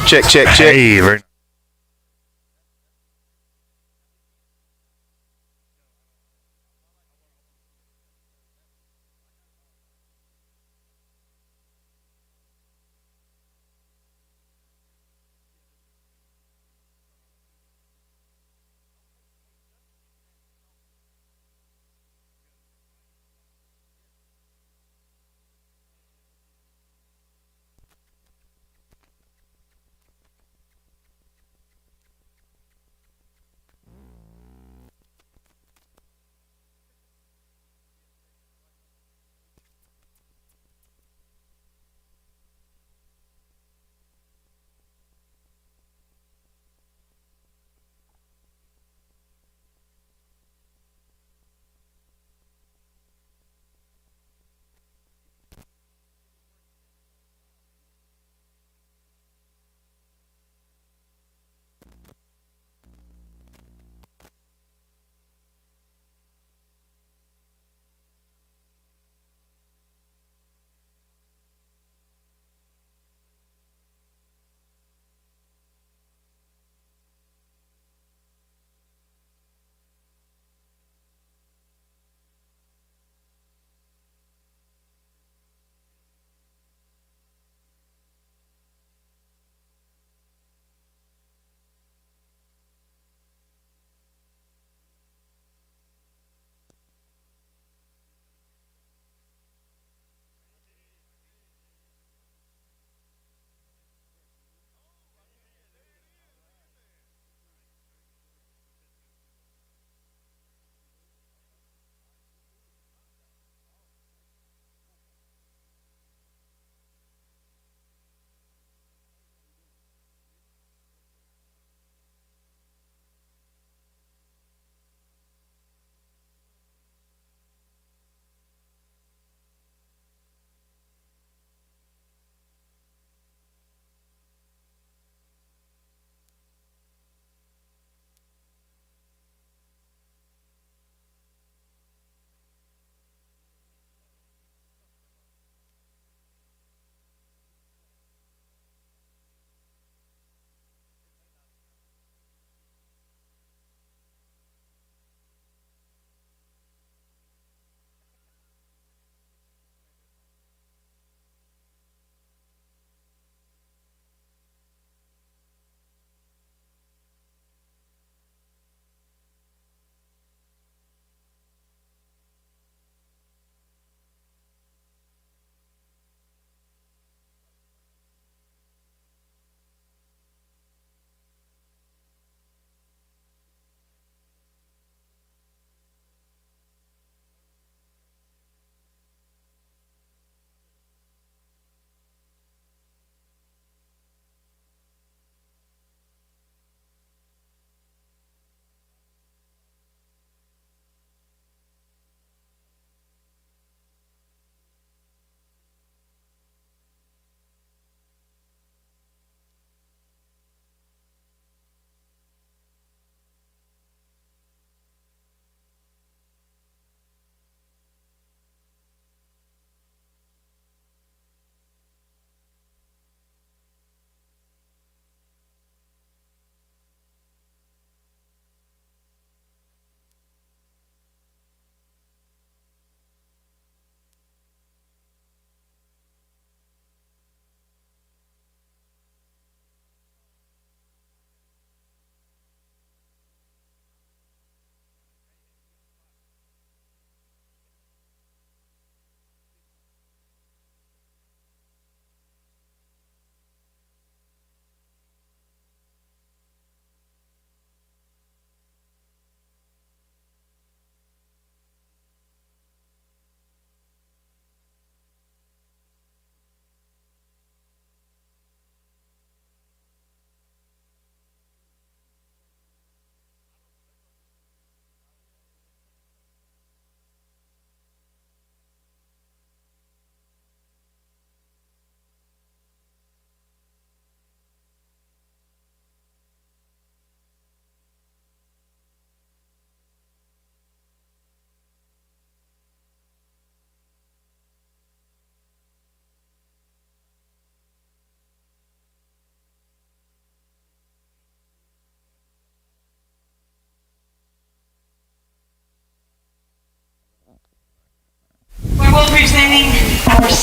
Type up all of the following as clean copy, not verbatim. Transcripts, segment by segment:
Check, check, check. Hey, very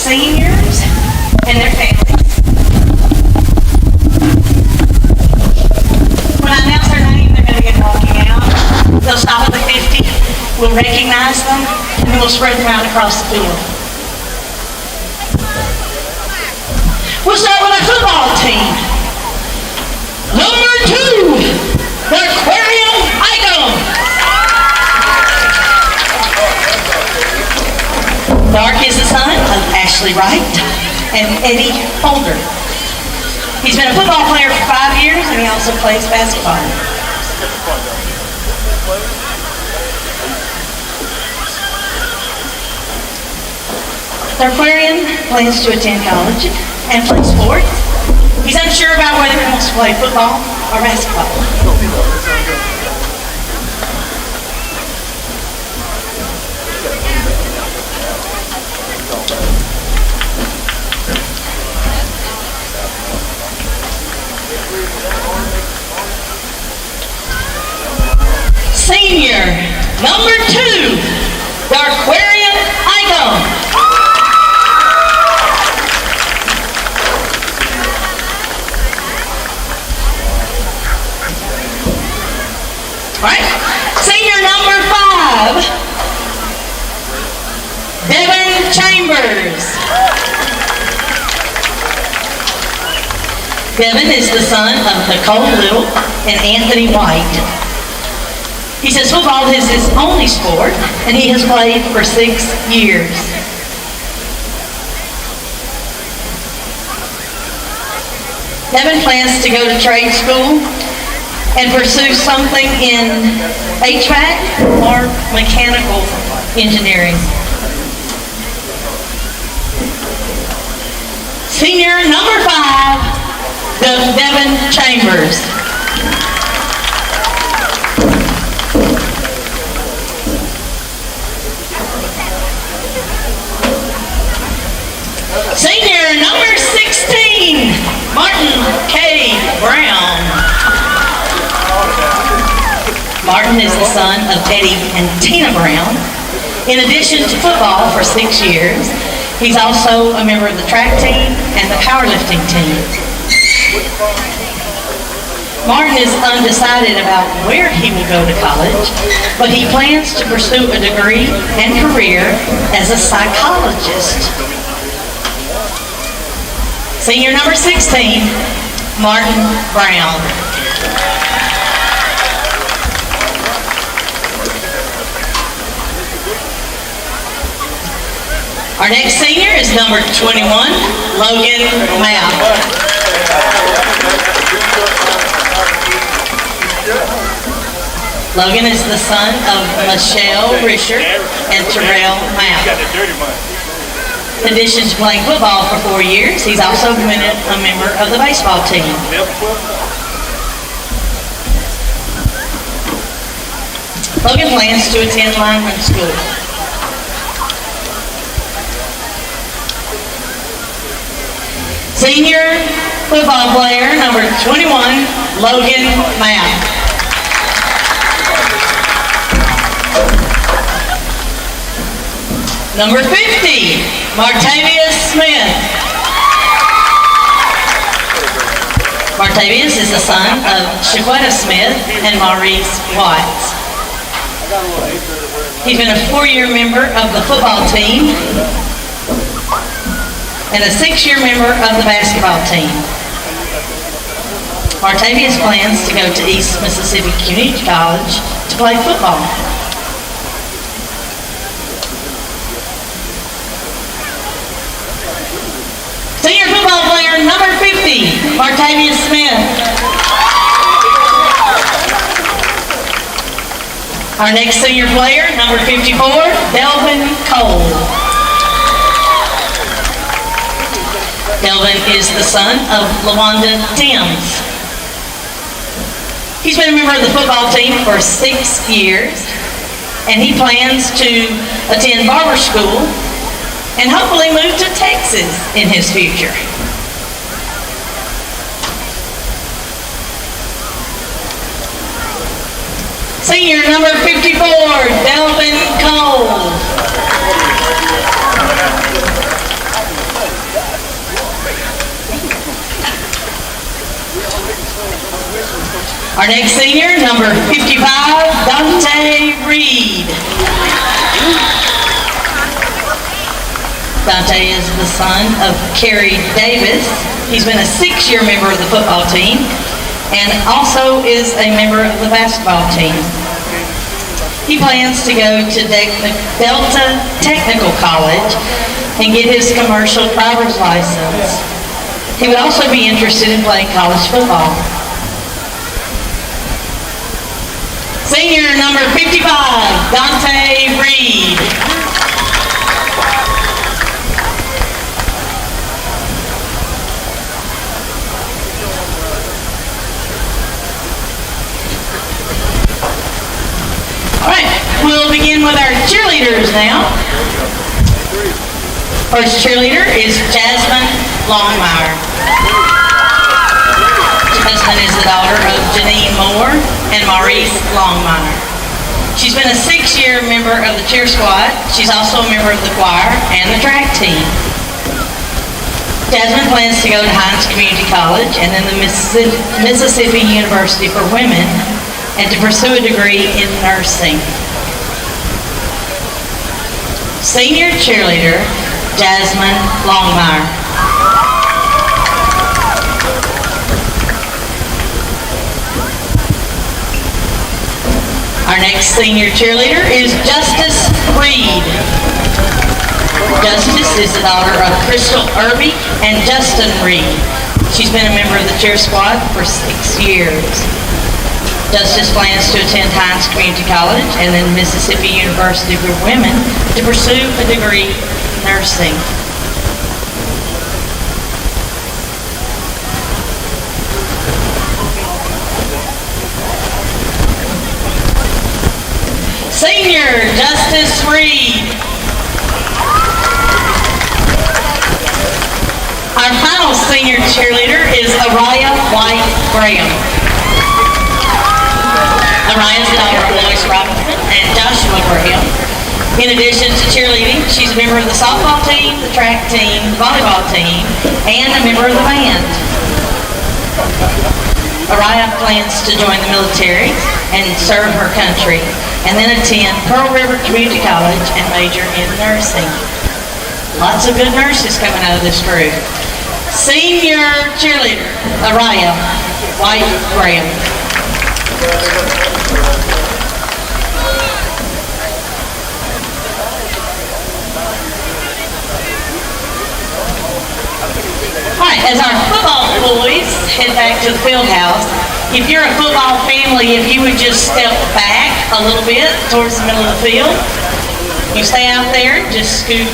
seniors and their families. When I announce their name, they're going to get walking out. They'll stop at the 50. We'll recognize them, and then we'll spread them out across the field. We'll start with our football team. Number 2, the Aquarium Icon. Dark is the son of Ashley Wright and Eddie Holder. He's been a football player for 5 years, and he also plays basketball. The Aquarian plans to attend college and play sports. He's unsure about whether he wants to play football or basketball. Senior, number 2, the Aquarian Icon. All right. Senior number 5, Devin Chambers. Devin is the son of Nicole Little and Anthony White. He says football is his only sport, and he has played for 6 years. Devin plans to go to trade school and pursue something in HVAC or mechanical engineering. Senior number 5, Devin Chambers. Senior number 16, Morton K. Brown. Martin is the son of Eddie and Tina Brown. In addition to football for 6 years, he's also a member of the track team and the powerlifting team. Martin is undecided about where he will go to college, but he plans to pursue a degree and career as a psychologist. Senior number 16, Martin Brown. Our next senior is number 21, Logan Mapp. Logan is the son of Michelle Risher and Terrell Mapp. In addition to playing football for 4 years, he's also been a member of the baseball team. Logan plans to attend lineman school. Senior football player, number 21, Logan Mapp. Number 50, Martavius Smith. Martavius is the son of Shaquetta Smith and Maurice Watts. He's been a 4-year member of the football team and a 6-year member of the basketball team. Martavius plans to go to East Mississippi Community College to play football. Senior football player number 50, Martavius Smith. Our next senior player, number 54, Delvin Cole. Delvin is the son of LaWanda Timms. He's been a member of the football team for 6 years, and he plans to attend barber school and hopefully move to Texas in his future. Senior number 54, Delvin Cole. Our next senior, number 55, Dante Reed. Dante is the son of Carrie Davis. He's been a 6-year member of the football team and also is a member of the basketball team. He plans to go to Delta Technical College and get his commercial driver's license. He would also be interested in playing college football. Senior number 55, Dante Reed. All right, we'll begin with our cheerleaders now. First cheerleader is Jasmine Longmire. Jasmine is the daughter of Janine Moore and Maurice Longmire. She's been a 6-year member of the cheer squad. She's also a member of the choir and the track team. Jasmine plans to go to Hines Community College and then the Mississippi University for Women and to pursue a degree in nursing. Senior cheerleader, Jasmine Longmire. Our next senior cheerleader is Justice Reed. Justice is the daughter of Crystal Irby and Justin Reed. She's been a member of the cheer squad for 6 years. Justice plans to attend Hines Community College and then Mississippi University for Women to pursue a degree in nursing. Senior Justice Reed. Our final senior cheerleader is Araya White Graham. Araya is the daughter of Lois Robinson and Joshua Graham. In addition to cheerleading, she's a member of the softball team, the track team, the volleyball team, and a member of the band. Araya plans to join the military and serve her country, and then attend Pearl River Community College and major in nursing. Lots of good nurses coming out of this group. Senior cheerleader, Araya White Graham. All right, as our football boys head back to the field house, if you're a football family, if you would just step back a little bit towards the middle of the field. You stay out there, just scoot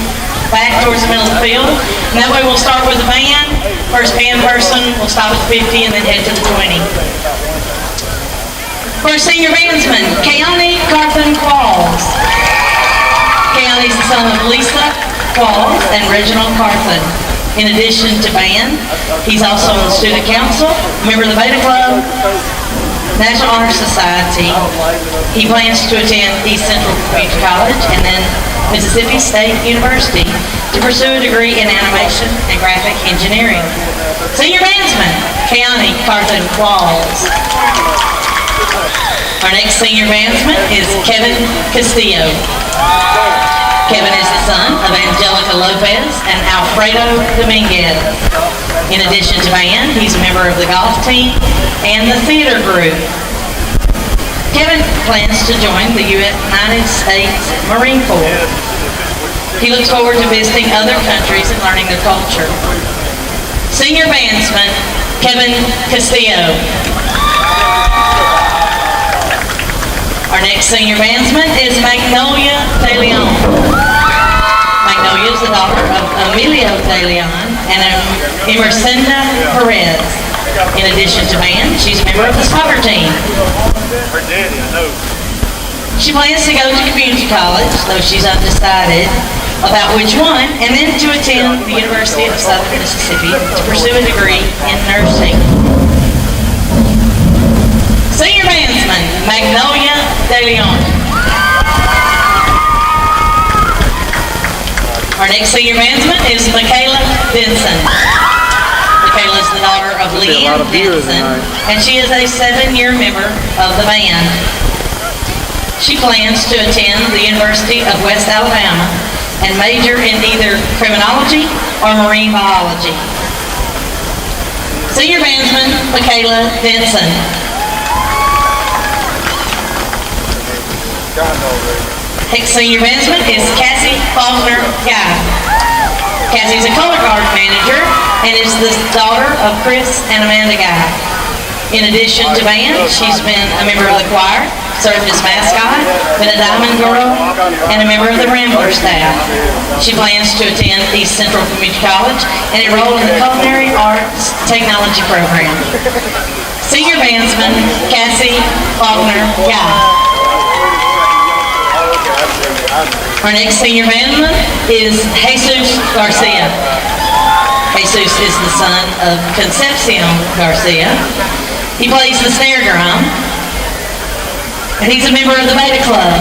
back towards the middle of the field. And that way we'll start with the band. First band person, we'll stop at 50 and then head to the 20. First senior bandsman, Keone Carthen Qualls. Keone's the son of Lisa Qualls and Reginald Carthen. In addition to band, he's also on the student council, member of the Beta Club, National Honor Society. He plans to attend East Central Community College and then Mississippi State University to pursue a degree in animation and graphic engineering. Senior bandsman, Keone Carthen Qualls. Our next senior bandsman is Kevin Castillo. Kevin is the son of Angelica Lopez and Alfredo Dominguez. In addition to band, he's a member of the golf team and the theater group. Kevin plans to join the United States Marine Corps. He looks forward to visiting other countries and learning their culture. Senior bandsman, Kevin Castillo. Our next senior bandsman is Magnolia De Leon. Magnolia is the daughter of Emilio De Leon and Emercinda Perez. In addition to band, she's a member of the soccer team. Her daddy, I know. She plans to go to community college, though she's undecided about which one, and then to attend the University of Southern Mississippi to pursue a degree in nursing. Senior bandsman, Magnolia De Leon. Our next senior bandsman is Michaela Benson. Kayla's the daughter of There'll be a lot Leanne of viewers Denson, tonight. and she is a 7-year member of the band. She plans to attend the University of West Alabama and major in either criminology or marine biology. Senior bandsman, Michaela Denson. Senior bandsman is Cassie Faulkner Guy. Cassie's a color guard manager and is the daughter of Chris and Amanda Guy. In addition to band, she's been a member of the choir, served as mascot, been a Diamond Girl, and a member of the Rambler staff. She plans to attend East Central Community College and enroll in the Culinary Arts Technology program. Senior bandsman, Cassie Faulkner Guy. Our next senior bandman is Jesus Garcia. Jesus is the son of Concepcion Garcia. He plays the snare drum, and he's a member of the Beta Club,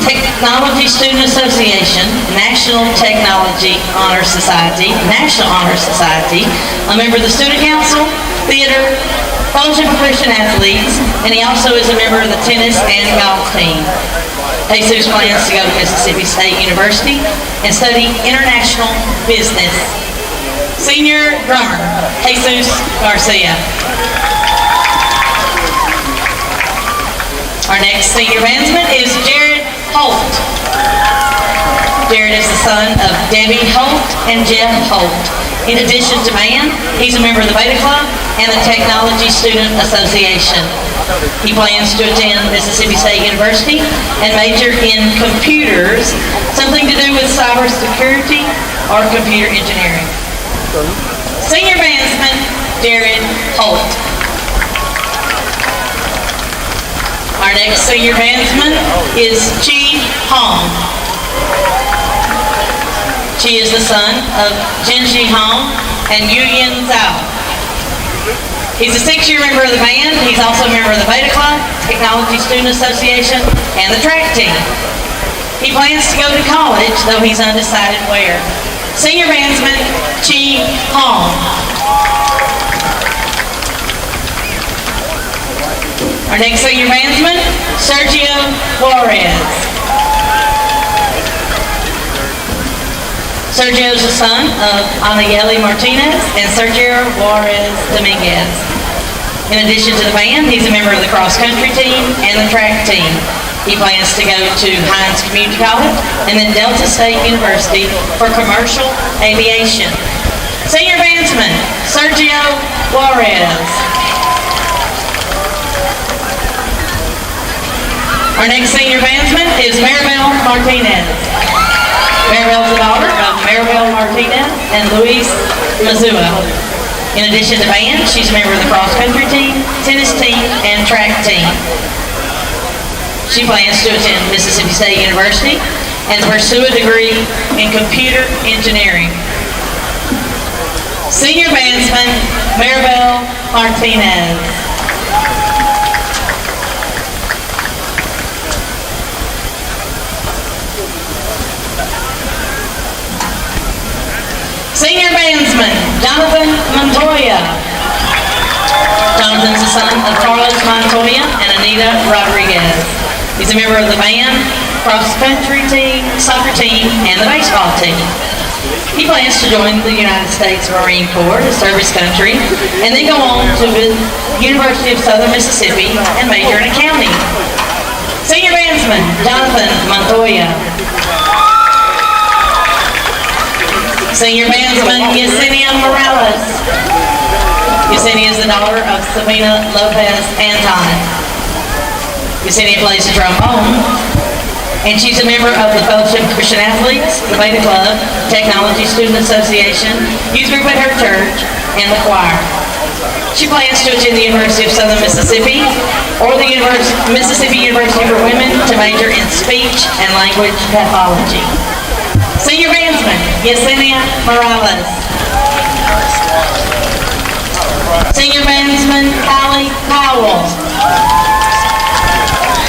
Technology Student Association, National Technology Honor Society, National Honor Society, a member of the Student Council, Theater, Fellowship of Christian Athletes, and he also is a member of the tennis and golf team. Jesus plans to go to Mississippi State University and study international business. Senior drummer, Jesus Garcia. Our next senior bandsman is Jared Holt. Jared is the son of Debbie Holt and Jeff Holt. In addition to band, he's a member of the Beta Club and the Technology Student Association. He plans to attend Mississippi State University and major in computers, something to do with cybersecurity or computer engineering. Senior bandsman, Jared Holt. Our next senior bandsman is Chi Hong. Chi is the son of Jinji Hong and Yuyin Zhao. He's a 6-year member of the band. He's also a member of the Beta Club, Technology Student Association, and the track team. He plans to go to college, though he's undecided where. Senior bandsman, Chi Hong. Our next senior bandsman, Sergio Juarez. Sergio is the son of Anayeli Martinez and Sergio Juarez Dominguez. In addition to the band, he's a member of the cross-country team and the track team. He plans to go to Hines Community College and then Delta State University for commercial aviation. Senior bandsman, Sergio Juarez. Our next senior bandsman is Maribel Martinez. Maribel's the daughter of Maribel Martinez and Luis Mazua. In addition to band, she's a member of the cross-country team, tennis team, and track team. She plans to attend Mississippi State University and pursue a degree in computer engineering. Senior bandsman, Maribel Martinez. Senior bandsman, Jonathan Montoya. Jonathan's the son of Carlos Montoya and Anita Rodriguez. He's a member of the band, cross-country team, soccer team, and the baseball team. He plans to join the United States Marine Corps to serve his country, and then go on to the University of Southern Mississippi and major in accounting. Senior bandsman, Jonathan Montoya. Senior bandsman, Yesenia Morales. Yesenia is the daughter of Sabina Lopez Anton. Yesenia plays the trombone, and she's a member of the Fellowship of Christian Athletes, the Beta Club, Technology Student Association, youth group at her church, and the choir. She plans to attend the University of Southern Mississippi or the Mississippi University for Women to major in speech and language pathology. Senior bandsman, Yesenia Morales. Senior bandsman, Callie Powell.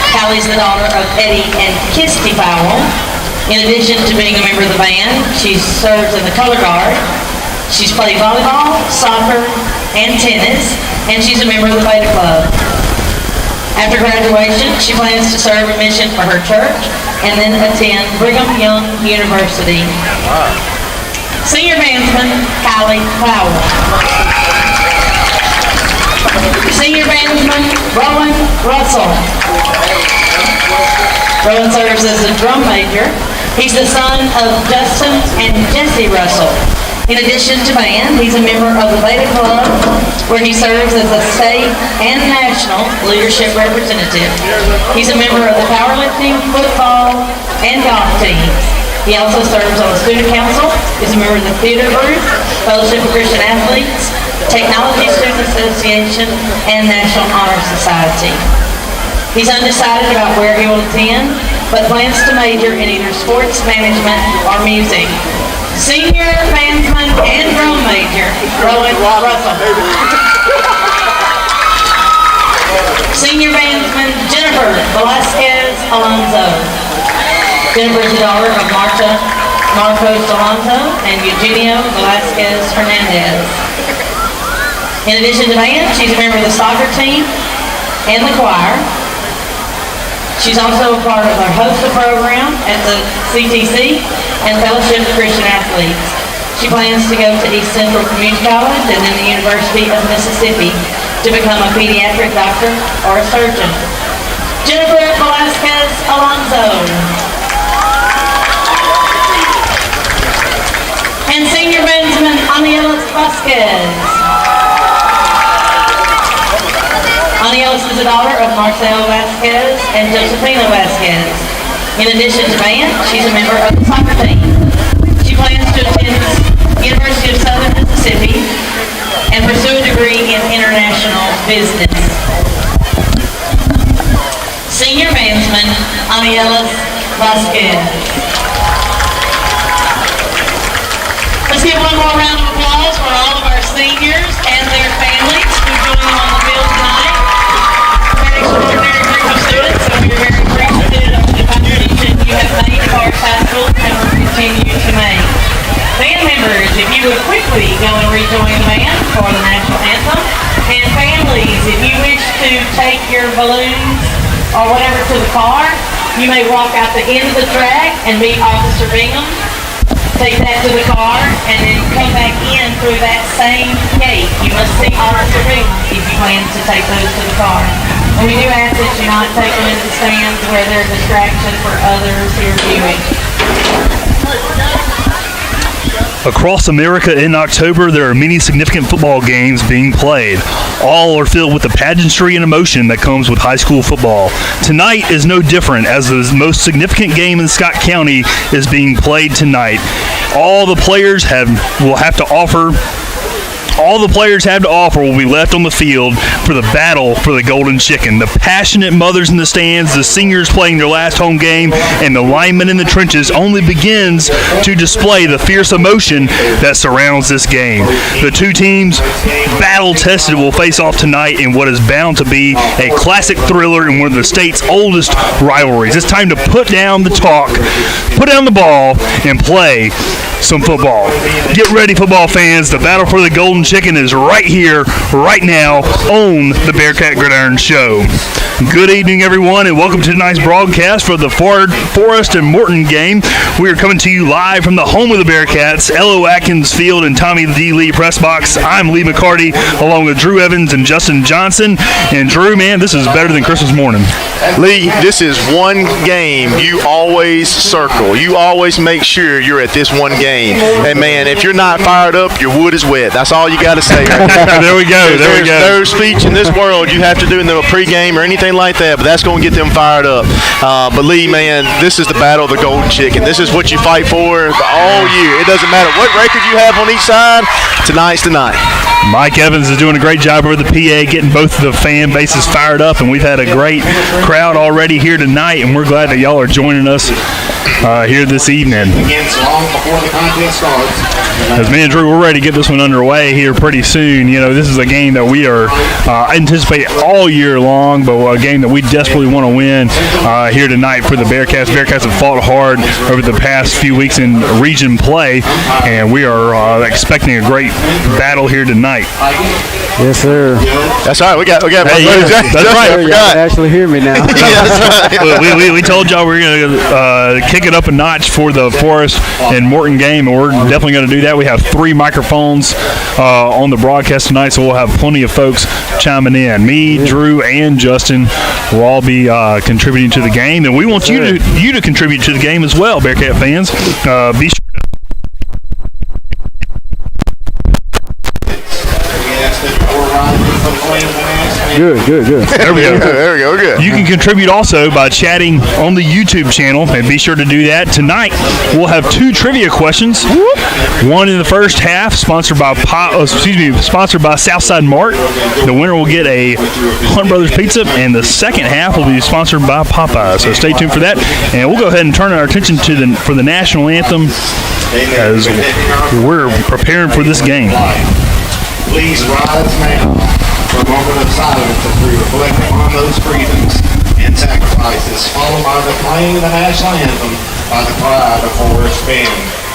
Callie's the daughter of Eddie and Kisty Powell. In addition to being a member of the band, she serves in the color guard, She's played volleyball, soccer, and tennis, and she's a member of the Beta Club. After graduation, she plans to serve a mission for her church and then attend Brigham Young University. Senior bandsman, Kylie Powell. Senior bandsman, Rowan Russell. Rowan serves as a drum major. He's the son of Justin and Jesse Russell. In addition to band, he's a member of the Beta Club, where he serves as a state and national leadership representative. He's a member of the powerlifting, football, and golf teams. He also serves on the student council, is a member of the theater group, Fellowship of Christian Athletes, Technology Student Association, and National Honor Society. He's undecided about where he will attend, but plans to major in either sports management or music. Senior bandsman and drum major, Rowan Russell. Senior bandsman, Jennifer Velasquez Alonso. Jennifer is the daughter of Marcos Alonso and Eugenio Velasquez Hernandez. In addition to band, she's a member of the soccer team and the choir. She's also a part of our HOSTA program at the CTC and Fellowship of Christian Athletes. She plans to go to East Central Community College and then the University of Mississippi to become a pediatric doctor or a surgeon. Jennifer Velasquez Alonso. And senior bandsman, Anielis Vasquez. Anielis is the daughter of Marcel Vasquez and Josefina Vasquez. In addition to band, she's a member of the soccer team. She plans to attend the University of Southern Mississippi and pursue a degree in international business. Senior bandsman, Anielis Vasquez. Let's give one more round of applause for all of our seniors and their families who join on the field tonight. Extraordinary group of students, so we're very appreciative of the contribution you have made to our high school and will continue to make. Band members, if you would quickly go and rejoin the band for the national anthem, and families, if you wish to take your balloons or whatever to the car, you may walk out the end of the track and meet Officer Bingham. Take that to the car and then come back in through that same gate. You must see Officer Bingham if you plan to take those to the car. And we do ask that you not take them into stands where they're a distraction for others who are viewing. Across America in October, there are many significant football games being played. All are filled with the pageantry and emotion that comes with high school football. Tonight is no different, as the most significant game in Scott County is being played tonight. All the players have to offer will be left on the field for the battle for the golden chicken. The passionate mothers in the stands, the seniors playing their last home game, and the linemen in the trenches only begins to display the fierce emotion that surrounds this game. The two teams, battle-tested, will face off tonight in what is bound to be a classic thriller in one of the state's oldest rivalries. It's time to put down the talk, put down the ball, and play some football. Get ready, football fans. The battle for the golden chicken is right here, right now, on the Bearcat Gridiron Show. Good evening, everyone, and welcome to tonight's broadcast for the Forest and Morton game. We are coming to you live from the home of the Bearcats, L.O. Atkins Field and Tommy D. Lee Press Box. I'm Lee McCarty, along with Drew Evans and Justin Johnson. And Drew, man, this is better than Christmas morning. Lee, this is one game you always circle. You always make sure you're at this one game. And, man, if you're not fired up, your wood is wet. That's all you got to say. Right? There we go. There's no speech in this world you have to do in the pregame or anything like that, but that's going to get them fired up. But, Lee, man, this is the battle of the golden chicken. This is what you fight for all year. It doesn't matter what record you have on each side. Tonight's the night. Mike Evans is doing a great job over the PA, getting both of the fan bases fired up, and we've had a great crowd already here tonight, and we're glad that y'all are joining us here this evening. Begins long before the contest starts. As me and Drew, we're ready to get this one underway here pretty soon. You know, this is a game that we are anticipate all year long, but a game that we desperately want to win here tonight for the Bearcats. Bearcats have fought hard over the past few weeks in region play, and we are expecting a great battle here tonight. Yes, sir. That's all right. We got. Hey, yeah, that's right. Y'all can actually hear me now. we told y'all we were going to kick it up a notch for the Forest and Morton game, and we're definitely going to do that. We have 3 microphones on the broadcast tonight, so we'll have plenty of folks chiming in. Me, Drew, and Justin will all be contributing to the game, and we want you to contribute to the game as well, Bearcat fans. Be sure. Good. There we go. There we go. We're good. You can contribute also by chatting on the YouTube channel, and be sure to do that. Tonight, we'll have 2 trivia questions. One in the first half, sponsored by Southside Mart. The winner will get a Hunt Brothers pizza, and the second half will be sponsored by Popeyes. So stay tuned for that, and we'll go ahead and turn our attention to for the national anthem as we're preparing for this game. Please rise now for a moment of silence as we reflect upon those freedoms and sacrifices, followed by the playing of the national anthem by the cry of the Forest Band.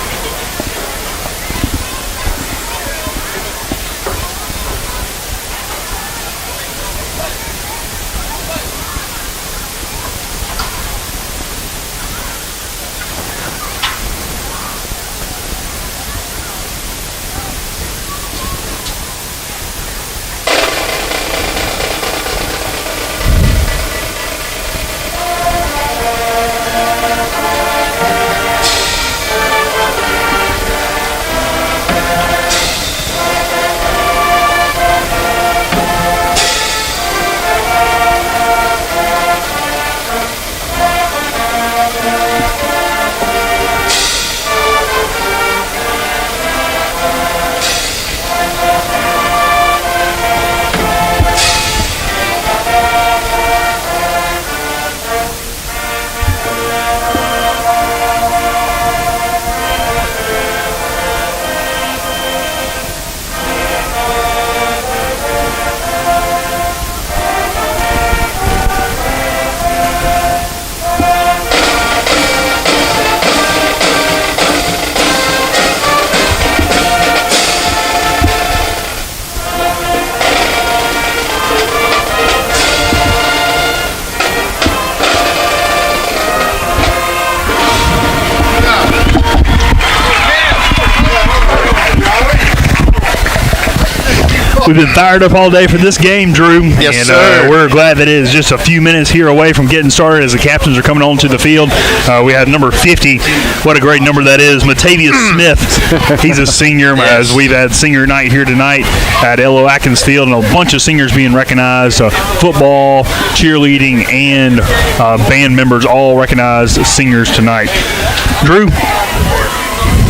We've been fired up all day for this game, Drew. Yes, and, sir. We're glad that it is just a few minutes here away from getting started as the captains are coming onto the field. We have number 50. What a great number that is. Matavius Smith. He's a senior, as we've had senior night here tonight at Elo Atkins Field, and a bunch of seniors being recognized. Football, cheerleading, and band members all recognized as seniors tonight. Drew,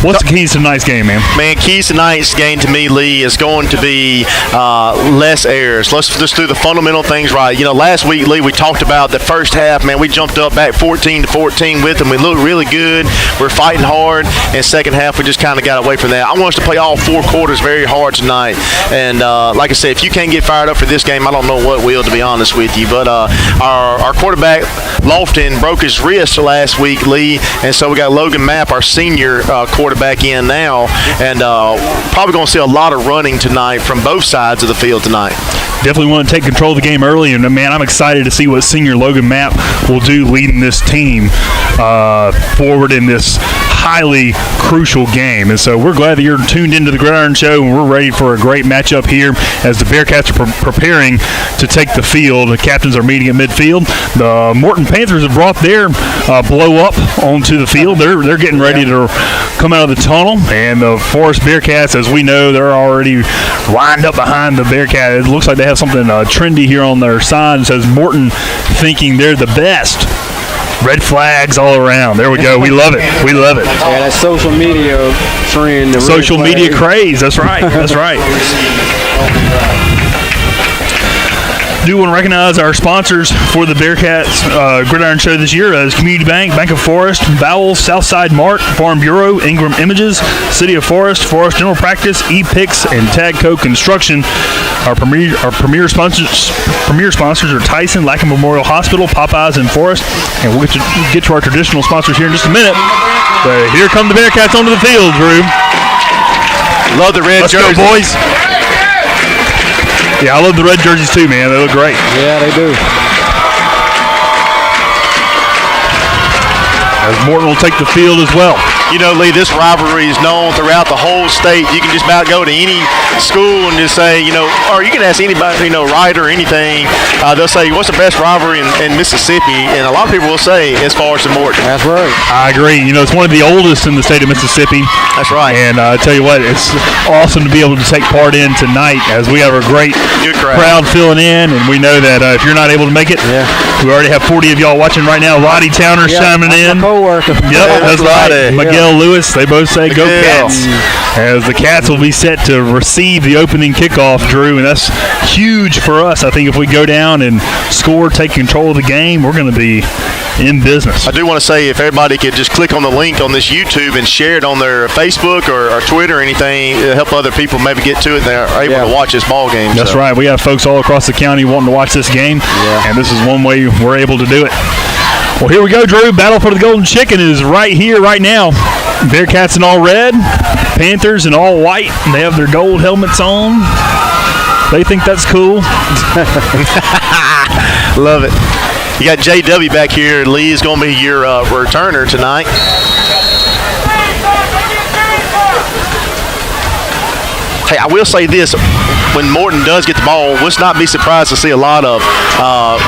what's the keys to tonight's game, man? Man, keys to tonight's game to me, Lee, is going to be less errors. Let's just do the fundamental things right. You know, last week, Lee, we talked about the first half. Man, we jumped up back 14-14 with them. We looked really good. We're fighting hard. And second half, we just kind of got away from that. I want us to play all 4 quarters very hard tonight. And like I said, if you can't get fired up for this game, I don't know what will, to be honest with you. But our quarterback, Lofton, broke his wrist last week, Lee. And so we got Logan Mapp, our senior quarterback, in now. And probably going to see a lot of running tonight from both sides of the field tonight. Definitely want to take control of the game early, and man, I'm excited to see what senior Logan Mapp will do leading this team forward in this highly crucial game. And so we're glad that you're tuned into the Gridiron Show, and we're ready for a great matchup here as the Bearcats are preparing to take the field. The captains are meeting at midfield. The Morton Panthers have brought their blow up onto the field. They're getting ready to come out of the tunnel, and the Forest Bearcats, as we know, they're already lined up behind the Bearcat. It looks like they have something trendy here on their sign. It says Morton thinking they're the best Red flags all around. There we go. We love it. We love it. Yeah, that social media trend. The Social red media flag. craze. That's right. That's right. Do want to recognize our sponsors for the Bearcats Gridiron Show this year as Community Bank, Bank of Forest, Bowles, Southside Mart, Farm Bureau, Ingram Images, City of Forest, Forest General Practice, E-Pix, and Tagco Construction. Our premier sponsors are Tyson, Lackey Memorial Hospital, Popeyes, and Forest. And we'll get to our traditional sponsors here in just a minute. But here come the Bearcats onto the field, Drew. Love the red jersey. Let's go, boys. Yeah, I love the red jerseys too, man. They look great. Yeah, they do. As Morton will take the field as well. You know, Lee, this rivalry is known throughout the whole state. You can just about go to any school and just say, or you can ask anybody, Wright or anything. They'll say, what's the best rivalry in Mississippi? And a lot of people will say it's Forest and Morton. That's right. I agree. It's one of the oldest in the state of Mississippi. That's right. And I tell you what, it's awesome to be able to take part in tonight as we have a great Good crowd. filling in. And we know that if you're not able to make it, we already have 40 of y'all watching right now. Lottie Towner chiming in. My co-worker. Yep, that's right. Miguel Lewis, they both say go Miguel. Cats. As the Cats will be set to receive the opening kickoff, Drew, and that's huge for us. I think if we go down and score, take control of the game, we're going to be in business. I do want to say if everybody could just click on the link on this YouTube and share it on their Facebook or Twitter or anything, it'll help other people maybe get to it and they're able to watch this ball game. That's right. We have folks all across the county wanting to watch this game, and this is one way we're able to do it. Well, here we go, Drew. Battle for the Golden Chicken is right here, right now. Bearcats in all red, Panthers in all white. They have their gold helmets on. They think that's cool. Love it. You got JW back here. Lee is going to be your returner tonight. Hey, I will say this. When Morton does get the ball, let's not be surprised to see a lot of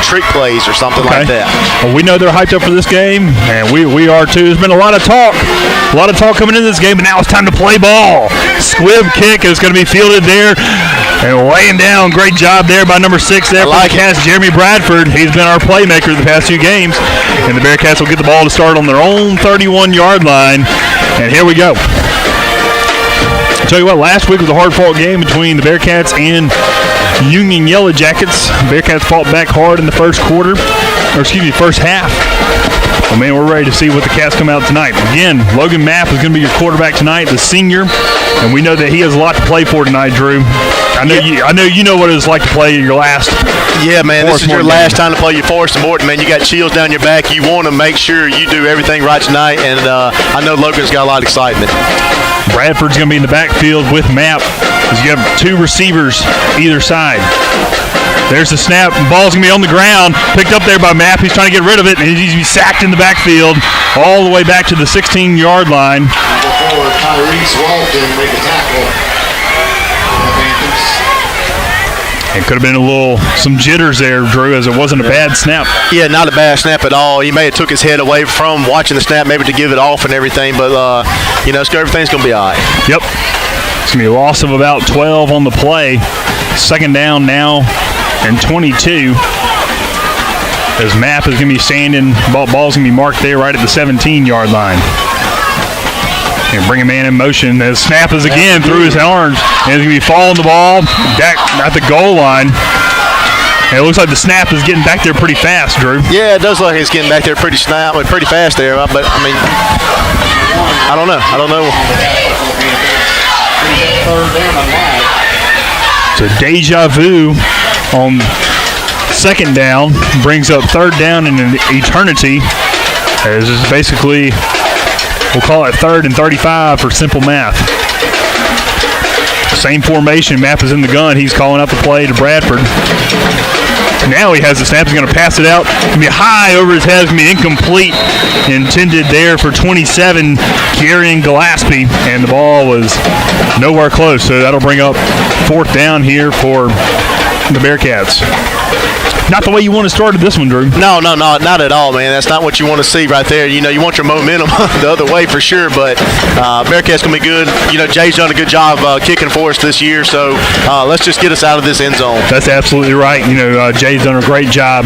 trick plays or something like that. Well, we know they're hyped up for this game, and we are too. There's been a lot of talk coming into this game, but now it's time to play ball. Squib kick is going to be fielded there. And laying down, great job there by number 6 there for the Cats, Jeremy Bradford. He's been our playmaker the past few games. And the Bearcats will get the ball to start on their own 31-yard line. And here we go. I'll tell you what, last week was a hard-fought game between the Bearcats and Union Yellow Jackets. Bearcats fought back hard in the first half. Well, man, we're ready to see what the Cats come out tonight. Again, Logan Mapp is going to be your quarterback tonight, the senior, and we know that he has a lot to play for tonight, Drew. I know you know what it's like to play your last. Yeah, man, this is your last time to play your Forest and Morton, man. You got chills down your back. You want to make sure you do everything right tonight, and I know Logan's got a lot of excitement. Bradford's going to be in the backfield with Mapp as you have 2 receivers either side. There's the snap. The ball's going to be on the ground. Picked up there by Mapp. He's trying to get rid of it, and he's going to be sacked in the backfield all the way back to the 16-yard line. Before Tyrese Walton make a tackle. It could have been some jitters there, Drew, as it wasn't a bad snap. Yeah, not a bad snap at all. He may have took his head away from watching the snap, maybe to give it off and everything, but, everything's going to be all right. Yep. It's going to be a loss of about 12 on the play. Second down now and 22. As Mapp is going to be standing, ball's going to be marked there right at the 17-yard line. And bring a man in motion. The snap is again through his arms. And he's going to be following the ball back at the goal line. And it looks like the snap is getting back there pretty fast, Drew. Yeah, it does look like it's getting back there pretty fast there. But, I don't know. So deja vu on second down brings up third down in an eternity. As it's basically, we'll call it 3rd and 35 for simple math. Same formation. Mapp is in the gun. He's calling out the play to Bradford. Now he has the snap. He's going to pass it out. It's going to be high over his head. It's going to be incomplete. Intended there for 27, carrying Gillespie. And the ball was nowhere close. So that'll bring up 4th down here for the Bearcats. Not the way you want to start this one, Drew. No, not at all, man. That's not what you want to see right there. You know, you want your momentum the other way for sure, but Bearcats going to be good. You know, Jay's done a good job kicking for us this year, so let's just get us out of this end zone. That's absolutely right. You know, Jay's done a great job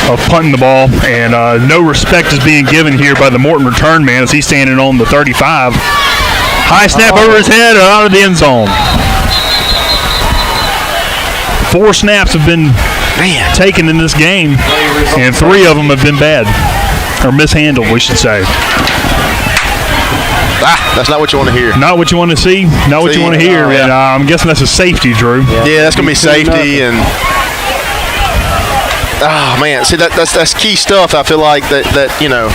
of punting the ball, and no respect is being given here by the Morton return man as he's standing on the 35. High snap over his head out of the end zone. 4 snaps have been taken in this game, and 3 of them have been bad, or mishandled, we should say. That's not what you want to hear. Not what you want to see, not what you want to hear. And I'm guessing that's a safety, Drew. Yeah, that's going to be safety. And man, see, that's key stuff, I feel like, that you know,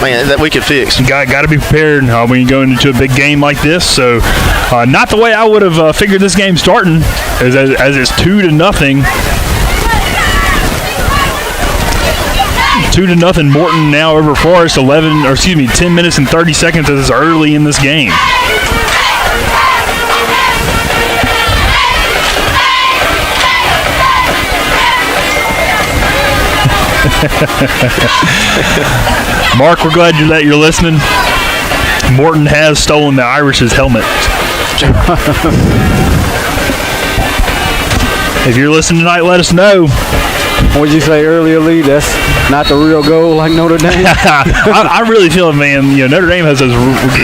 man, that we could fix. Got to be prepared when you go into a big game like this. So, not the way I would have figured this game starting, as it's 2-0. 2-0 Morton now over Forest. 10 minutes and 30 seconds as it's early in this game. Mark, we're glad you're listening. Morton has stolen the Irish's helmet. If you're listening tonight, let us know. What did you say earlier, Lee? That's not the real goal like Notre Dame? I really feel, man, you know, Notre Dame has those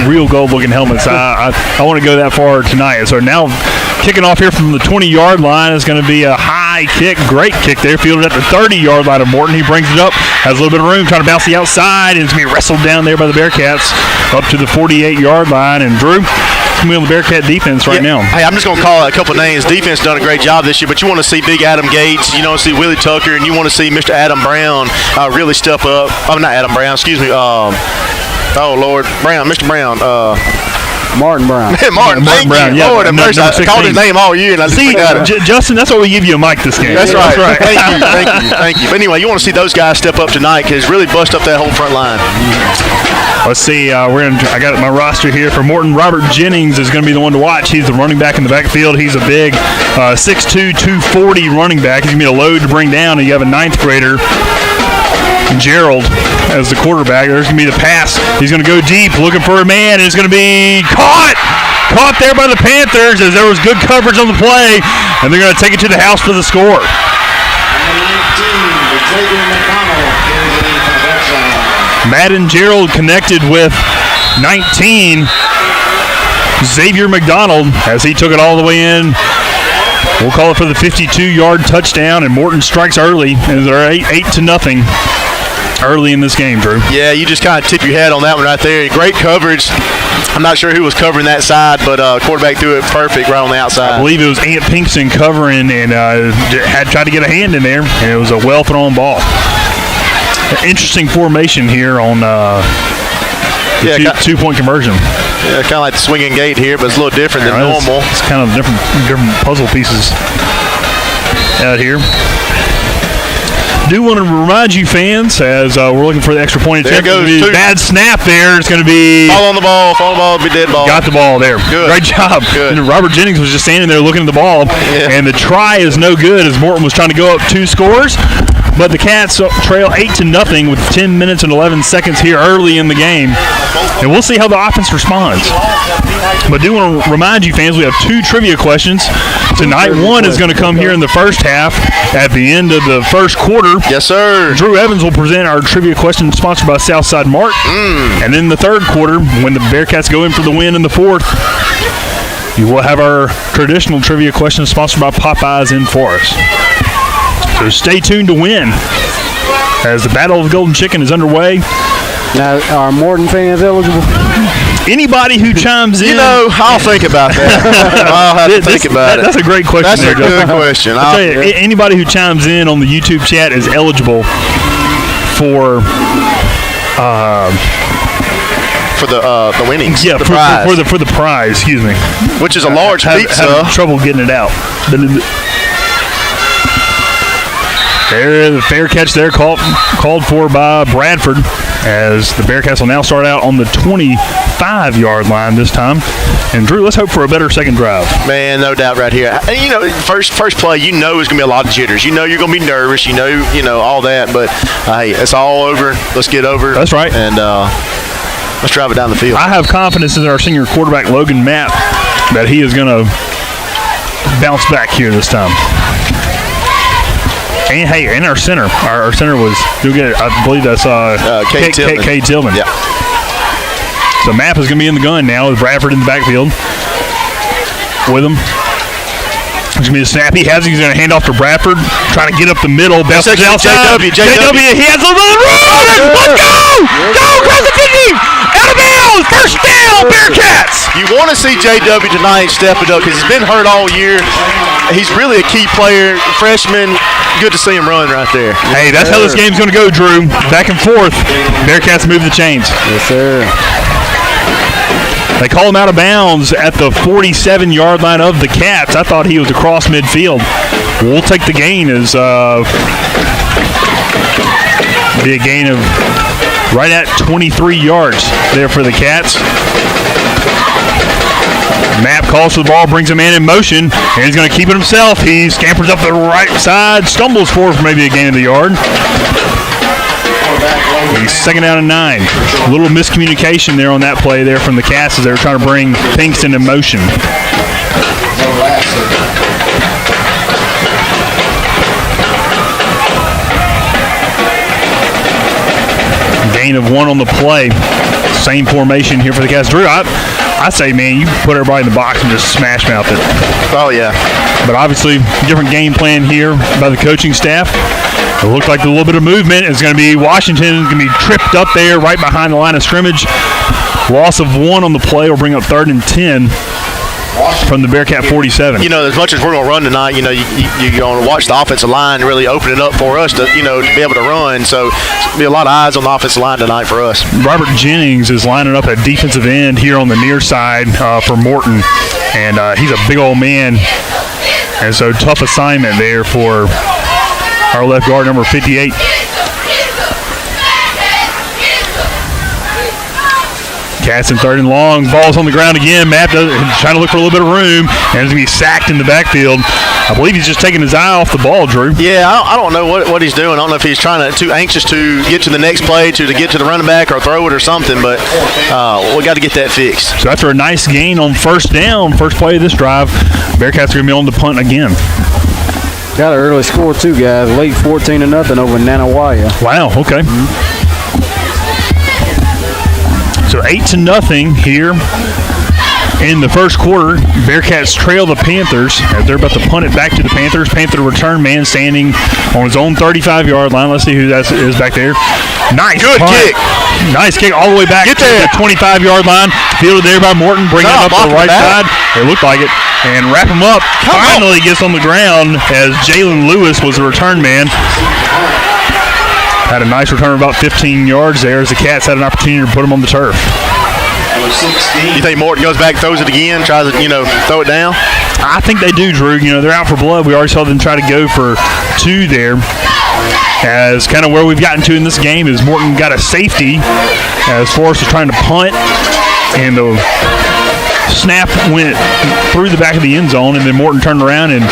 real gold-looking helmets. I want to go that far tonight. So now kicking off here from the 20-yard line is going to be a high kick. Great kick there, fielded at the 30-yard line of Morton. He brings it up, has a little bit of room, trying to bounce the outside, and it's going to be wrestled down there by the Bearcats up to the 48-yard line. And Drew, on the Bearcat defense right now. Hey, I'm just going to call out a couple names. Defense done a great job this year, but you want to see Big Adam Gates, you want to see Willie Tucker, and you want to see Mr. Adam Brown really step up. Oh, not Adam Brown, excuse me. Oh, Lord. Brown, Mr. Brown. Martin Brown. Martin Brown. Yeah, Lord have mercy. I called his name all year, and I just forgot it. Justin, that's why we give you a mic this game. That's right. Thank you. But anyway, you want to see those guys step up tonight because really bust up that whole front line. Let's see. I got my roster here for Morton. Robert Jennings is going to be the one to watch. He's the running back in the backfield. He's a big 6'2", 240 running back. He's going to be a load to bring down. And you have a 9th grader, Gerald, as the quarterback. There's going to be the pass. He's going to go deep, looking for a man, and it's going to be caught there by the Panthers as there was good coverage on the play, and they're going to take it to the house for the score. Madden Gerald connected with 19, Xavier McDonald, as he took it all the way in. We'll call it for the 52-yard touchdown, and Morton strikes early, and they're 8-0 early in this game, Drew. Yeah, you just kind of tip your head on that one right there. Great coverage. I'm not sure who was covering that side, but quarterback threw it perfect right on the outside. I believe it was Ant Pinkston covering and had tried to get a hand in there, and it was a well-thrown ball. An interesting formation here on two-point conversion. Yeah, kind of like the swinging gate here, but it's a little different than normal. It's kind of different puzzle pieces out here. Do want to remind you fans, as we're looking for the extra point attempt. There goes bad snap there. It's going to be fall on the ball, be dead ball. Got the ball there. Good. Great job. Good. And Robert Jennings was just standing there looking at the ball, and the try is no good as Morton was trying to go up 2 scores. But the Cats trail 8-0 with 10 minutes and 11 seconds here early in the game. And we'll see how the offense responds. But do want to remind you fans, we have 2 trivia questions tonight. One is going to come here in the first half at the end of the first quarter. Yes, sir. Drew Evans will present our trivia question sponsored by Southside Mart. And in the third quarter, when the Bearcats go in for the win in the fourth, you will have our traditional trivia question sponsored by Popeyes in Forest. So stay tuned to win as the Battle of Golden Chicken is underway. Now, are Morton fans eligible? Anybody who chimes in. I'll think about that. I'll have to think about it. That's a great question. That's a good question. I'll tell you, anybody who chimes in on the YouTube chat is eligible for the winnings. Yeah, the prize. For the prize, excuse me. Which is a large pizza. Having trouble getting it out. There, the fair catch there called for by Bradford. as the Bearcats will now start out on the 25-yard line this time. And, Drew, let's hope for a better second drive. Man, no doubt right here. And, you know, first play, you know it's going to be a lot of jitters. You know you're going to be nervous. You know all that. But, hey, it's all over. Let's get over. That's right. And let's drive it down the field. I have confidence in our senior quarterback, Logan Mapp, that he is going to bounce back here this time. And, hey, and our center. Our center was doing good. I believe that's Kate Tillman. Yeah. So Mapp is going to be in the gun now with Bradford in the backfield with him. It's going to be a snap. He has it. He's going to hand off to Bradford, trying to get up the middle. Best is outside. JW. He has a little run. Let's go! Go across the 50. Out of bounds. First down, Bearcats. You want to see JW tonight step it up because he's been hurt all year. He's really a key player. Freshman. Good to see him run right there. Hey, that's how this game's going to go, Drew. Back and forth. Bearcats move the chains. Yes, sir. They call him out of bounds at the 47-yard line of the Cats. I thought he was across midfield. We'll take the gain as be a gain of right at 23 yards there for the Cats. Mapp calls for the ball, brings a man in motion, and he's going to keep it himself. He scampers up the right side, stumbles forward for maybe a gain of the yard. He's second down and 9. A little miscommunication there on that play there from the Cats as they were trying to bring Pinkston in motion. Gain of 1 on the play. Same formation here for the Cats. Drew, I say, man, you put everybody in the box and just smash mouth it. Oh, yeah. But obviously, different game plan here by the coaching staff. It looked like a little bit of movement. It's going to be Washington going to be tripped up there right behind the line of scrimmage. Loss of 1 on the play will bring up 3rd and 10 from the Bearcat 47. You know, as much as we're going to run tonight, you know, you're going to watch the offensive line really open it up for us to, to be able to run. So there'll be a lot of eyes on the offensive line tonight for us. Robert Jennings is lining up at defensive end here on the near side for Morton. And he's a big old man. And so tough assignment there for our left guard, number 58. Cats in 3rd and long. Ball's on the ground again. Mapp trying to look for a little bit of room. And he's going to be sacked in the backfield. I believe he's just taking his eye off the ball, Drew. Yeah, I don't know what he's doing. I don't know if he's too anxious to get to the next play, to get to the running back or throw it or something. But we got to get that fixed. So after a nice gain on first down, first play of this drive, Bearcats are going to be on the punt again. Got an early score too, guys. Late 14-0 over Nanawaya. Wow, okay. So 8-0 here in the first quarter. Bearcats trail the Panthers as they're about to punt it back to the Panthers. Panther return man standing on his own 35-yard line. Let's see who that is back there. Nice Good punt. kick. Nice kick all the way back to the 25-yard line. Fielded there by Morton. Bring him up to the right side. It looked like it. And wrap him up. Finally gets on the ground as Jalen Lewis was the return man. Had a nice return of about 15 yards there as the Cats had an opportunity to put him on the turf. You think Morton goes back, throws it again, tries to, throw it down? I think they do, Drew. They're out for blood. We already saw them try to go for 2 there. As kind of where we've gotten to in this game is Morton got a safety as Forrest was trying to punt, and the snap went through the back of the end zone, and then Morton turned around and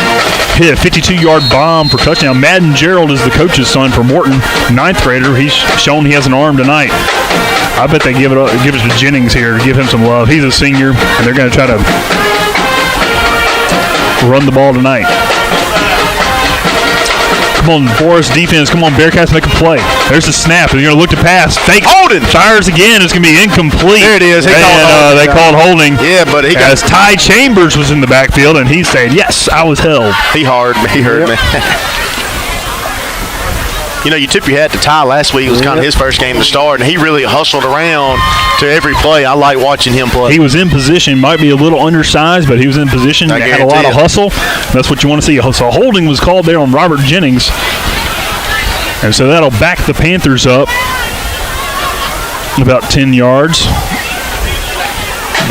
hit a 52-yard bomb for touchdown. Madden Gerald is the coach's son for Morton, 9th grader. He's shown he has an arm tonight. I bet they give it to Jennings here to give him some love. He's a senior, and they're going to try to run the ball tonight. Come on, Forest defense. Come on, Bearcats, make a play. There's the snap. They're going to look to pass. Fake. Holding. Fires again. It's going to be incomplete. There it is. They called holding. Yeah, but he got. As Ty Chambers was in the backfield, and he said, yes, I was held. He hurt me. You tip your hat to Ty last week. It was kind of his first game to start, and he really hustled around to every play. I like watching him play. He was in position. Might be a little undersized, but he was in position. He had a lot of hustle. That's what you want to see. So holding was called there on Robert Jennings. And so that'll back the Panthers up about 10 yards.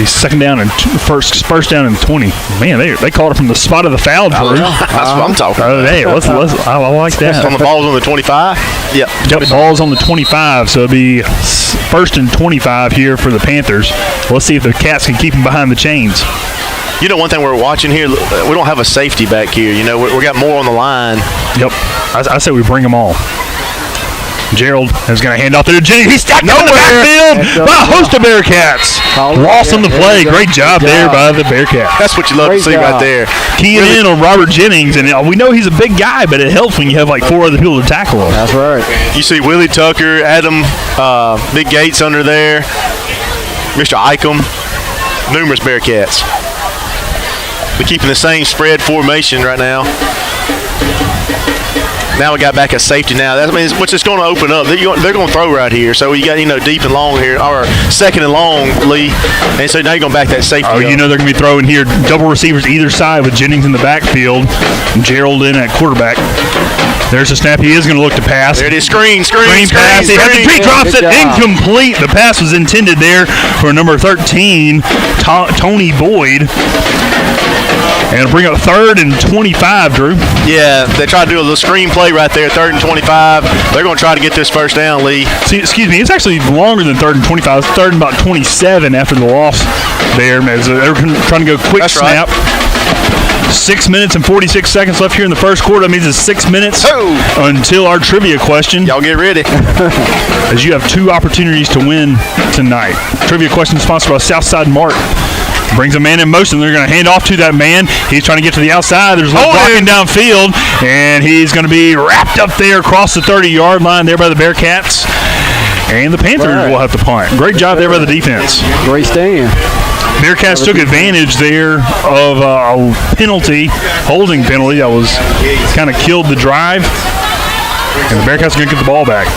Be second down and first down and 20. Man, they called it from the spot of the foul, Drew. That's what I'm talking Oh, about. hey, I like that. On the balls on the 25? Yep. Yep, ball's on the 25, so it'll be first and 25 here for the Panthers. Let's see if the Cats can keep them behind the chains. You know, one thing we're watching here, we don't have a safety back here. You know, we got more on the line. Yep, I say we bring them all. Gerald is going to hand off to Jennings. He's stacked in the backfield by a host of Bearcats. Lost on the play. Great job there by the Bearcats. That's what you love to see right there. Keying in on Robert Jennings, and we know he's a big guy, but it helps when you have like 4 other people to tackle him. That's right. You see Willie Tucker, Adam, Big Gates under there, Mr. Icom, numerous Bearcats. We're keeping the same spread formation right now. Now we got back a safety now. That means which is going to open up. They're going to throw right here. So you got, deep and long here, or second and long, Lee. And so now you're going to back that safety up. They're going to be throwing here double receivers either side with Jennings in the backfield, Gerald in at quarterback. There's a snap. He is going to look to pass. There it is. Screen pass. He drops it incomplete. The pass was intended there for number 13, Tony Boyd. And bring up 3rd and 25, Drew. Yeah, they tried to do a little screen play right there, 3rd and 25. They're going to try to get this first down, Lee. See, excuse me, it's actually longer than 3rd and 25. It's 3rd and about 27 after the loss there. As they're trying to go quick snap. Right. 6 minutes and 46 seconds left here in the first quarter. That means it's 6 minutes until our trivia question. Y'all get ready. As you have 2 opportunities to win tonight. Trivia question sponsored by Southside Mart. Brings a man in motion. They're going to hand off to that man. He's trying to get to the outside. There's a little blocking downfield, and he's going to be wrapped up there across the 30-yard line there by the Bearcats. And the Panthers will have to punt. Great job there by the defense. Great stand. Bearcats took advantage there of a holding penalty that was kind of killed the drive. And the Bearcats are going to get the ball back.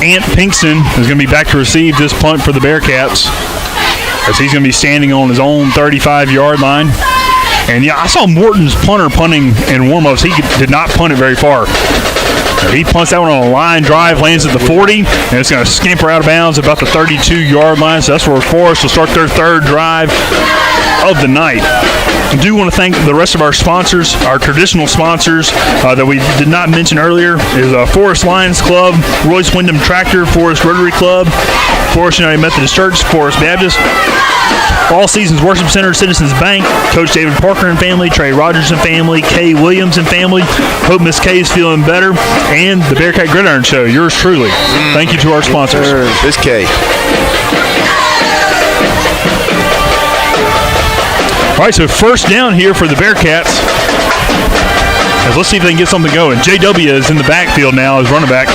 Ant Pinkston is going to be back to receive this punt for the Bearcats, as he's going to be standing on his own 35-yard line. And, I saw Morton's punter punting in warm-ups. He did not punt it very far. He punts that one on a line drive, lands at the 40, and it's going to scamper out of bounds about the 32-yard line. So that's where Forest will start their 3rd drive of the night. I do want to thank the rest of our sponsors, our traditional sponsors that we did not mention earlier, is Forest Lions Club, Royce Wyndham Tractor, Forest Rotary Club, Forest United Methodist Church, Forest Baptist, All Seasons Worship Center, Citizens Bank, Coach David Parker and family, Trey Rogers and family, Kay Williams and family. Hope Miss Kay is feeling better. And the Bearcat Gridiron Show, yours truly. Thank you to our sponsors. Miss Kay. All right, so first down here for the Bearcats. Let's see if they can get something going. JW is in the backfield now as running back.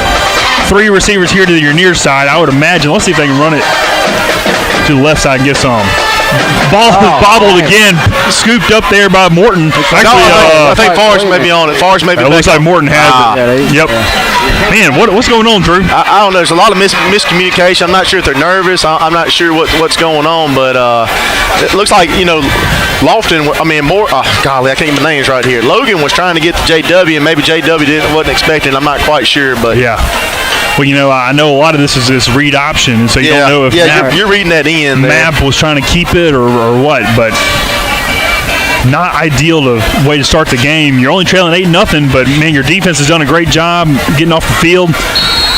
3 receivers here to your near side. I would imagine. Let's see if they can run it to the left side and get some. Ball bobbled again, scooped up there by Morton. Actually, I think Forrest may be on it. Forrest may be it looks like Morton has it. Yep. Man, what's going on, Drew? I don't know. There's a lot of miscommunication. I'm not sure if they're nervous. I'm not sure what's going on, but it looks like, Lofton, golly, I can't even names right here. Logan was trying to get to JW, and maybe JW wasn't expecting. I'm not quite sure, but yeah. Well, I know a lot of this is this read option, and so you don't know if you're reading that in. Map was trying to keep it or what, but not ideal way to start the game. You're only trailing 8-0, but man, your defense has done a great job getting off the field.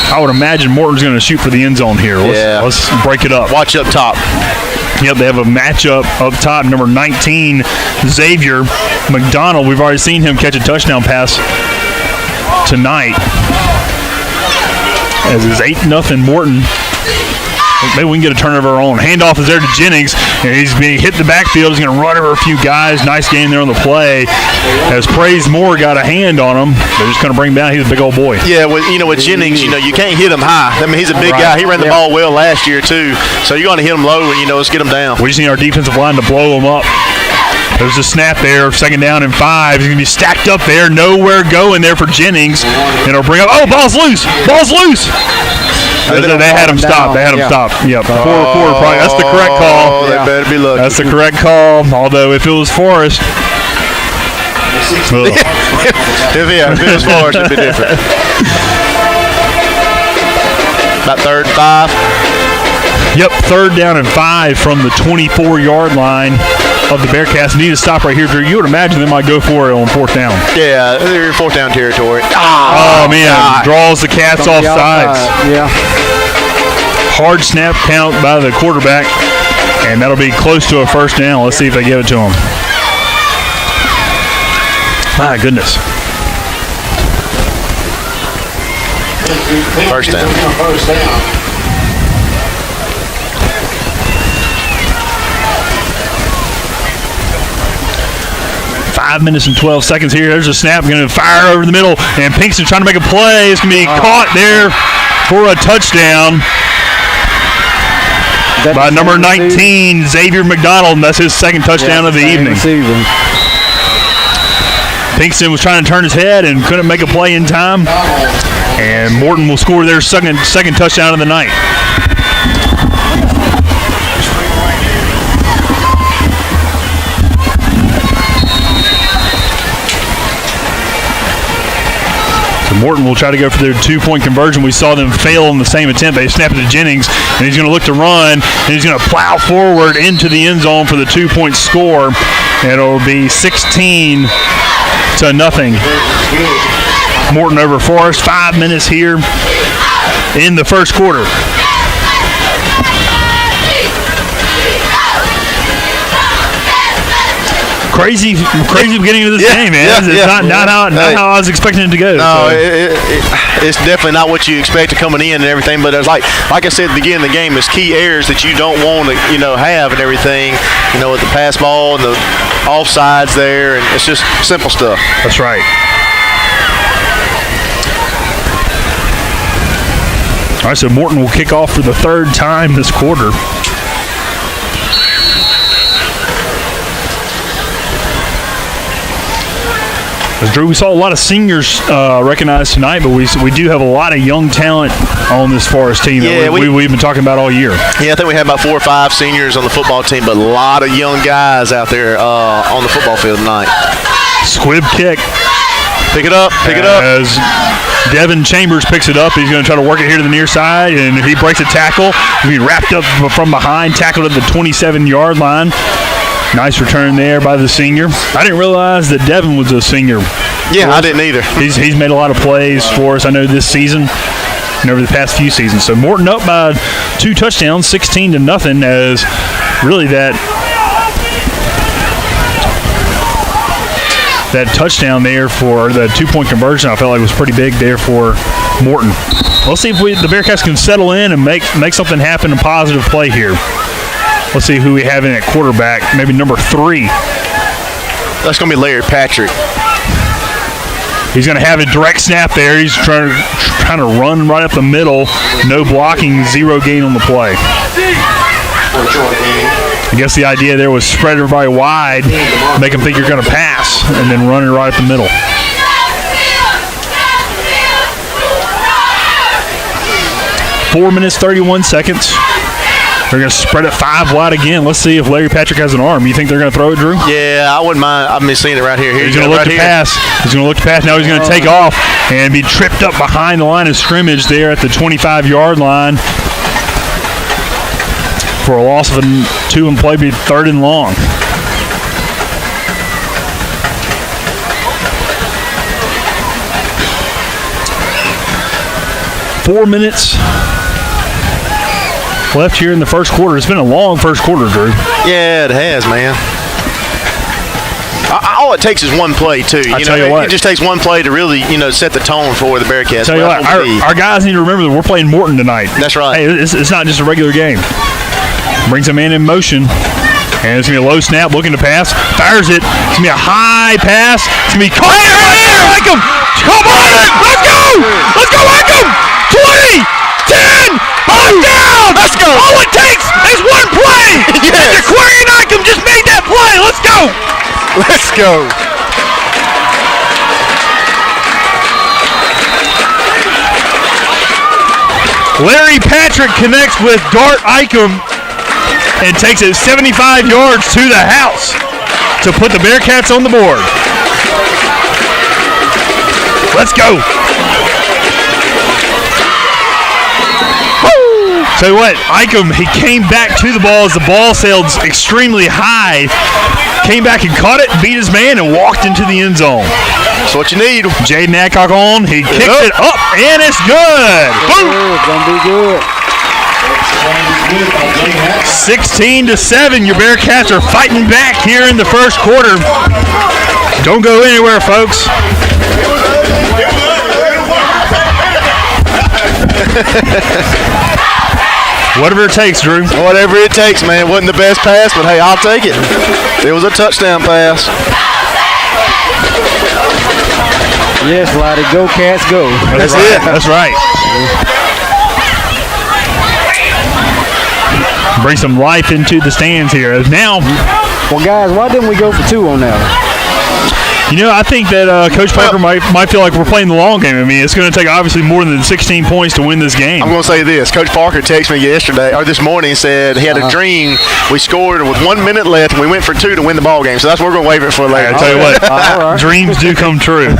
I would imagine Morton's going to shoot for the end zone here. Let's break it up. Watch up top. Yep, they have a matchup up top. Number 19, Xavier McDonald. We've already seen him catch a touchdown pass tonight. As is 8-0 Morton. Maybe we can get a turnover on. Handoff is there to Jennings, and he's being hit the backfield. He's going to run over a few guys. Nice game there on the play. As Praise Moore got a hand on him, they're just going to bring him down. He's a big old boy. Yeah, with Jennings, you can't hit him high. I mean, he's a big guy. He ran the ball well last year too. So you're going to hit him low, and let's get him down. We just need our defensive line to blow him up. There's a snap there, 2nd down and 5. He's going to be stacked up there, nowhere going there for Jennings. And it'll bring up, ball's loose! Ball's loose! They had him stopped. Yep. Forward, probably. That's the correct call. They better be lucky. That's the correct call, although if it was Forrest. if it was Forrest, it'd be different. About 3rd and 5. Yep, 3rd down and 5 from the 24-yard line of the Bearcats. Need to stop right here, Drew. You would imagine they might go for it on 4th down. Yeah, they're in 4th down territory. Oh, man. Draws the Cats off sides. Yeah. Hard snap count by the quarterback, and that'll be close to a 1st down. Let's see if they give it to him. My goodness. First down. First down. Five minutes and 12 seconds here. There's a snap. Going to fire over the middle, and Pinkston trying to make a play. It's going to be caught there for a touchdown by number 19, Xavier McDonald, and that's his 2nd touchdown of the evening. Pinkston was trying to turn his head and couldn't make a play in time, and Morton will score their second touchdown of the night. So Morton will try to go for their 2-point conversion. We saw them fail in the same attempt. They snapped it to Jennings, and he's going to look to run, and he's going to plow forward into the end zone for the 2-point score. And it'll be 16-0. Morton over Forest. 5 minutes here in the first quarter. Crazy beginning of this game, man. It's not how I was expecting it to go. No, it's definitely not what you expected coming in and everything. But it's like I said at the beginning of the game, it's key errors that you don't want to have and everything. With the pass ball and the offsides there, and it's just simple stuff. That's right. All right, so Morton will kick off for the 3rd time this quarter. Drew, we saw a lot of seniors recognized tonight, but we do have a lot of young talent on this Forest team that we've been talking about all year. Yeah, I think we had about 4 or 5 seniors on the football team, but a lot of young guys out there on the football field tonight. Squib kick. Pick it up. As Devin Chambers picks it up, he's going to try to work it here to the near side, and he breaks a tackle. He'll be wrapped up from behind, tackled at the 27-yard line. Nice return there by the senior. I didn't realize that Devin was a senior. Yeah, I didn't either. He's made a lot of plays for us, I know, this season and over the past few seasons. So Morton up by 2 touchdowns, 16-0, as really that touchdown there for the 2-point conversion I felt like was pretty big there for Morton. Let's see if the Bearcats can settle in and make something happen, a positive play here. Let's see who we have in at quarterback, maybe number 3. That's going to be Larry Patrick. He's going to have a direct snap there. He's trying to run right up the middle. No blocking, 0 gain on the play. I guess the idea there was spread everybody wide, make them think you're going to pass, and then run it right up the middle. Four minutes, 31 seconds. They're going to spread it 5 wide again. Let's see if Larry Patrick has an arm. You think they're going to throw it, Drew? Yeah, I wouldn't mind. I've been seeing it right here. He's going to look to pass. He's going to look to pass. Now he's going to take off and be tripped up behind the line of scrimmage there at the 25-yard line for a loss of 2 and play, be 3rd and long. Four minutes left here in the first quarter. It's been a long first quarter, Drew. Yeah, it has, man. All it takes is one play, too. It just takes one play to really, set the tone for the Bearcats. Tell you what, our guys need to remember that we're playing Morton tonight. That's right. Hey, it's not just a regular game. Brings a man in motion. And it's going to be a low snap, looking to pass. Fires it. It's going to be a high pass. It's going to be caught right there. Ickham. Come on. Let's go. Let's go, Ickham. 20, 10, down. Let's go. All it takes is one play. Yes. And Aquarian Ickham just made that play. Let's go. Let's go. Larry Patrick connects with Dart Ickham and takes it 75 yards to the house to put the Bearcats on the board. Let's go. Woo! Tell you what, Icahn, he came back to the ball as the ball sailed extremely high. Came back and caught it, beat his man, and walked into the end zone. That's what you need. Jaden Adcock on. He kicked it up, and it's good. Boom! It's going to be good. 16-7. Your Bearcats are fighting back here in the first quarter. Don't go anywhere, folks. Whatever it takes, Drew. Whatever it takes, man. Wasn't the best pass, but hey, I'll take it. It was a touchdown pass. Yes, Lottie. Go, Cats, go. That's right. it. That's right. Bring some life into the stands here. Now, well, guys, why didn't we go for 2 on that one? You know, I think that Coach Parker might feel like we're playing the long game. I mean, it's going to take obviously more than 16 points to win this game. I'm going to say this. Coach Parker texted me this morning and said he had a dream. We scored with 1 minute left, and we went for 2 to win the ball game. So that's what we're going to waive it for later. I tell you what, dreams do come true.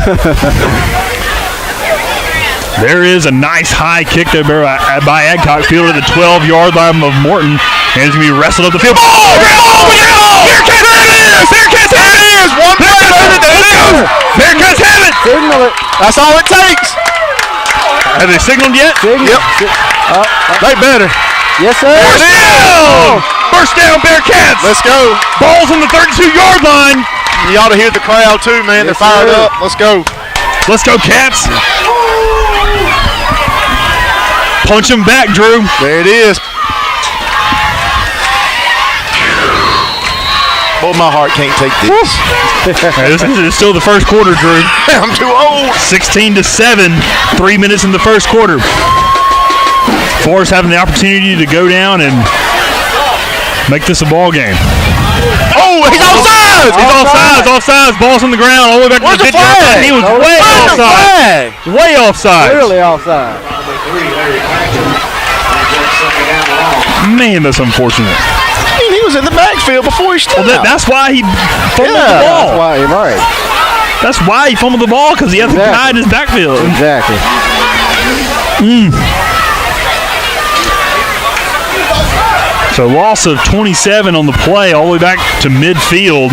There is a nice high kick there by Adcock, fielded at the 12-yard line of Morton, and it's going to be wrestled up the field. Oh, Bearcats have it! Bearcats have it! One play! Bearcats have it! Signal it. That's all it takes. Have they signaled yet? Yep. They better. Yes, sir. First down! First down, Bearcats! Let's go. Ball's on the 32-yard line. You ought to hear the crowd, too, man. They're fired up. Let's go. Let's go, Cats. Punch him back, Drew. There it is. Boy, my heart can't take this. This is still the first quarter, Drew. I'm too old. 16-7, 3 minutes in the first quarter. Forrest having the opportunity to go down and make this a ball game. Oh, he's offside! He's offside. Offside. Ball's on the ground all the way back to the 50. He was way offside. Way offside. Clearly offside. Man, that's unfortunate. I mean, he was in the backfield before he stepped out. That's why he fumbled the ball. That's why, right. That's why he fumbled the ball, because he had the guy in his backfield. Exactly. So loss of 27 on the play all the way back to midfield.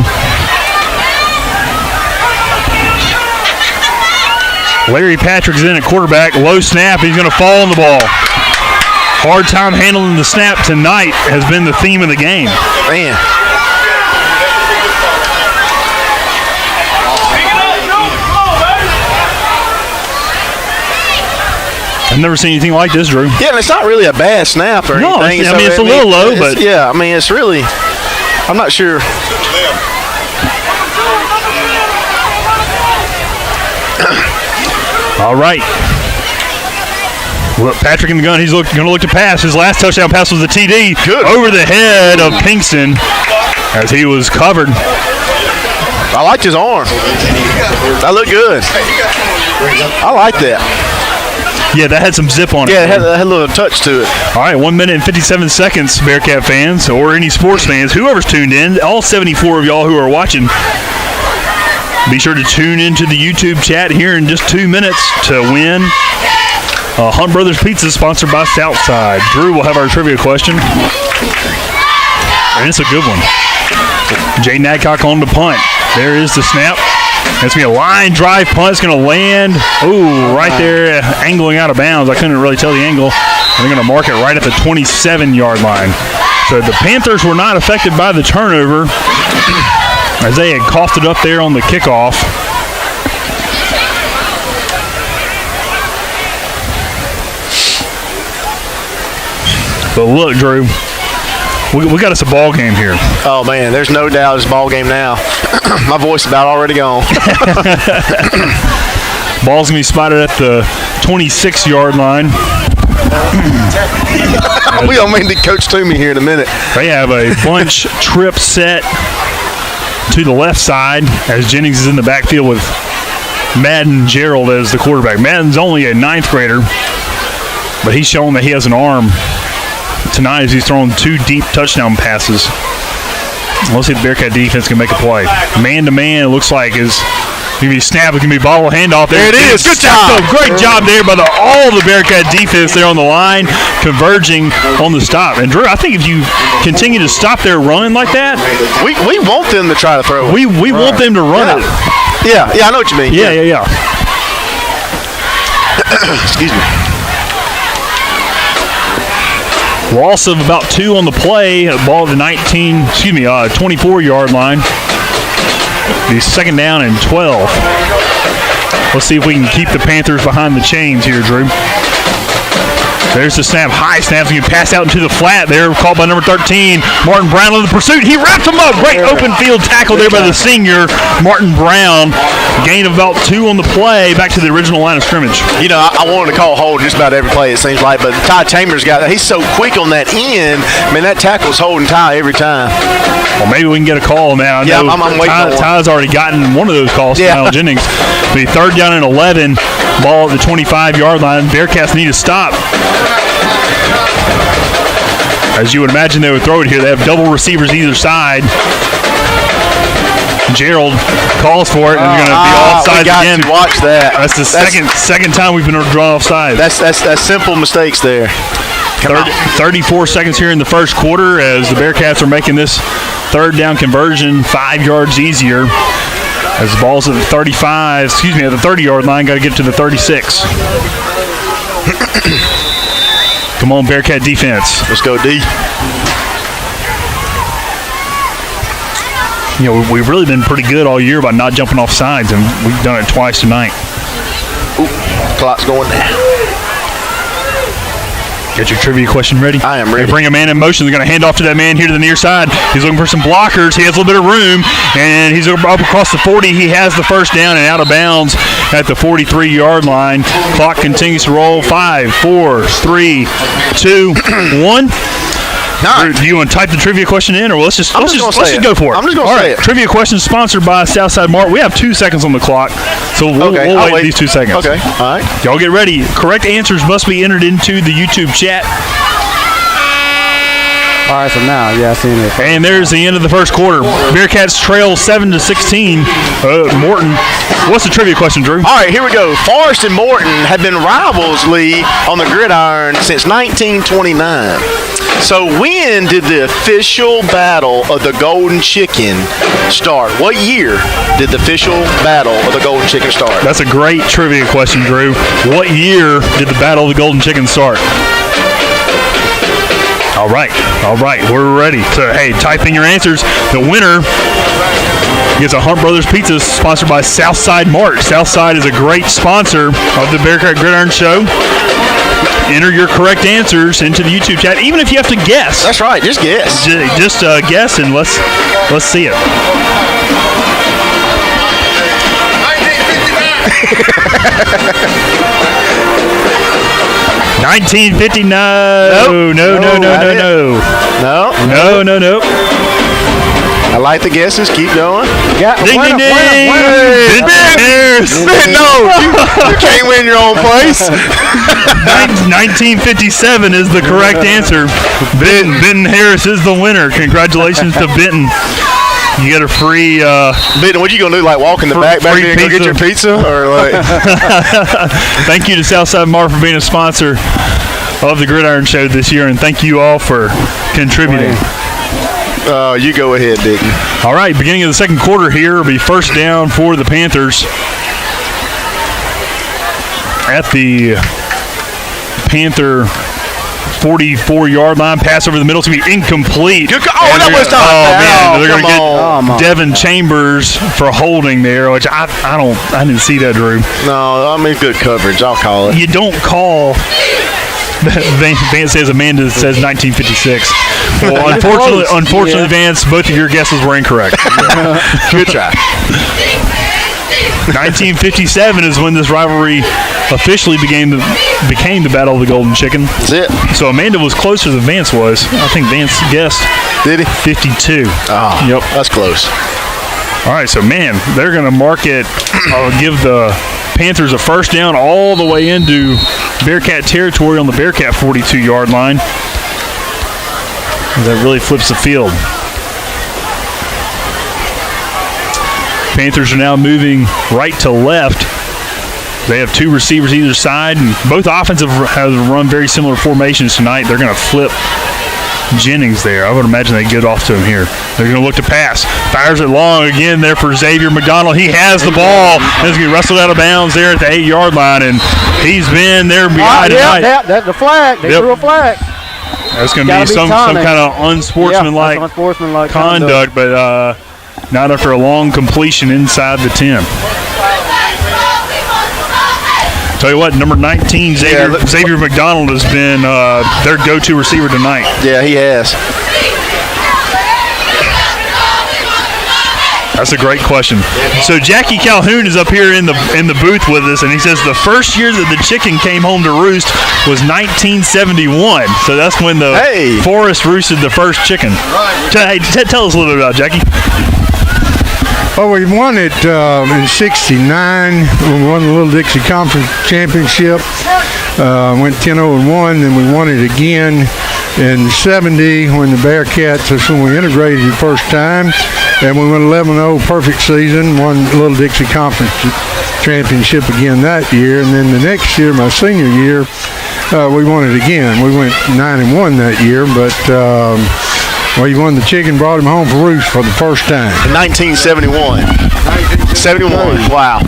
Larry Patrick's in at quarterback. Low snap. He's going to fall on the ball. Hard time handling the snap tonight has been the theme of the game. Man. I've never seen anything like this, Drew. Yeah, and it's not really a bad snap or No, anything. I mean, it's a little low, but... Yeah, I mean, it's really... I'm not sure. All right. Look, Patrick in the gun. He's going to look to pass. His last touchdown pass was a TD. Good. Over the head of Kingston as he was covered. I liked his arm. That looked good. I like that. Yeah, that had some zip on it. Yeah, it had a little touch to it. All right, 1 minute and 57 seconds, Bearcat fans, or any sports fans, whoever's tuned in, all 74 of y'all who are watching, be sure to tune into the YouTube chat here in just 2 minutes to win Hunt Brothers Pizza, sponsored by Southside. Drew will have our trivia question, and it's a good one. Jaden Adcock on the punt. There is the snap. It's going to be a line drive punt. It's going to land, right there, angling out of bounds. I couldn't really tell the angle. And they're going to mark it right at the 27-yard line. So the Panthers were not affected by the turnover as they had coughed it up there on the kickoff. But look, Drew, we got us a ball game here. Oh, man, there's no doubt it's a ball game now. My voice is about already gone. Ball's going to be spotted at the 26-yard line. We don't mean to coach Toomey here in a minute. They have a bunch trip set to the left side as Jennings is in the backfield with Madden Gerald as the quarterback. Madden's only a 9th grader, but he's shown that he has an arm tonight as he's throwing 2 deep touchdown passes. Let's see if the Bearcat defense can make a play. Man-to-man, it looks like, is It's going to be snap. It's going to be ball handoff. There it is. Good job. Great job there by all the Bearcat defense there on the line, converging on the stop. And Drew, I think if you continue to stop their run like that, we want them to try to throw it. We want them to run it. Yeah, I know what you mean. Yeah. Excuse me. Loss of about 2 on the play. Ball at the 24-yard line. The second down and 12. Let's see if we can keep the Panthers behind the chains here, Drew. There's the snap. High snap. You pass out into the flat there. Called by number 13. Morton Brown on the pursuit. He wrapped him up. Great open field tackle there by the senior, Martin Brown. Gain of about 2 on the play. Back to the original line of scrimmage. You know, I wanted to call hold just about every play, it seems like, but Ty Chambers he's so quick on that end. Man, that tackle's holding Ty every time. Well, maybe we can get a call now. Yeah, I'm waiting on one. Ty's already gotten one of those calls from Al Jennings. The third down and 11. Ball at the 25-yard line. Bearcats need to stop. As you would imagine they would throw it here. They have double receivers either side. Gerald calls for it, and they're going to be offside again. Watch that. That's the second time we've been drawn offside. That's simple mistakes there. 34 seconds here in the first quarter as the Bearcats are making this third down conversion 5 yards easier. As the ball's at the 30-yard line, got to get to the 36. Come on, Bearcat defense. Let's go, D. You know, we've really been pretty good all year about not jumping off sides, and we've done it twice tonight. Ooh, clock's going down. Get your trivia question ready? I am ready. They bring a man in motion. They're going to hand off to that man here to the near side. He's looking for some blockers. He has a little bit of room, and he's up across the 40. He has the first down and out of bounds at the 43-yard line. Clock continues to roll. 5, 4, 3, 2, 1. Do you want to type the trivia question in, or let's just go for it? I'm just going to say it. Trivia question sponsored by Southside Mart. We have 2 seconds on the clock, so we'll wait these 2 seconds. Okay, all right. Y'all get ready. Correct answers must be entered into the YouTube chat. All right, so now, I seen it. And there's the end of the first quarter. Bearcats trail 7-16. Morton, what's the trivia question, Drew? All right, here we go. Forest and Morton have been rivals, Lee, on the gridiron since 1929. So when did the official battle of the Golden Chicken start? What year did the official battle of the Golden Chicken start? That's a great trivia question, Drew. What year did the battle of the Golden Chicken start? All right, we're ready. So, hey, type in your answers. The winner gets a Hunt Brothers Pizza sponsored by Southside Mart. Southside is a great sponsor of the Bearcat Gridiron Show. Enter your correct answers into the YouTube chat, even if you have to guess. That's right, just guess. Just guess, and let's see it. 1959. No. I like the guesses. Keep going. Ding, ding, ding. No, you can't win your own place. 1957 is the correct answer. Benton Harris is the winner. Congratulations to Benton. You get a free. Benton, what you gonna do? Like walk in the back there and go get your pizza, or like? Thank you to Southside Mart for being a sponsor of the Gridiron Show this year, and thank you all for contributing. You go ahead, Dickey. All right, beginning of the second quarter here will be first down for the Panthers at the Panther 44-yard line. Pass over the middle. It's going to be incomplete. That was tough. Man, they're going to get Devin Chambers for holding there, which I didn't see that, Drew. No, I mean, good coverage. I'll call it. You don't call. Vance says Amanda says 1956. Well, unfortunately, Vance, both of your guesses were incorrect. Good try. 1957 is when this rivalry officially became the Battle of the Golden Chicken. That's it. So Amanda was closer than Vance was. I think Vance guessed. Did he? 52. Oh, yep. That's close. All right, so, man, they're going to mark it, give the Panthers a first down all the way into Bearcat territory on the Bearcat 42-yard line. That really flips the field. Panthers are now moving right to left. They have two receivers either side, and both offensive have run very similar formations tonight. They're going to flip Jennings there. I would imagine they get off to him here. They're going to look to pass. Fires it long again there for Xavier McDonald. He has the ball. He's going to wrestle out of bounds there at the 8-yard line, and he's been there behind tonight. That's the flag. They threw a flag. That's going to be some kind of unsportsmanlike conduct, but not after a long completion inside the 10. Tell you what, number 19, Xavier McDonald has been their go-to receiver tonight. Yeah, he has. That's a great question. So Jackie Calhoun is up here in the booth with us, and he says the first year that the chicken came home to roost was 1971. So that's when the Forest roosted the first chicken. Tell us a little bit about it, Jackie. Well, we won it in '69. We won the Little Dixie Conference Championship. Went 10-0-1, then we won it again in '70 when the Bearcats. That's when we integrated the first time, and we went 11-0, perfect season. Won the Little Dixie Conference Championship again that year, and then the next year, my senior year, we won it again. We went 9-1 that year, but. Well, you won the chicken, brought him home for roost for the first time. In 1971. 71. Wow.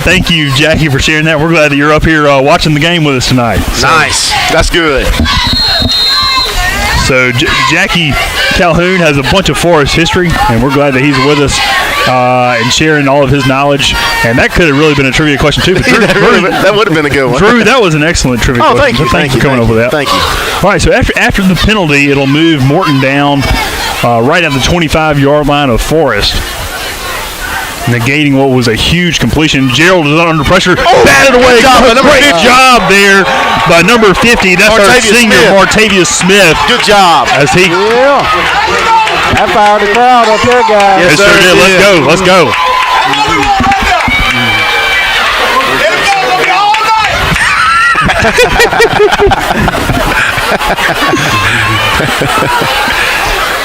Thank you, Jackie, for sharing that. We're glad that you're up here watching the game with us tonight. So. Nice. That's good. So Jackie Calhoun has a bunch of Forest history, and we're glad that he's with us and sharing all of his knowledge. And that could have really been a trivia question, too. But Drew, that would have been a good one. Drew, that was an excellent trivia question. Thank you. Thank you for coming up with that. Thank you. All right, so after the penalty, it'll move Morton down right at the 25-yard line of Forest, negating what was a huge completion. Gerald is under pressure. Batted away. Great job there by number 50. That's our senior, Martavius Smith. Good job. As he... Yeah. That fired the crowd up there, guys. Yes, sir, did. Let's go.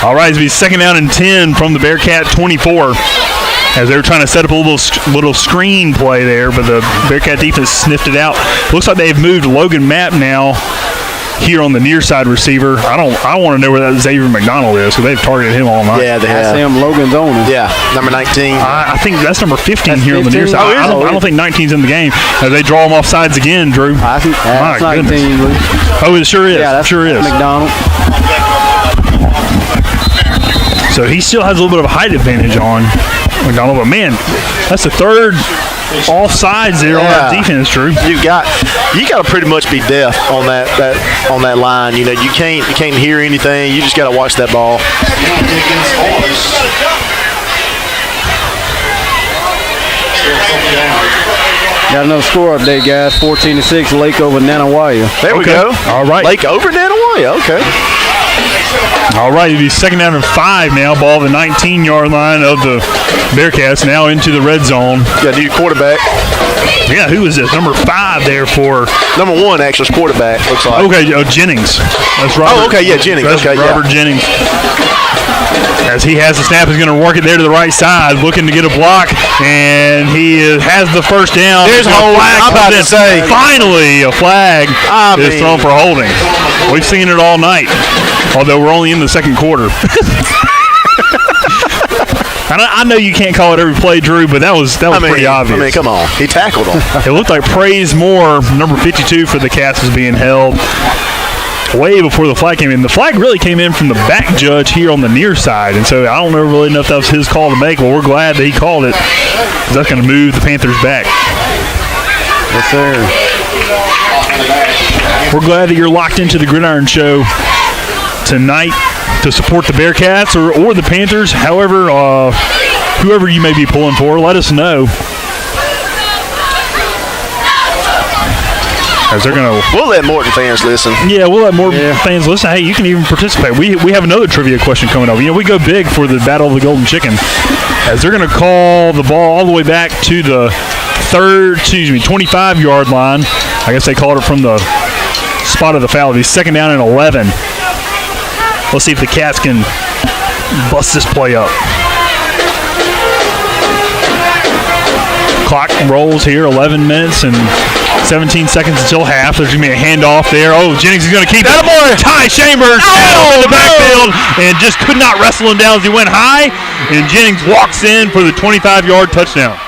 All right, it's going to be second down and 10 from the Bearcat 24. As they were trying to set up a little screen play there, but the Bearcat defense sniffed it out. Looks like they've moved Logan Mapp now here on the near side receiver. I want to know where that Xavier McDonald is, because they've targeted him all night. Yeah, they have. That's him. Logan's on him. Yeah, number 19. I think that's number 15 here on the near side. I don't think 19's in the game. As they draw him off sides again, Drew. I think that's 19. Oh, it sure is. Yeah, that's sure is. McDonald. So he still has a little bit of a height advantage on McDonald, but man, that's the third offsides there on our defense, Drew. You got to pretty much be deaf on that line. You know, you can't hear anything. You just got to watch that ball. Got another score update, guys. 14-6, Lake over Nanawaya. There we go. All right. Lake over Nanawaya. Okay. All right, it'll be second down and 5 now. Ball the 19-yard line of the Bearcats, now into the red zone. Got a new quarterback. Yeah, who is this? Number 5 there for... Number 1, actually, is quarterback, looks like. Okay, Jennings. That's Robert. Oh, okay, yeah, Jennings. That's okay, Robert Jennings. As he has the snap, he's going to work it there to the right side, looking to get a block, and he has the first down. There's a flag. I'm about to say. Finally, a flag is thrown for holding. We've seen it all night, although we're only in the second quarter. I know you can't call it every play, Drew, but that was pretty obvious. I mean, come on. He tackled him. It looked like Praise Moore, number 52 for the Cats, was being held way before the flag came in. The flag really came in from the back judge here on the near side, and so I don't really know if that was his call to make. Well, we're glad that he called it, because that's going to move the Panthers back. Yes, sir. We're glad that you're locked into the Gridiron Show tonight to support the Bearcats or the Panthers. However, whoever you may be pulling for, let us know. As they're gonna, we'll let Morton fans listen. Yeah, we'll let Morton fans listen. Hey, you can even participate. We have another trivia question coming up. You know, we go big for the Battle of the Golden Chicken. As they're gonna call the ball all the way back to the 25-yard line. I guess they called it from the spot of the foul. It'll be second down and 11. Let's see if the Cats can bust this play up. Clock rolls here, 11 minutes and 17 seconds until half. There's going to be a handoff there. Oh, Jennings is going to keep it. Ty Chambers down in the backfield and just could not wrestle him down as he went high. And Jennings walks in for the 25-yard touchdown.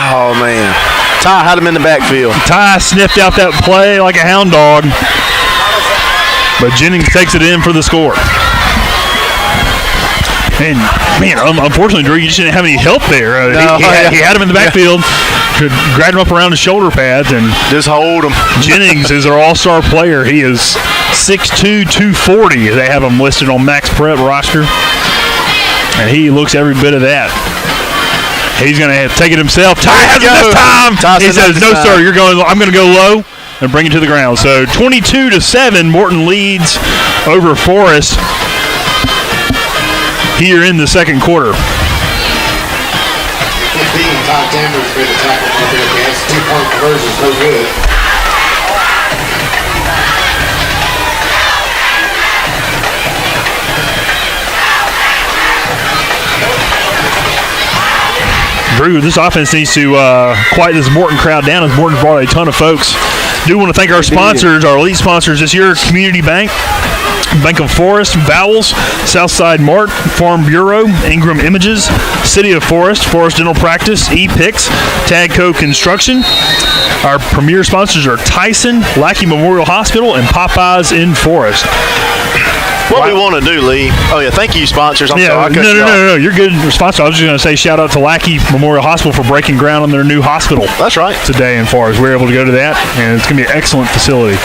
Oh, man. Ty had him in the backfield. Ty sniffed out that play like a hound dog. But Jennings takes it in for the score. And, man, unfortunately, Drew, you just didn't have any help there. He had him in the backfield, could grab him up around the shoulder pads, and just hold him. Jennings is our all-star player. He is 6'2", 240. They have him listed on Max Prep roster. And he looks every bit of that. He's going to take it himself. Ty has it this time. He says, no, sir, I'm going to go low and bring it to the ground. So 22-7, Morton leads over Forest here in the second quarter. 15, Ty Chambers for the tackle for the Bearcats. 2-point conversion, so good. Drew, this offense needs to quiet this Morton crowd down as Morton's brought a ton of folks. Do want to thank our sponsors, our lead sponsors this year, Community Bank, Bank of Forest, Vowels, Southside Mart, Farm Bureau, Ingram Images, City of Forest, Forest Dental Practice, E-Pix, Tagco Construction. Our premier sponsors are Tyson, Lackey Memorial Hospital, and Popeyes in Forest. What we want to do, Lee. Oh, yeah, thank you, sponsors. I'm sorry. No, you're good sponsor. I was just going to say shout out to Lackey Memorial Hospital for breaking ground on their new hospital. That's right. Today in Forest. We were able to go to that, and it's going to be an excellent facility.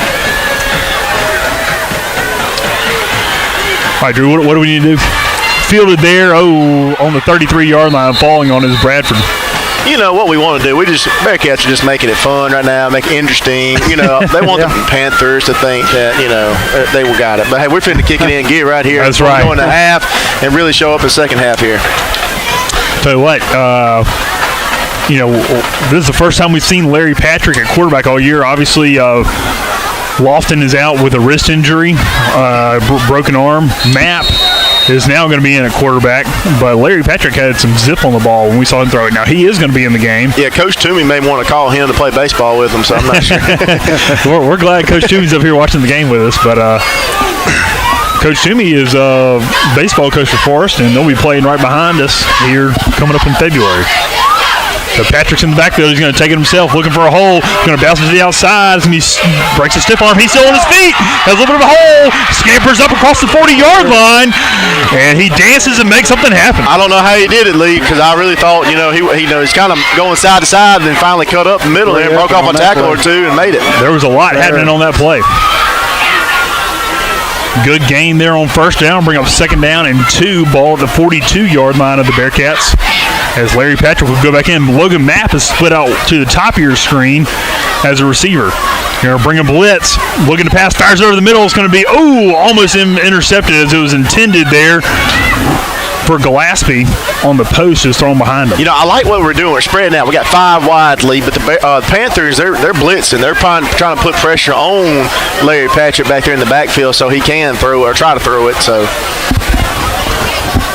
All right, Drew, what do we need to do? Fielded there, on the 33-yard line, falling on his Bradford. You know what we want to do. Bearcats are just making it fun right now, make it interesting. You know, they want the Panthers to think that they got it. But hey, we're finna kick it in gear right here. That's right. Go in the half and really show up in the second half here. Tell you what, this is the first time we've seen Larry Patrick at quarterback all year. Obviously, Lofton is out with a wrist injury, broken arm. Mapp is now going to be in at quarterback, but Larry Patrick had some zip on the ball when we saw him throw it. Now, he is going to be in the game. Yeah, Coach Toomey may want to call him to play baseball with him, so I'm not sure. We're glad Coach Toomey's up here watching the game with us, but Coach Toomey is a baseball coach for Forest, and they'll be playing right behind us here coming up in February. So Patrick's in the backfield. He's going to take it himself, looking for a hole. He's going to bounce it to the outside, and he breaks a stiff arm. He's still on his feet. Has a little bit of a hole. Scampers up across the 40-yard line, and he dances and makes something happen. I don't know how he did it, Lee, because I really thought, he's kind of going side to side, and then finally cut up in the middle there, broke off a tackle or two, and made it. There was a lot happening on that play. Good gain there on first down. Bring up second down and 2. Ball at the 42-yard line of the Bearcats. As Larry Patrick will go back in. Logan Mapp is split out to the top of your screen as a receiver. You're going to bring a blitz. Looking to pass. Fires over the middle. It's going to be, almost intercepted as it was intended there for Gillespie on the post is thrown behind him. I like what we're doing. We're spreading out. We got 5 wide lead, but the Panthers, they're blitzing. They're trying to put pressure on Larry Patrick back there in the backfield so he can throw or try to throw it. So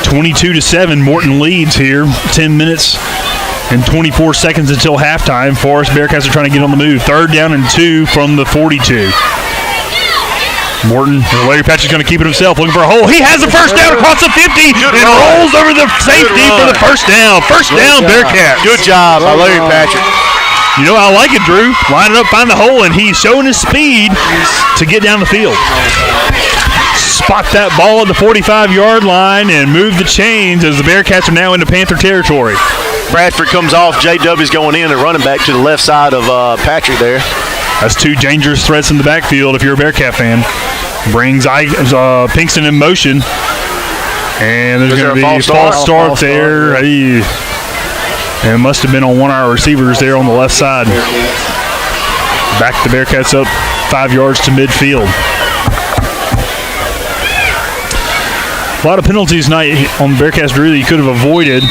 22-7, Morton leads here. 10 minutes and 24 seconds until halftime. Forest Bearcats are trying to get on the move. 3rd down and 2 from the 42. Morton, Larry Patrick's going to keep it himself, looking for a hole. He has a first down across the 50 and rolls over the safety for the first down. First down, Bearcats. Good job by Larry Patrick. I like it, Drew. Line it up, find the hole, and he's showing his speed to get down the field. Spot that ball at the 45-yard line and move the chains as the Bearcats are now into Panther territory. Bradford comes off. J.W.'s going in and running back to the left side of Patrick there. That's 2 dangerous threats in the backfield if you're a Bearcat fan. Brings Pinkston in motion. And there's going to be a false start there. And it must have been on one of our receivers there on the left side. Back the Bearcats up 5 yards to midfield. A lot of penalties tonight on the Bearcats, Drew, that you could have avoided.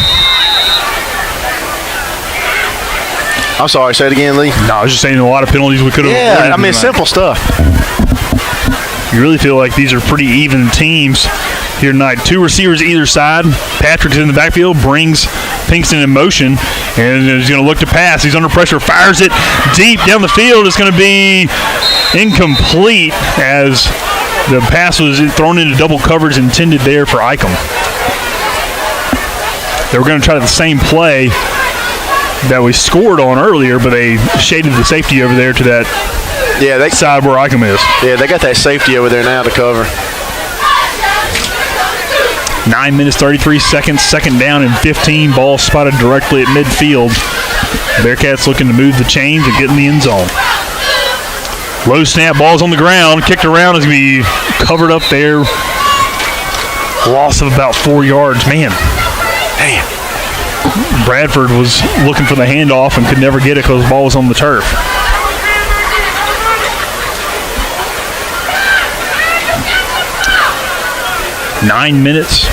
I'm sorry, say it again, Lee. No, I was just saying a lot of penalties we could have avoided. Yeah, it's simple stuff. You really feel like these are pretty even teams here tonight. Two receivers either side. Patrick's in the backfield, brings Pinkston in motion, and is going to look to pass. He's under pressure, fires it deep down the field. It's going to be incomplete as the pass was thrown into double coverage intended there for Icom. They were going to try the same play that we scored on earlier, but they shaded the safety over there to that side where Icom is. Yeah, they got that safety over there now to cover. 9 minutes, 33 seconds, second down and 15. Ball spotted directly at midfield. Bearcats looking to move the chains and get in the end zone. Low snap, ball's on the ground, kicked around, is going to be covered up there. Loss of about 4 yards. Man. Bradford was looking for the handoff and could never get it because the ball was on the turf. Nine minutes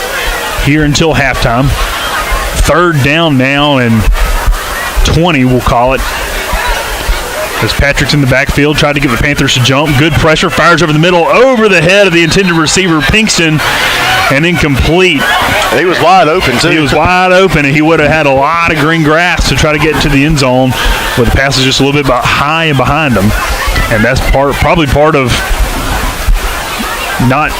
here until halftime. Third down now and 20, we'll call it. As Patrick's in the backfield, tried to get the Panthers to jump. Good pressure, fires over the middle, over the head of the intended receiver, Pinkston, and incomplete. He was wide open, too. He was wide open, and he would have had a lot of green grass to try to get into the end zone, where the pass is just a little bit high and behind him. And that's probably part of not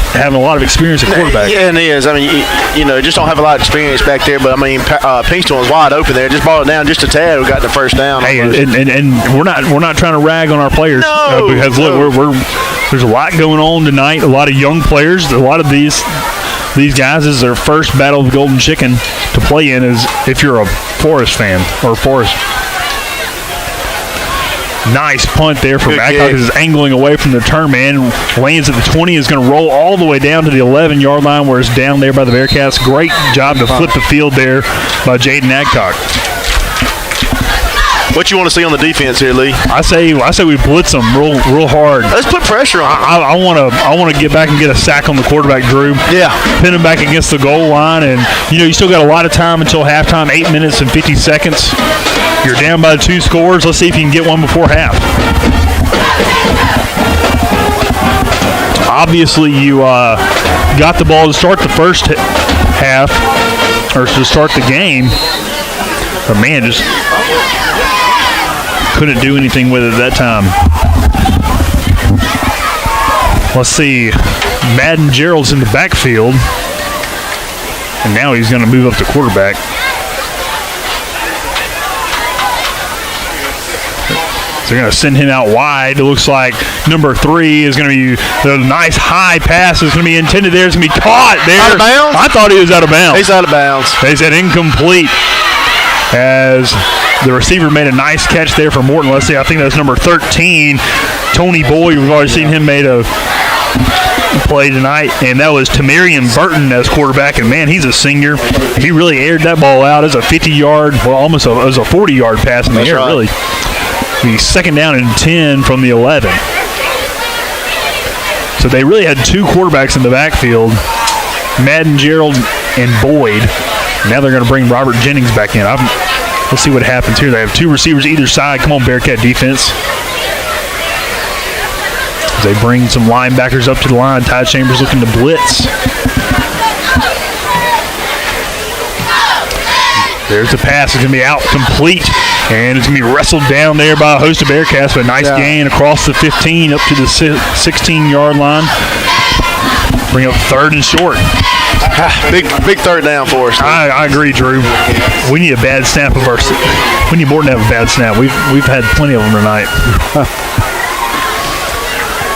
having a lot of experience at quarterback. Yeah, and it is. I mean, you just don't have a lot of experience back there, but I mean, Pinkston was wide open there. Just brought it down just a tad. We got the first down. Hey, and we're not trying to rag on our players. No, because look, there's a lot going on tonight. A lot of young players. A lot of these guys, this is their first Battle of the Golden Chicken to play in. Is if you're a Forest fan or Forest. Nice punt there from Adcock. Is angling away from the turn man. Lands at the 20, is going to roll all the way down to the 11-yard line where it's down there by the Bearcats. Great job to flip the field there by Jaden Adcock. What you want to see on the defense here, Lee? I say we blitz them real hard. Let's put pressure on them. I want to get back and get a sack on the quarterback, Drew. Yeah. Pin him back against the goal line, and you still got a lot of time until halftime. 8 minutes and 50 seconds. You're down by 2 scores. Let's see if you can get one before half. Obviously, you got the ball to start the first half, or to start the game. But man, just couldn't do anything with it at that time. Let's see. Madden Gerald's in the backfield. And now he's going to move up to quarterback. So they're going to send him out wide. It looks like number 3 is going to be the nice high pass is going to be intended there. It's going to be caught there. Out of bounds? I thought he was out of bounds. He's out of bounds. They said incomplete as the receiver made a nice catch there for Morton. Let's see, I think that's number 13, Tony Boyd. We've already seen him made a play tonight, and that was Tamarian Burton as quarterback, and man, he's a senior. He really aired that ball out. It's a 50-yard, well, almost it was a 40-yard pass in the air, really. The second down and 10 from the 11. So they really had 2 quarterbacks in the backfield, Madden Gerald and Boyd. Now they're going to bring Robert Jennings back in. Let's see what happens here. They have 2 receivers either side. Come on, Bearcat defense. As they bring some linebackers up to the line. Ty Chambers looking to blitz. There's the pass. It's going to be out complete. And it's going to be wrestled down there by a host of Bearcats. But a nice gain across the 15 up to the 16-yard line. Bring up third and short. Big third down for us. I agree, Drew. We need a bad snap of our. We need more than have a bad snap. We've had plenty of them tonight.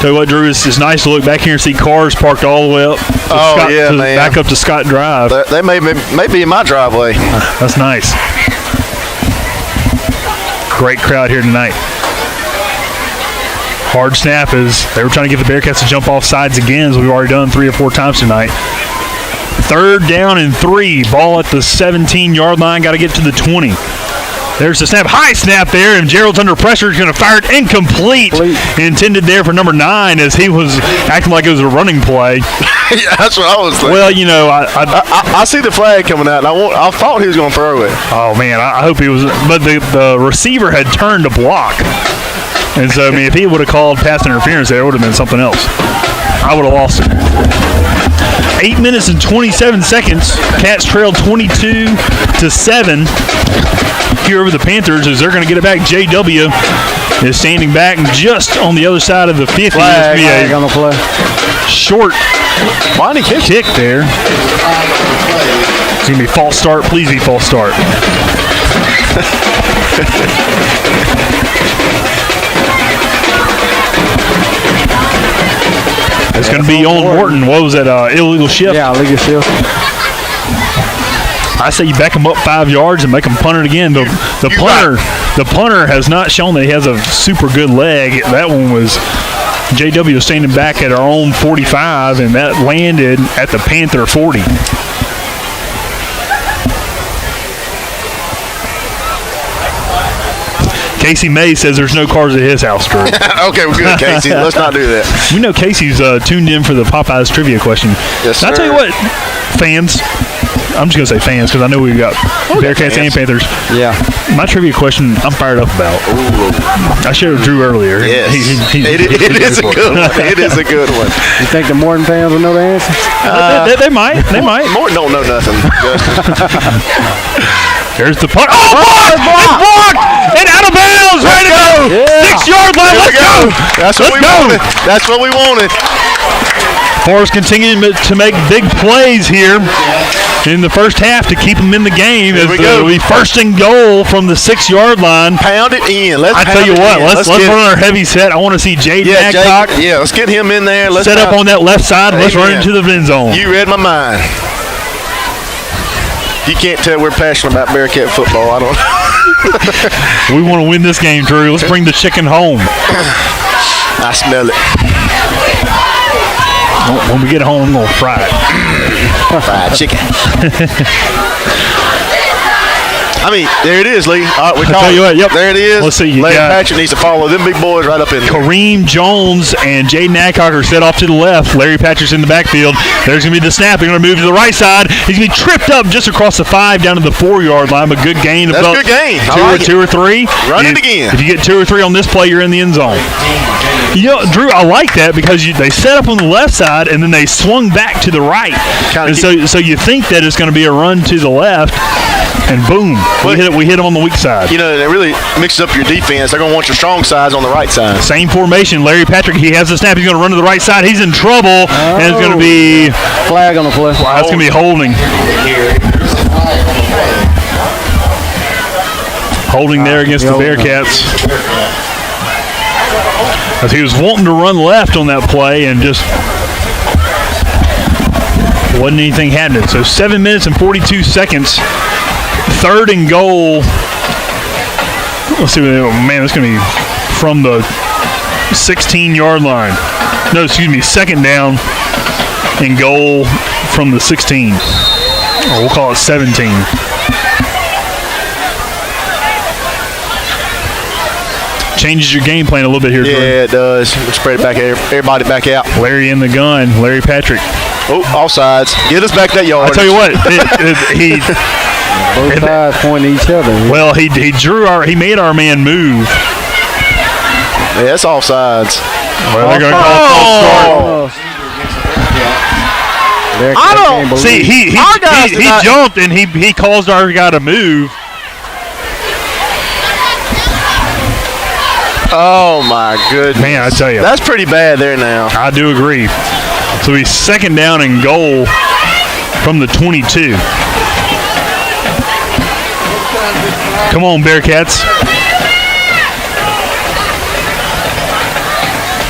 Tell you what, Drew, it's nice to look back here and see cars parked all the way up. Man. Back up to Scott Drive. They may be in my driveway. That's nice. Great crowd here tonight. Hard snap is they were trying to get the Bearcats to jump off sides again, as we've already done 3 or 4 times tonight. Third down and 3. Ball at the 17-yard line. Got to get to the 20. There's the snap. High snap there, and Gerald's under pressure. He's going to fire it incomplete. Intended there for number 9, as he was acting like it was a running play. Yeah, that's what I was thinking. Well, I see the flag coming out, and I thought he was going to throw it. Oh, man, I hope he was. But the receiver had turned to block. And so, I mean, if he would have called pass interference there, it would have been something else. I would have lost it. 8 minutes and 27 seconds. Cats trailed 22-7 here over the Panthers as they're going to get it back. JW is standing back just on the other side of the 50. Flag on the play. Short kick there. It's going to be false start. Please be false start. It's going to be on Morton. What was that, illegal shift? Yeah, illegal shift. I say you back him up 5 yards and make him punt it again. The punter has not shown that he has a super good leg. That one was JW standing back at our own 45, and that landed at the Panther 40. Casey May says there's no cars at his house, Drew. Okay, we're good, Casey. Let's not do that. We know Casey's tuned in for the Popeyes trivia question. Yes, sir. I'll tell you what, fans. I'm just going to say fans because I know we've got Bearcats and Panthers. Yeah. My trivia question I'm fired up about. Ooh. I shared with Drew earlier. Yes. It is a good one. It is a good one. You think the Morton fans will know the answer? They might. They might. Morton don't know nothing, Justin. There's the punt. Oh, blocked! It's blocked! And out of bounds! Ready to go! Yeah. 6 yard line. Let's go! That's what we wanted. That's what we wanted. Forrest continuing to make big plays here in the first half to keep them in the game. Here we go. It'll be first and goal from the 6 yard line. Pound it in. I tell you what, let's run our heavy set. I want to see Jade Adcock let's get him in there. Let's set up on that left side. Let's run into the end zone. You read my mind. You can't tell we're passionate about Bearcat football. I don't know. We want to win this game, Drew. Let's bring the chicken home. I smell it. When we get home, I'm going to fry it. Fried chicken. I mean, there it is, Lee. All right, we call tell you what, yep. There it is. Let's see. You Larry got Patrick needs to follow them big boys right up in there. Kareem Jones and Jaden Adcock are set off to the left. Larry Patrick's in the backfield. There's going to be the snap. They're going to move to the right side. He's going to be tripped up just across the 5 down to the 4 yard line. But good gain. That's a good gain. Two or three. Run it again. If you get 2 or 3 on this play, you're in the end zone. You know, Drew, I like that because they set up on the left side and then they swung back to the right. And so you think that it's going to be a run to the left, and boom, we hit them on the weak side. You know, that really mixes up your defense. They're going to want your strong sides on the right side. Same formation. Larry Patrick, he has the snap. He's going to run to the right side. He's in trouble, and it's going to be flag on the play. Wow, it's going to be holding. Holding there against the Bearcats. As he was wanting to run left on that play and just wasn't anything happening. So 7 minutes and 42 seconds. 3rd and goal. Let's see. Oh, man, it's going to be from the 16 yard line. No, excuse me, 2nd down and goal from the 16. Or we'll call it 17. Changes your game plan a little bit here. Yeah, it does. We'll spread it back, everybody back out. Larry in the gun. Larry Patrick. Oh, offsides. Get us back that yard. I tell you what, he both sides pointing at each other. Well, he made our man move. Yeah, that's offsides. Well, they're going to call a false start. I don't see. He jumped and he caused our guy to move. Oh my goodness. Man, I tell you. That's pretty bad there now. I do agree. So he's 2nd down and goal from the 22. Come on, Bearcats.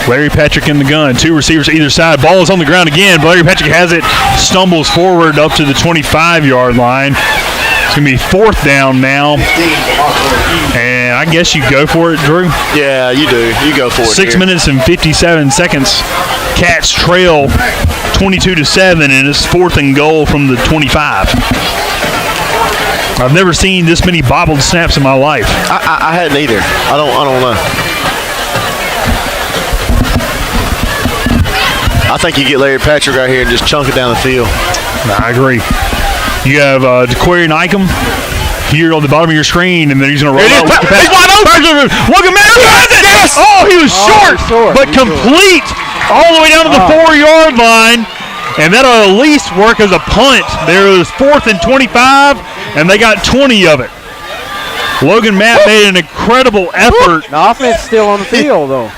Larry Patrick in the gun. 2 receivers either side. Ball is on the ground again. Larry Patrick has it. Stumbles forward up to the 25 yard line. It's going to be 4th down now. And I guess you go for it, Drew? Yeah, you do. You go for it. 6 minutes and 57 seconds. Cats trail 22-7, and it's 4th and goal from the 25. I've never seen this many bobbled snaps in my life. I hadn't either. I don't know. I think you get Larry Patrick right here and just chunk it down the field. I agree. You have DeQuarian Icom here on the bottom of your screen, and then he's going to roll out. He's wide open. Look at man. Yes! Oh, he was short, but complete all the way down to the 4-yard line. And that'll at least work as a punt. There was 4th and 25, and they got 20 of it. Logan Matt made an incredible effort. The offense is still on the field, though.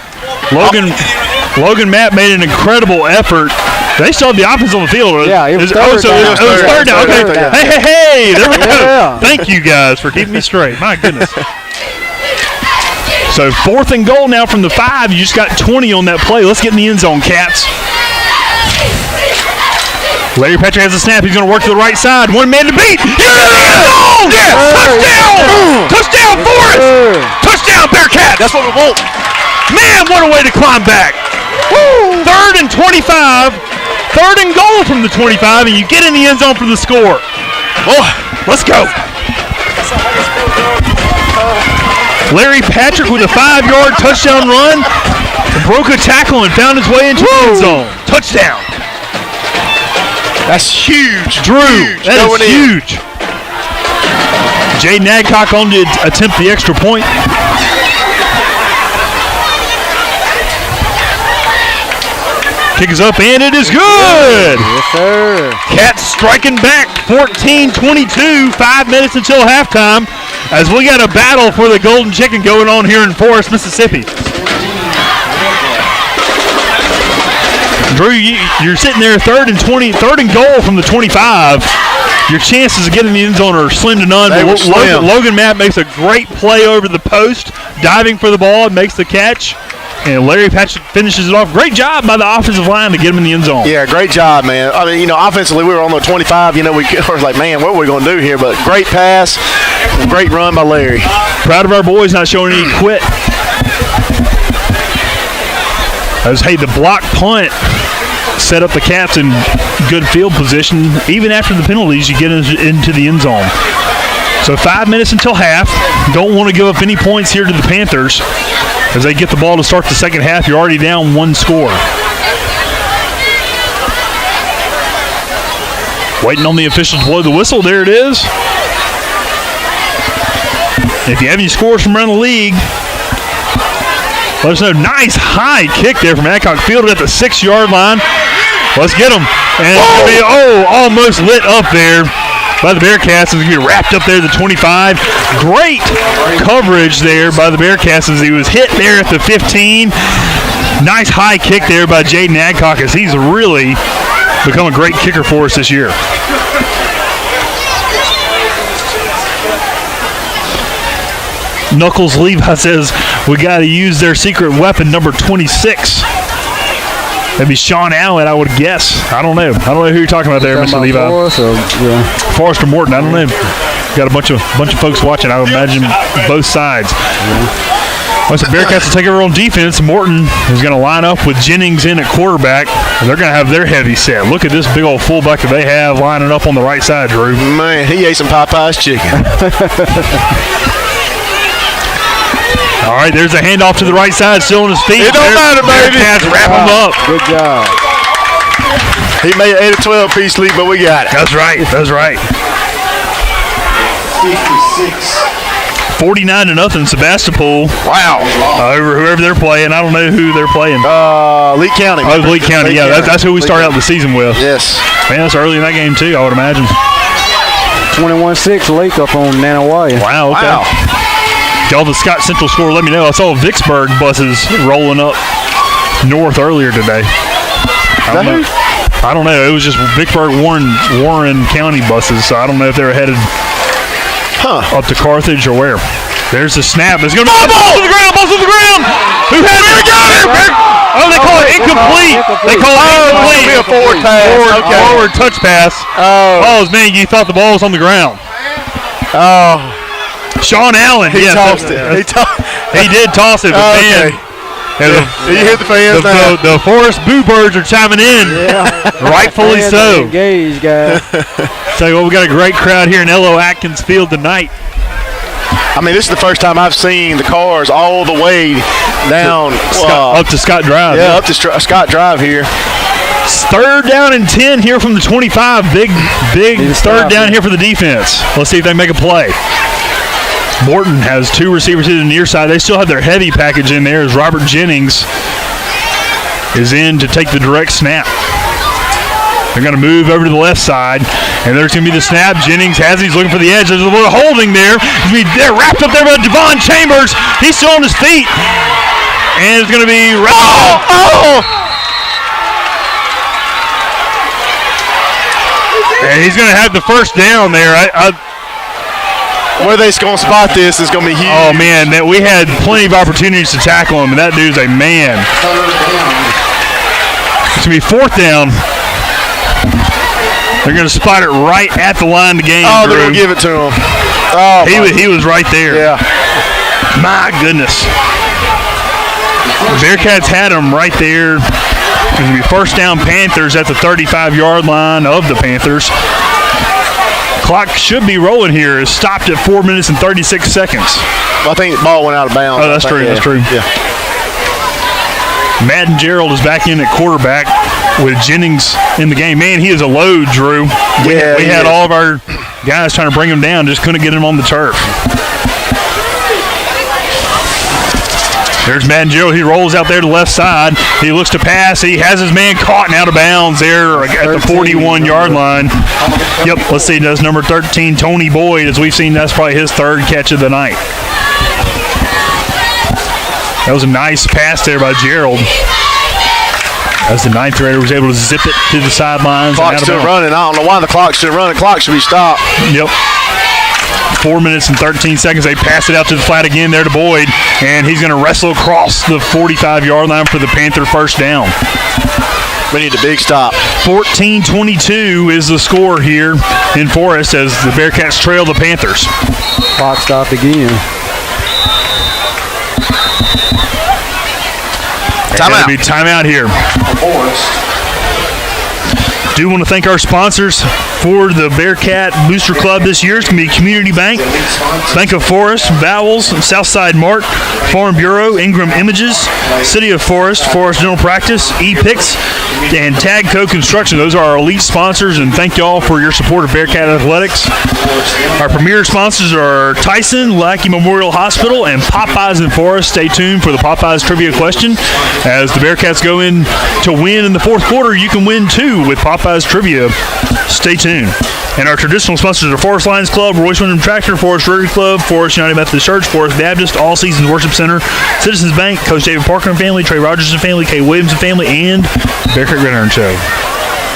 Logan Matt made an incredible effort. They still have the offense on the field. Yeah, it was third down. It was third down. Okay. Third down. Hey, there we go. Yeah. Thank you, guys, for keeping me straight. My goodness. So 4th and goal now from the 5. You just got 20 on that play. Let's get in the end zone, Cats. Larry Patrick has a snap. He's going to work to the right side. One man to beat. He's in the end zone! Yes! Touchdown! Touchdown, Forrest! Touchdown, Bearcats! That's what we want. Man, what a way to climb back. 3rd and 25. 3rd and goal from the 25, and you get in the end zone for the score. Oh, let's go. Larry Patrick with a 5-yard touchdown run. Broke a tackle and found his way into the end zone. Touchdown. That's huge. Drew, huge. that is huge. Jaden Adcock on to attempt the extra point. Kick is up, and it is good. Yes, sir. Cats striking back 14-22, 5 minutes until halftime, as we got a battle for the Golden Chicken going on here in Forest, Mississippi. Drew, you're sitting there 3rd and goal from the 25. Your chances of getting the end zone are slim to none. They were slim. Logan Matt makes a great play over the post, diving for the ball and makes the catch. And Larry Patrick finishes it off. Great job by the offensive line to get him in the end zone. Yeah, great job, man. I mean, offensively, we were on the 25. We were like, man, what are we going to do here? But great pass, great run by Larry. Proud of our boys not showing any quit. The block punt set up the Cats in good field position. Even after the penalties, you get into the end zone. So 5 minutes until half. Don't want to give up any points here to the Panthers. As they get the ball to start the second half, you're already down 1 score. Waiting on the officials to blow the whistle. There it is. If you have any scores from around the league, let us know. Nice high kick there from Adcock. Fielded at the 6-yard line. Let's get them. And almost lit up there by the Bearcats. It's going to be wrapped up there at the 25. Great coverage there by the Bearcats as he was hit there at the 15. Nice high kick there by Jaden Adcock as he's really become a great kicker for us this year. Knuckles Levi says we got to use their secret weapon, number 26. Maybe Sean Allen, I would guess. I don't know who you're talking about there, Mr. Levi. Forrest or Morton, I don't know. Got a bunch of folks watching. I would imagine both sides. Well, so Bearcats will take over on defense. Morton is going to line up with Jennings in at quarterback. And they're going to have their heavy set. Look at this big old fullback that they have lining up on the right side, Drew. Man, he ate some Popeye's chicken. All right, there's a handoff to the right side, still on his feet. It don't matter, baby. Bearcats wrap him up. Good job. He made an 8-12 piece lead, but we got it. That's right. 49-0, Sebastopol. Wow. Over whoever they're playing. I don't know who they're playing. Lee County. Oh, Lee County. Yeah, that's who we started out the season with. Yes. Man, that's early in that game, too, I would imagine. 21-6 Lake up on Nanawaya. Wow, okay. Wow. Y'all, the Scott Central score, let me know. I saw Vicksburg buses rolling up north earlier today. I don't know. It was just Vicksburg, Warren County buses, so I don't know if they were headed up to Carthage or where. There's the snap. There's going to be ball to the ground. Ball to the ground. Who has it? Oh, they call it incomplete. They call it incomplete. It's a forward pass. Forward touch pass. Oh, man, you thought the ball was on the ground. Oh. Sean Allen. He tossed it. He did toss it, but man. You hear the fans now. The Forest Boo Birds are chiming in. Yeah. Rightfully so. Engaged, guys. So we got a great crowd here in L.O. Atkins Field tonight. I mean, this is the first time I've seen the cars all the way down. Up to Scott Drive. Yeah, up to Scott Drive here. 3rd down and 10 here from the 25. Big third down here for the defense. Let's see if they make a play. Morton has 2 receivers to the near side. They still have their heavy package in there as Robert Jennings is in to take the direct snap. They're going to move over to the left side, and there's going to be the snap. Jennings has it. He's looking for the edge. There's a little holding there. They're wrapped up there by Devon Chambers. He's still on his feet. And it's going to be And he's going to have the first down there. Where they going to spot this is going to be huge. Oh, man. We had plenty of opportunities to tackle him, and that dude's a man. It's going to be fourth down. They're going to spot it right at the line of the game. Oh, they're going to give it to him. Oh, he was right there. Yeah. My goodness. The Bearcats had him right there. It's going to be first down Panthers at the 35-yard line of the Panthers. Clock should be rolling here. It's stopped at 4 minutes and 36 seconds. Well, I think the ball went out of bounds. Oh, that's true. That's true. Yeah. Madden Gerald is back in at quarterback with Jennings in the game. Man, he is a load, Drew. We had all of our guys trying to bring him down, just couldn't get him on the turf. There's Madden Gerald. He rolls out there to the left side. He looks to pass. He has his man caught and out of bounds there at the 41-yard line. Yep, let's see. That's number 13, Tony Boyd. As we've seen, that's probably his third catch of the night. That was a nice pass there by Gerald. As the ninth grader was able to zip it to the sidelines. Clock's still running. I don't know why the clock's still running. The clock should be stopped. Yep. 4 minutes and 13 seconds. They pass it out to the flat again there to Boyd, and he's going to wrestle across the 45-yard line for the Panther first down. We need a big stop. 14-22 is the score here in Forest as the Bearcats trail the Panthers. Clock stopped again. Timeout. Be timeout here. Forest. Do want to thank our sponsors for the Bearcat Booster Club this year. It's going to be Community Bank, Bank of Forest, Vowels, Southside Mart, Farm Bureau, Ingram Images, City of Forest, Forest Dental Practice, E-Pix, and Tagco Construction. Those are our elite sponsors, and thank you all for your support of Bearcat Athletics. Our premier sponsors are Tyson, Lackey Memorial Hospital, and Popeyes in Forest. Stay tuned for the Popeyes trivia question. As the Bearcats go in to win in the fourth quarter, you can win too with Popeyes trivia. Stay tuned. And our traditional sponsors are Forest Lions Club, Royce Wyndham Tractor, Forest Rotary Club, Forest United Methodist Church, Forest Baptist, All Seasons Worship Center, Citizens Bank, Coach David Parker and family, Trey Rogers and family, Kay Williams and family, and Bearcat Gridiron Show.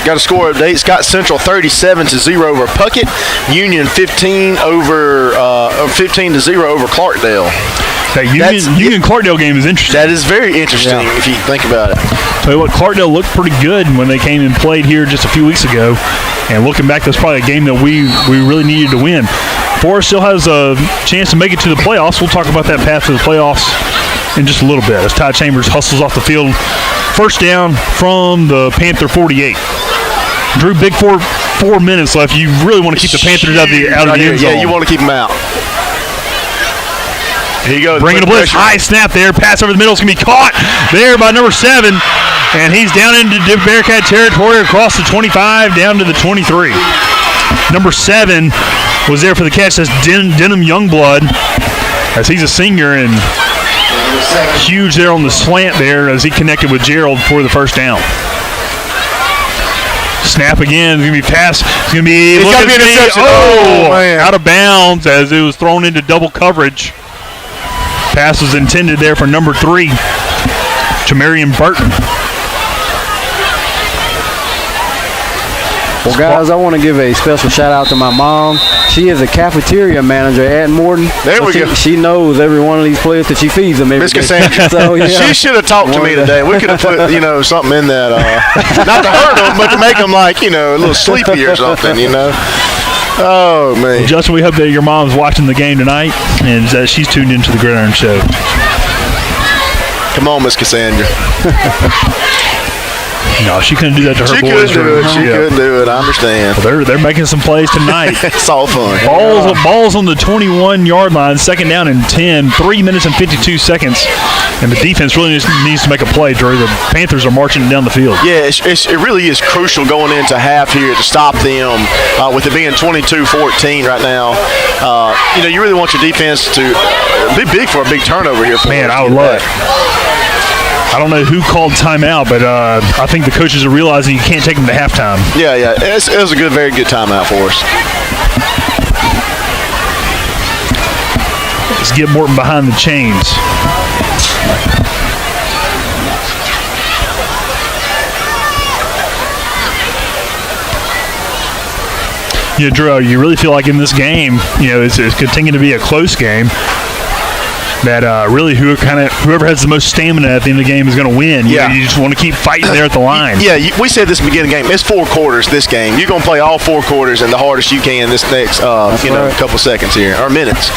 Got a score update. Scott Central 37-0 over Puckett. Union 15-0 over Clarkdale. That Union Clarkdale game is interesting. That is very interesting if you think about it. Tell you what, Clarkdale looked pretty good when they came and played here just a few weeks ago. And looking back, that's probably a game that we really needed to win. Forest still has a chance to make it to the playoffs. We'll talk about that path to the playoffs in just a little bit as Ty Chambers hustles off the field. First down from the Panther 48. Drew, big 4 minutes left. You really want to keep the Panthers out of the end zone. Yeah, you want to keep them out. Here you go. Bringing a blitz. High snap there. Pass over the middle. It's going to be caught there by number 7. And he's down into Bearcat territory across the 25 down to the 23. Number 7 was there for the catch. That's Denham Youngblood, as he's a senior and huge there on the slant there as he connected with Gerald for the first down. Snap again. It's going to be pass. It's going to be an interception. Oh, man. Out of bounds as it was thrown into double coverage. Pass was intended there for number 3, Jamarian Burton. Well, guys, I want to give a special shout-out to my mom. She is a cafeteria manager at Morton. There we go. She knows every one of these players that she feeds them every Miss day. Cassandra. So, yeah. She should have talked to me today. We could have put, something in that. Not to hurt them, but to make them, a little sleepy or something, Oh, man. Well, Justin, we hope that your mom's watching the game tonight and that she's tuned into the Gridiron Show. Come on, Miss Cassandra. No, she couldn't do that to her boys. She couldn't do it. I understand. Well, they're making some plays tonight. It's all fun. Balls on the 21-yard line, second down and 10, 3 minutes and 52 seconds. And the defense really needs to make a play, Drew. The Panthers are marching down the field. Yeah, it really is crucial going into half here to stop them with it being 22-14 right now. You really want your defense to be big for a big turnover here. Man, I would love it. I don't know who called timeout, but I think the coaches are realizing you can't take them to halftime. Yeah. It was a very good timeout for us. Let's get Morton behind the chains. You know, Drew, you really feel like in this game, you know, it's continuing to be a close game. That really whoever has the most stamina at the end of the game is going to win. You know, you just want to keep fighting there at the line. Yeah, we said this beginning of the game. It's 4 quarters this game. You're going to play all 4 quarters and the hardest you can this next couple seconds here, or minutes.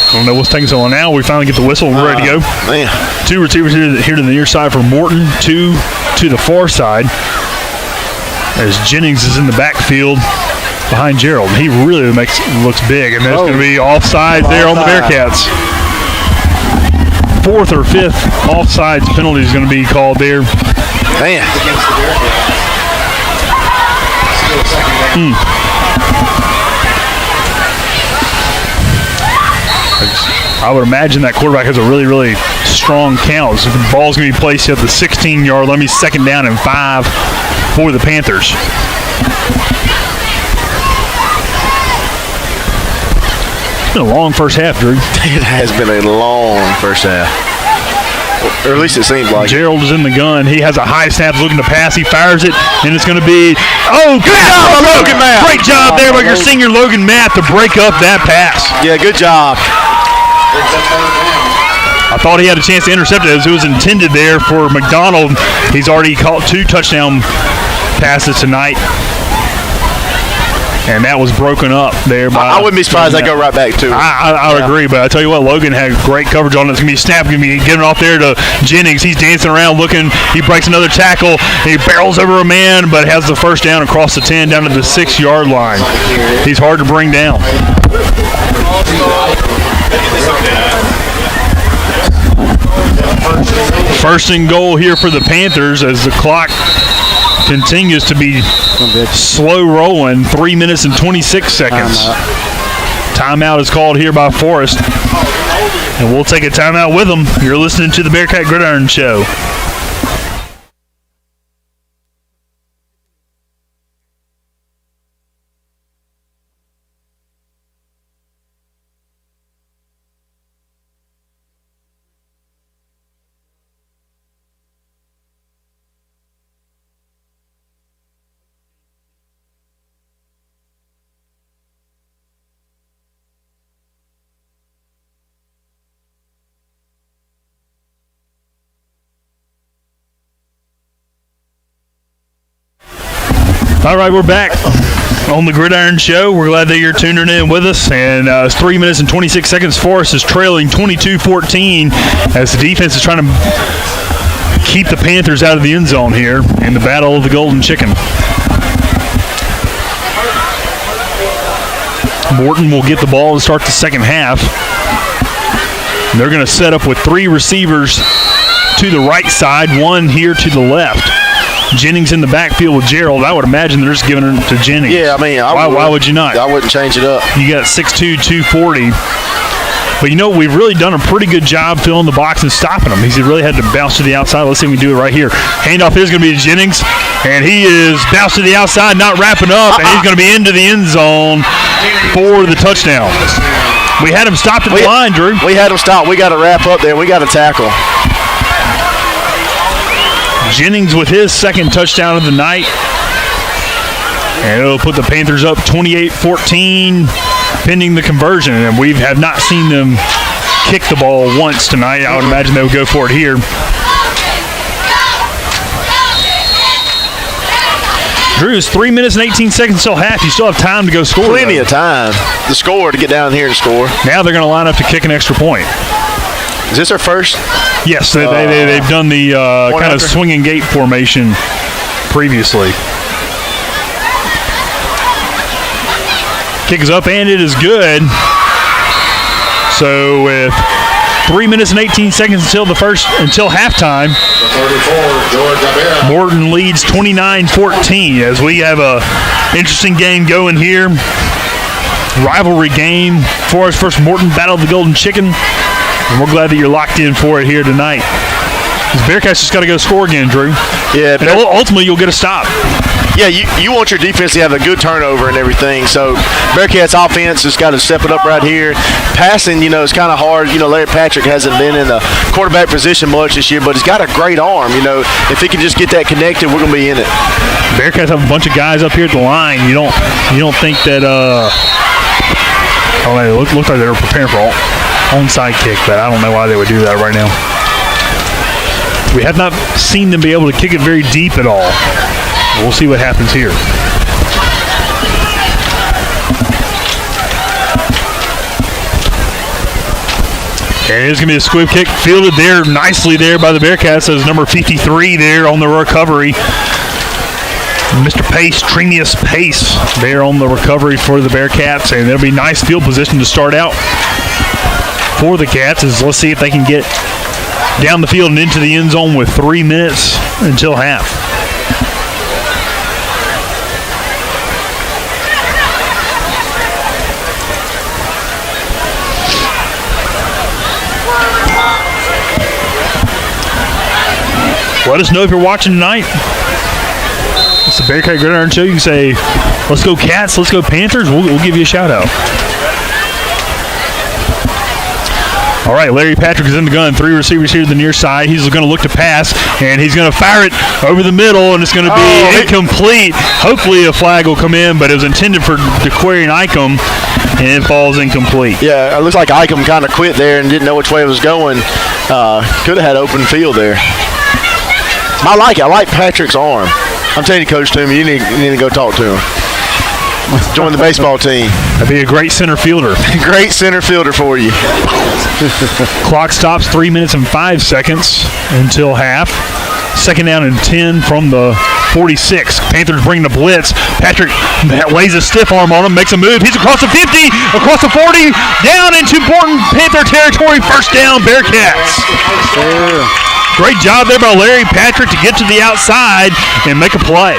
I don't know what's taking so long now. We finally get the whistle and we're ready to go. Man. 2 receivers here to the near side for Morton, 2 to the far side. As Jennings is in the backfield behind Gerald. He really looks big, and there's going to be offside there on the Bearcats. 4th or 5th offsides penalty is going to be called there. Man. I would imagine that quarterback has a really, really strong count. So the ball's going to be placed at the 16-yard line. Second down and 5 for the Panthers. It's been a long first half, Drew. It has been a long first half. Or at least it seems like. Gerald is in the gun. He has a high snap looking to pass. He fires it, and it's going to be, good job, Logan Matt. Great job there by your senior Logan Matt to break up that pass. Yeah, good job. I thought he had a chance to intercept it as it was intended there for McDonald. He's already caught 2 touchdown passes tonight. And that was broken up there by. I wouldn't be surprised they go right back to it. I would agree, but I tell you what, Logan had great coverage on it. It's going to be snapped, going to be giving off there to Jennings. He's dancing around looking. He breaks another tackle. He barrels over a man, but has the first down across the 10 down to the 6-yard line. He's hard to bring down. First and goal here for the Panthers as the clock continues to be slow rolling. 3 minutes and 26 seconds. Timeout is called here by Forrest. And we'll take a timeout with them. You're listening to the Bearcat Gridiron Show. All right, we're back on the Gridiron Show. We're glad that you're tuning in with us. And it's 3 minutes and 26 seconds. Forrest is trailing 22-14 as the defense is trying to keep the Panthers out of the end zone here in the battle of the Golden Chicken. Morton will get the ball to start the second half. And they're going to set up with 3 receivers to the right side, 1 here to the left. Jennings in the backfield with Gerald. I would imagine they're just giving it to Jennings. Yeah, I mean, why would you not? I wouldn't change it up. You got 6'2", 240. But, you know, we've really done a pretty good job filling the box and stopping him. He's really had to bounce to the outside. Let's see if we can do it right here. Handoff is going to be to Jennings, and he is bounced to the outside, not wrapping up, and he's going to be into the end zone for the touchdown. We had him stopped at the line, Drew. We had him stopped. We got to wrap up there. We got to tackle. Jennings with his second touchdown of the night. And it'll put the Panthers up 28-14, pending the conversion. And we have not seen them kick the ball once tonight. I would imagine they would go for it here. Drew, it's 3 minutes and 18 seconds till half. You still have time to go score. Plenty of time to score, to get down here and score. Now they're going to line up to kick an extra point. Is this our first? Yes, they've done the kind of swinging gate formation previously. Kick is up, and it is good. So with 3 minutes and 18 seconds until halftime, Morton leads 29-14 as we have a interesting game going here. Rivalry game. Forrest versus Morton, battle of the Golden Chicken. And we're glad that you're locked in for it here tonight. These Bearcats just got to go score again, Drew. Yeah, and ultimately you'll get a stop. Yeah, you want your defense to have a good turnover and everything. So Bearcats offense has got to step it up right here. Passing, is kind of hard. Larry Patrick hasn't been in the quarterback position much this year, but he's got a great arm. If he can just get that connected, we're going to be in it. Bearcats have a bunch of guys up here at the line. You don't think that it looked like they were preparing for onside kick, but I don't know why they would do that right now. We have not seen them be able to kick it very deep at all. We'll see what happens here. And it's going to be a squib kick fielded there nicely there by the Bearcats. As number 53 there on the recovery. Mr. Pace, Trinius Pace there on the recovery for the Bearcats. And there'll be nice field position to start out for the Cats. Let's see if they can get down the field and into the end zone with 3 minutes until half. Let us know if you're watching tonight. It's the Bearcat Gridiron Show. You can say, let's go Cats, let's go Panthers. We'll give you a shout out. All right, Larry Patrick is in the gun. 3 receivers here to the near side. He's going to look to pass, and he's going to fire it over the middle, and it's going to be incomplete. Hopefully a flag will come in, but it was intended for DeQuarian Icom, and it falls incomplete. Yeah, it looks like Icom kind of quit there and didn't know which way it was going. Could have had open field there. I like it. I like Patrick's arm. I'm telling you, Coach Toomey, you need to go talk to him. Join the baseball team. That'd be a great center fielder. Great center fielder for you. Clock stops 3 minutes and 5 seconds until half. Second down and 10 from the 46. Panthers bring the blitz. Patrick lays a stiff arm on him, makes a move. He's across the 50, across the 40, down into Morton Panther territory. First down, Bearcats. Great job there by Larry Patrick to get to the outside and make a play.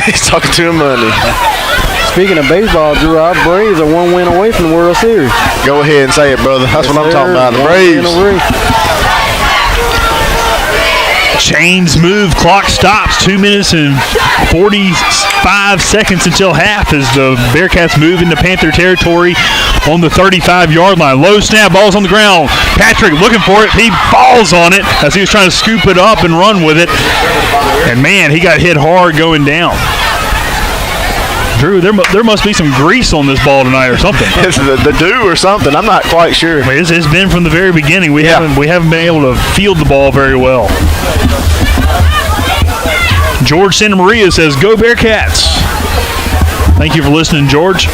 He's talking to him Monday. Speaking of baseball, Drew, our Braves are 1 win away from the World Series. Go ahead and say it, brother. That's what I'm talking about. The Braves. Chains move, clock stops, 2 minutes and 45 seconds until half as the Bearcats move into Panther territory on the 35-yard line. Low snap, ball's on the ground. Patrick looking for it. He falls on it as he was trying to scoop it up and run with it. And, man, he got hit hard going down. Drew, there must be some grease on this ball tonight or something. It's the dew or something. I'm not quite sure. It's been from the very beginning. We haven't been able to field the ball very well. George Santa Maria says, "Go Bearcats." Thank you for listening, George.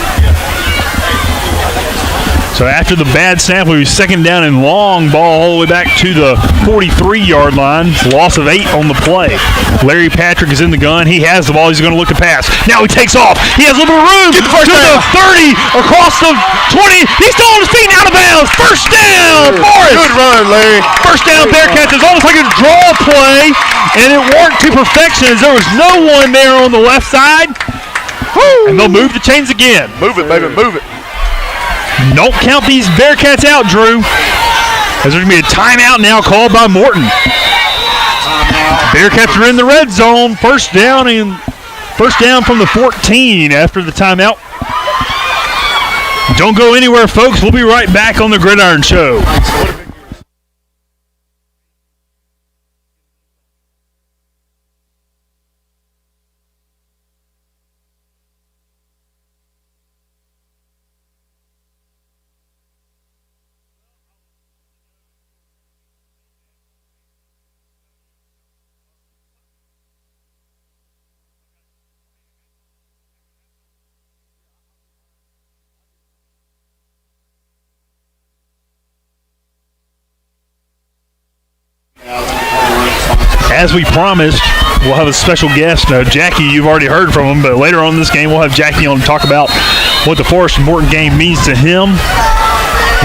So after the bad snap, we were second down and long, ball all the way back to the 43-yard line. Loss of 8 on the play. Larry Patrick is in the gun. He has the ball. He's going to look to pass. Now he takes off. He has a little room to the 30, across the 20. He's still on his feet, out of bounds. First down, Forrest. Good run, Larry. First down, Bearcats. It's almost like a draw play, and it worked to perfection as there was no one there on the left side. Woo. And they'll move the chains again. Move it, baby, move it. Don't count these Bearcats out, Drew, as there's going to be a timeout now called by Morton. Bearcats are in the red zone. First down from the 14 after the timeout. Don't go anywhere, folks. We'll be right back on the Gridiron Show. As we promised, we'll have a special guest. Jackie, you've already heard from him, but later on in this game, we'll have Jackie on to talk about what the Forest and Morton game means to him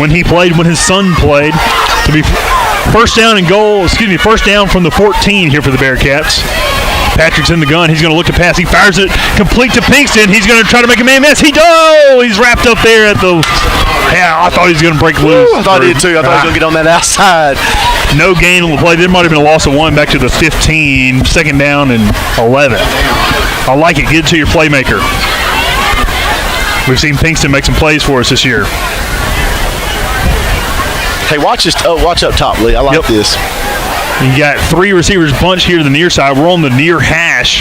when he played, when his son played. To be first down from the 14 here for the Bearcats. Patrick's in the gun. He's going to look to pass. He fires it complete to Pinkston. He's going to try to make a man miss. He does. He's wrapped up there at the. Yeah, I thought he was going to break loose. I thought he did too. I thought he was going to get on that outside. No gain on the play. There might have been a loss of 1 back to the 15. Second down and 11. I like it. Get it to your playmaker. We've seen Pinkston make some plays for us this year. Hey, watch this. Oh, watch up top, Lee. I like this. You got 3 receivers bunched here to the near side. We're on the near hash.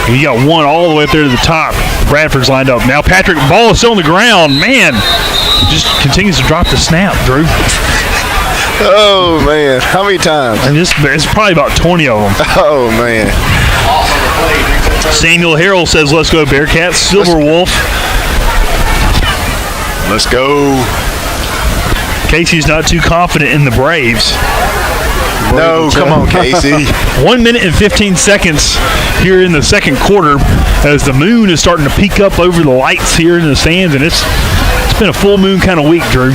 You got one all the way up there to the top. Bradford's lined up. Now Patrick, ball is still on the ground. Man, just continues to drop the snap, Drew. Oh, man. How many times? And it's probably about 20 of them. Oh, man. Samuel Harrell says, let's go Bearcats. Silver Wolf. Let's go. Casey's not too confident in the Braves. No, come on, Casey. 1 minute and 15 seconds here in the second quarter as the moon is starting to peek up over the lights here in the stands, and it's been a full moon kind of week, Drew.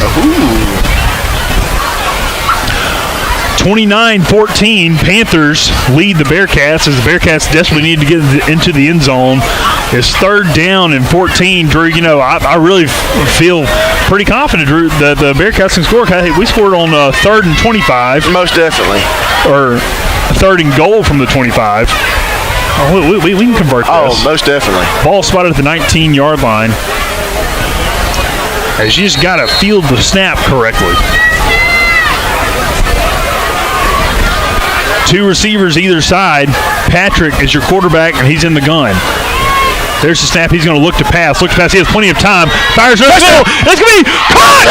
29-14, Panthers lead the Bearcats as the Bearcats desperately need to get into the end zone. It's 3rd down and 14. Drew, you know, I really feel pretty confident, Drew, that the Bearcats can score. We scored on 3rd and 25. Most definitely. Or 3rd and goal from the 25. Oh, we can convert this. Oh, most definitely. Ball spotted at the 19-yard line. As you just got to field the snap correctly. 2 receivers either side. Patrick is your quarterback, and he's in the gun. There's the snap. He's going to look to pass. He has plenty of time. Fires it. It's going to be caught.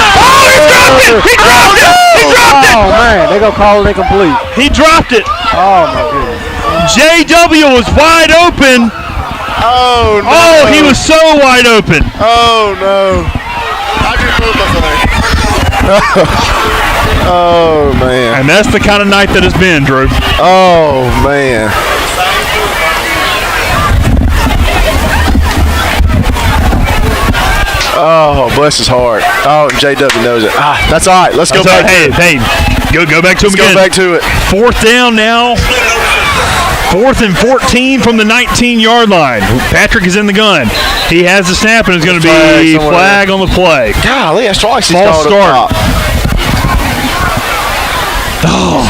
Oh, he dropped it. He dropped it. Oh, man. They're going to call it incomplete. He dropped it. Oh, my goodness. JW was wide open. Oh, no. Oh, he was so wide open. Oh, no. I just moved up there. Oh, man. And that's the kind of night that it's been, Drew. Oh, man. Oh, bless his heart. Oh, JW knows it. That's all right. Let's go back. Hey, go back to him again. Go back to it. 4th down now. 4th and 14 from the 19-yard line. Patrick is in the gun. He has the snap, and it's going to be flag on the play. Golly, that's twice he's False called start. up top. Oh,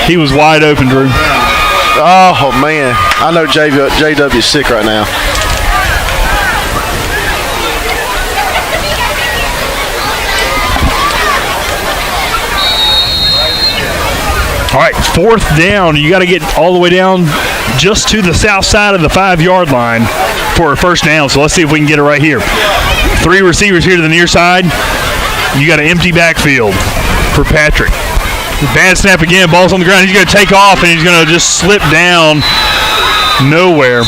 he was wide open, Drew. Oh, man. I know JW's sick right now. All right, 4th down. You got to get all the way down just to the south side of the 5-yard line for a first down. So let's see if we can get it right here. 3 receivers here to the near side. You got an empty backfield for Patrick. Bad snap again. Ball's on the ground. He's going to take off, and he's going to just slip down nowhere.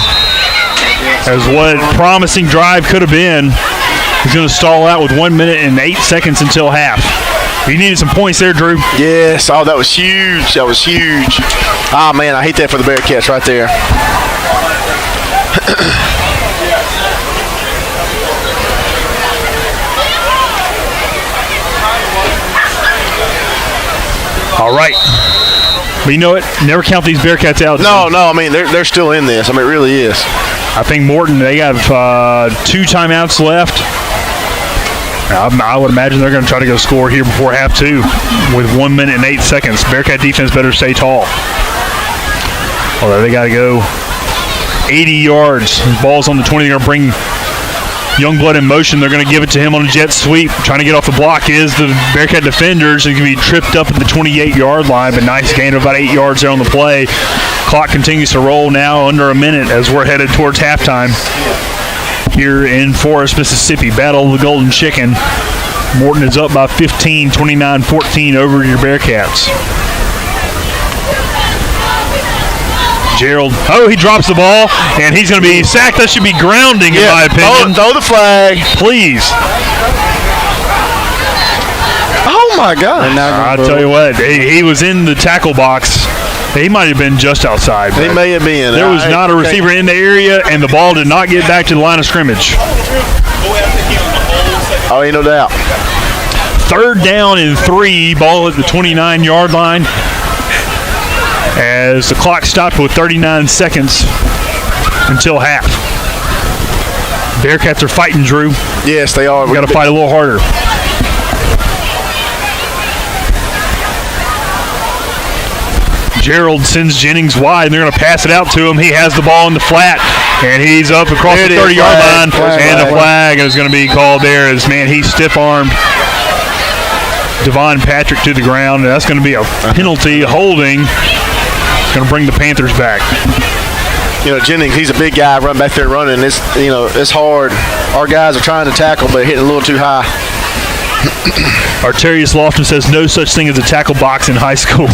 As what promising drive could have been, he's going to stall out with 1 minute and 8 seconds until half. You needed some points there, Drew. Yes. Oh, that was huge. That was huge. Ah, man, I hate that for the Bearcats right there. All right. But you know what? Never count these Bearcats out. No, I mean, they're still in this. I mean, it really is. I think Morton, they have 2 timeouts left. I would imagine they're going to try to go score here before half 2 with 1 minute and 8 seconds. Bearcat defense better stay tall. Although they got to go 80 yards. Ball's on the 20. They're going to bring Youngblood in motion. They're going to give it to him on a jet sweep. Trying to get off the block is the Bearcat defenders. They're going to be tripped up at the 28-yard line, but nice gain of about 8 yards there on the play. Clock continues to roll now under a minute as we're headed towards halftime here in Forest, Mississippi. Battle of the Golden Chicken. Morton is up by 15, 29-14 over your Bearcats. Gerald, he drops the ball, and he's going to be sacked. That should be grounding, in my opinion. Throw the flag. Please. Oh, my God. I'll tell you what, he was in the tackle box. He might have been just outside. He may have been. There was not a receiver in the area, and the ball did not get back to the line of scrimmage. Oh, ain't no doubt. 3rd down and 3, ball at the 29-yard line. as the clock stopped with 39 seconds until half. Bearcats are fighting, Drew. Yes, they are. We got to fight a little harder. Gerald sends Jennings wide, and they're going to pass it out to him. He has the ball in the flat, and he's up across the 30-yard line, and the flag is going to be called there as, man, he stiff-armed Devon Patrick to the ground, and that's going to be a penalty holding. It's going to bring the Panthers back. You know, Jennings, he's a big guy, run back there running. It's, you know, it's hard. Our guys are trying to tackle, but hitting a little too high. Arterius Lofton says no such thing as a tackle box in high school.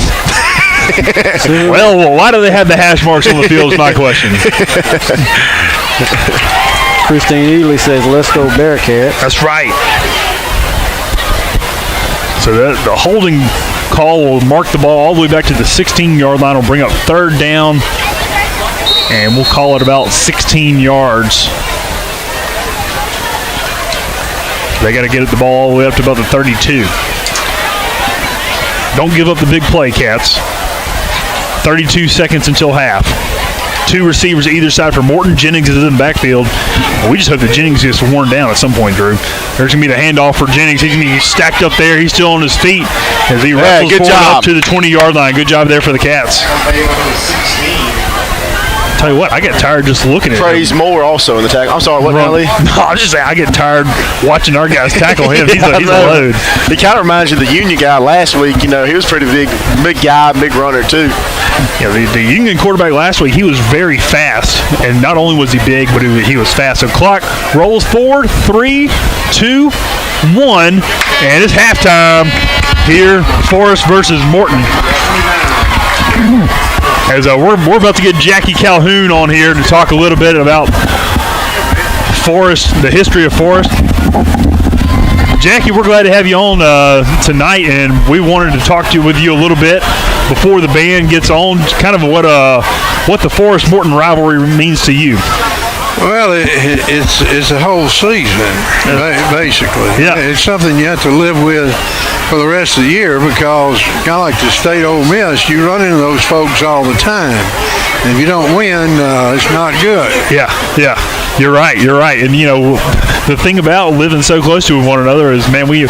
Well, why do they have the hash marks on the field is my question. Christine Ely says, let's go Bearcat. That's right. So the holding call will mark the ball all the way back to the 16-yard line. Will bring up third down, and we'll call it about 16 yards. They got to get the ball all the way up to about the 32. Don't give up the big play, Cats. 32 seconds until half. Two receivers either side for Morton. Jennings is in the backfield. We just hope that Jennings gets worn down at some point, Drew. There's going to be the handoff for Jennings. He's going to be stacked up there. He's still on his feet as he wrestles forward up to the 20-yard line. Good job there for the Cats. Tell you what, I get tired just looking at him. Praise Moore also in the tackle. I'm sorry, what, Lee? No, I was just saying I get tired watching our guys tackle him. He's a load. He kind of reminds you of the Union guy last week. You know, he was pretty big guy, big runner too. Yeah, the Union quarterback last week, he was very fast, and not only was he big, but he was fast. So clock rolls forward, 3, 2, 1, and it's halftime here, Forest versus Morton. As we're about to get Jackie Calhoun on here to talk a little bit about Forest, the history of Forest. Jackie, we're glad to have you on tonight, and we wanted to talk to you with you a little bit before the band gets on, kind of what the Forest-Morton rivalry means to you. Well, it's a whole season, basically. Yeah. It's something you have to live with for the rest of the year because, kind of like the State Ole Miss, you run into those folks all the time. And if you don't win, it's not good. Yeah. You're right. And, you know, the thing about living so close to one another is, man, you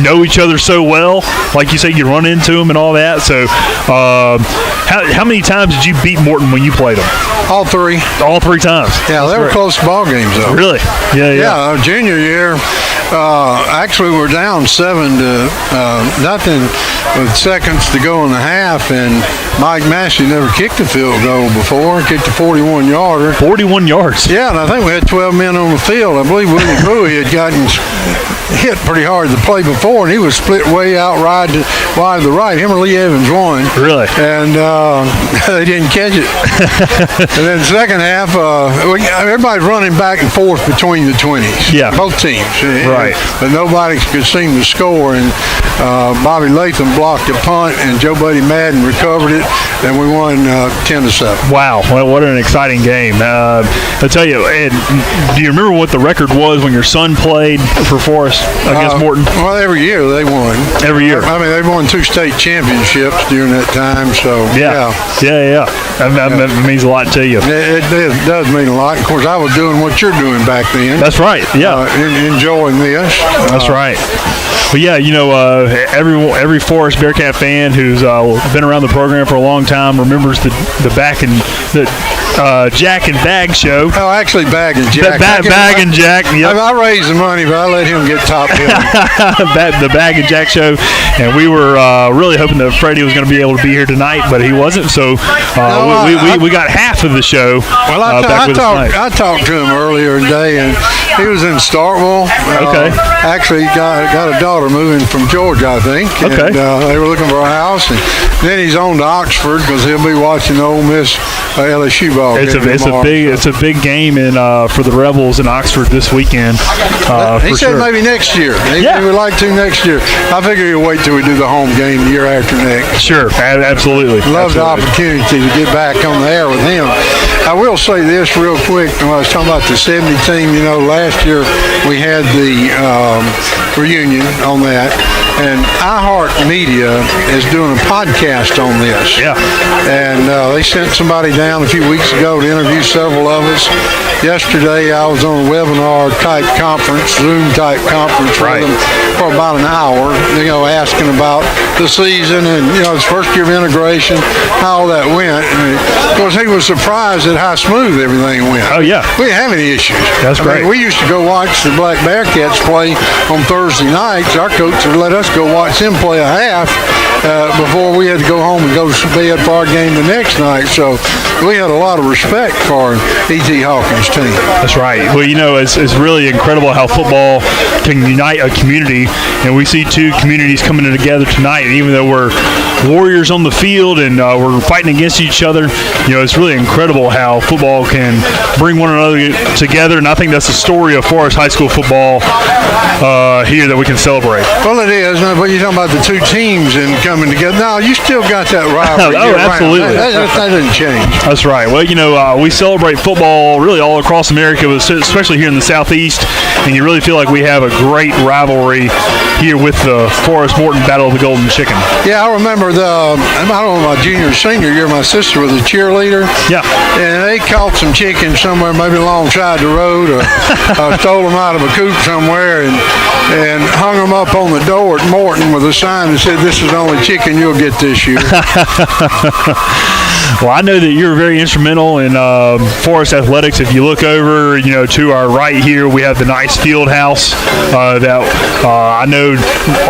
know each other so well. Like you say, you run into them and all that. So how many times did you beat Morton when you played them? All three. All 3 times. Yeah, they were close ball games, though. Really? Yeah. Junior year, actually we're down 7-0 with seconds to go in the half, and Mike Massey never kicked a field goal before, kicked a 41-yarder. 41 yards. Yeah, and I think we had 12 men on the field. I believe Willie Bowie had gotten hit pretty hard the play before, and he was split way out wide to the right. Him or Lee Evans won. Really? And they didn't catch it. And then the second half, everybody's running back and forth between the 20s. Yeah. Both teams. Right. But nobody could seem to score, and Bobby Latham blocked a punt, and Joe Buddy Madden recovered it, and we won 10-7. Wow, well, what an exciting game. I'll tell you, Ed, do you remember what the record was when your son played for Forest against Morton? Well, every year they won. Every year. I mean, they won 2 state championships during that time, so yeah. That means a lot to you. It does mean a lot. Of course, I was doing what you're doing back then. That's right, yeah. Enjoying this. That's right. But yeah, you know, every Forest Bearcat fan who's been around the program for a long time remembers the Jack and Bag show. Oh, actually, Bag and Jack. Bag and Jack. Yep. I raised the money, but I let him get top billing. The Bag and Jack show, and we were really hoping that Freddie was going to be able to be here tonight, but he wasn't. So we got half of the show. Well, I talked to him earlier today, and he was in Starkville. Okay. Actually, got a daughter moving from Georgia, I think. Okay. And they were looking for a house, and then he's on to Oxford because he'll be watching the Ole Miss LSU ball game. It's a big game for the Rebels in Oxford this weekend. He said maybe next year. He would like to next year. I figure he'll wait till we do the home game the year after next. Sure, absolutely. Love the opportunity to get back on the air with him. I will say this real quick. When I was talking about the 70 team, you know, last year we had the reunion on that. And iHeartMedia is doing a podcast on this. Yeah. And they sent somebody down a few weeks ago to interview several of us. Yesterday, I was on a webinar-type conference, Zoom-type conference with them for about an hour, asking about the season and, his first year of integration, how all that went. And of course, he was surprised at how smooth everything went. Oh, yeah. We didn't have any issues. That's great. We used to go watch the Black Bearcats play on Thursday nights. Our coach would let us go watch them play a half before we had to go home and go to bed for our game the next night. So we had a lot of respect for E.T. Hawkins' team. That's right. Well, it's really incredible how football can unite a community, and we see two communities coming together tonight. And even though we're warriors on the field and we're fighting against each other, it's really incredible how football can bring one another together. And I think that's the story of Forest High School football here that we can celebrate. Well, it is. But you're talking about the two teams and coming together. No, you still got that rivalry. Oh, absolutely. That didn't change. That's right. Well, we celebrate football really all across America, especially here in the Southeast, and you really feel like we have a great rivalry here with the Forest Morton Battle of the Golden Chicken. Yeah, I remember I don't know, my junior or senior year, my sister was a cheerleader. Yeah. And they caught some chickens somewhere, maybe alongside the road, or stole them out of a coop somewhere and hung them up on the door at Morton with a sign that said, "This is the only chicken you'll get this year." Well, I know that you're very instrumental in Forest athletics. If you look over, to our right here, we have the nice field house that I know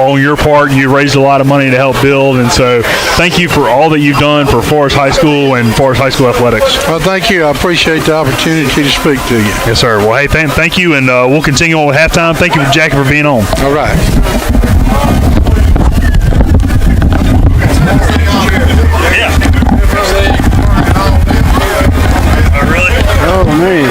on your part you raised a lot of money to help build. And so thank you for all that you've done for Forest High School and Forest High School athletics. Well, thank you. I appreciate the opportunity to speak to you. Yes, sir. Well, hey, thank you, and we'll continue on with halftime. Thank you, Jackie, for being on. All right. Oh, man.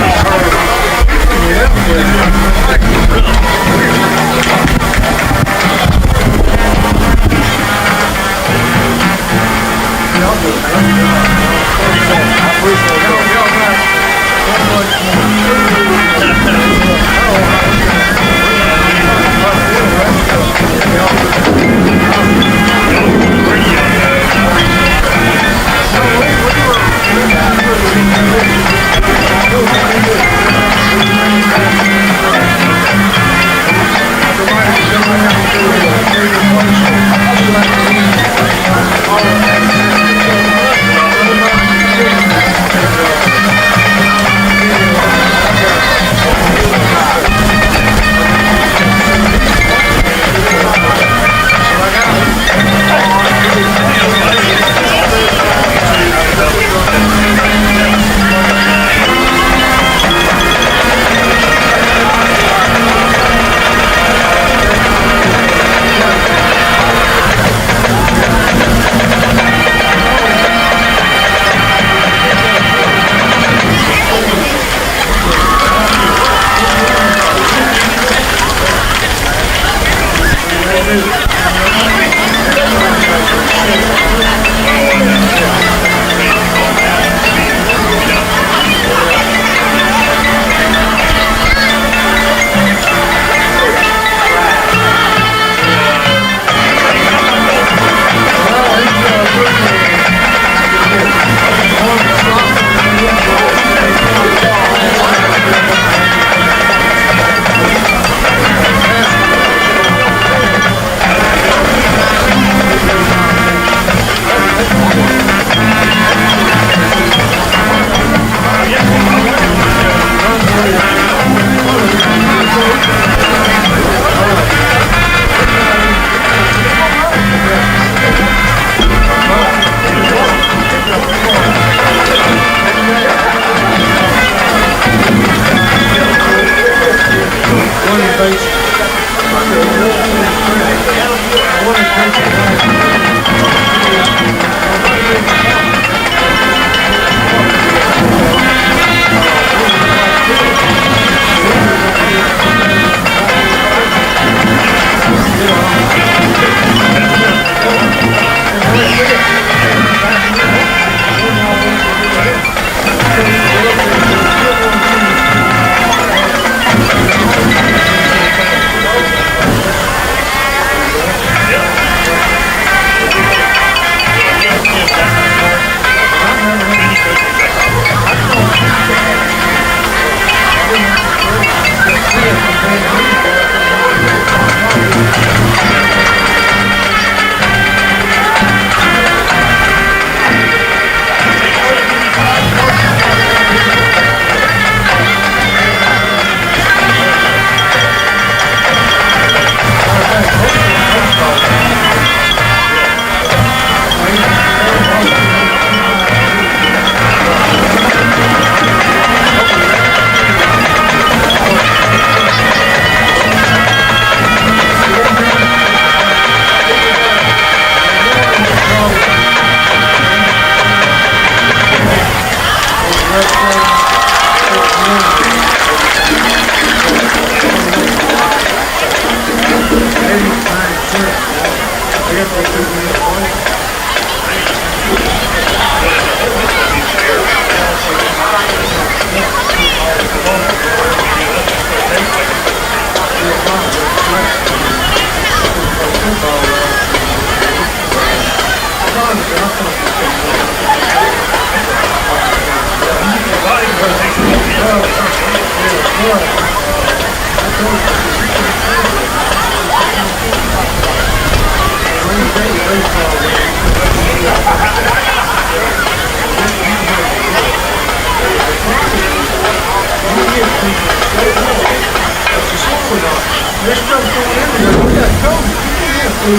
We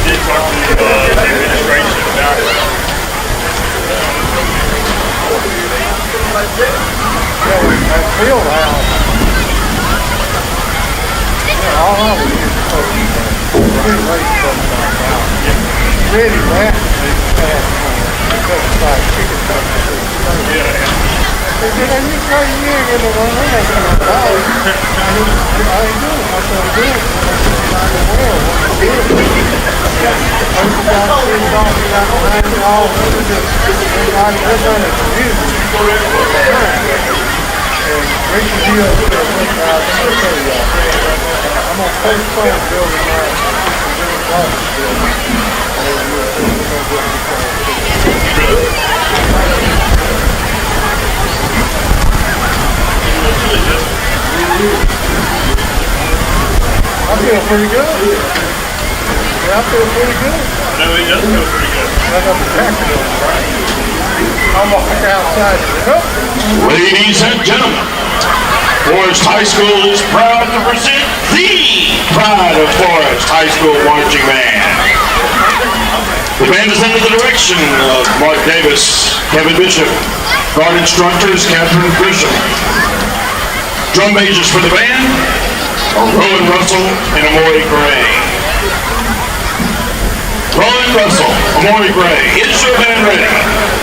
did talk to the administration about it. I feel pretty good. Yeah, I feel pretty good. No, he does feel pretty good. I got the jacket on, right? I'm walking outside. Ladies and gentlemen, Forest High School is proud to present the Pride of Forest High School Marching Band. The band is under the direction of Mark Davis, Kevin Bishop, guard instructors Catherine Grisham. Drum majors for the band are Rowan Russell and Amori Gray. Rowan Russell, Amori Gray, is your band ready?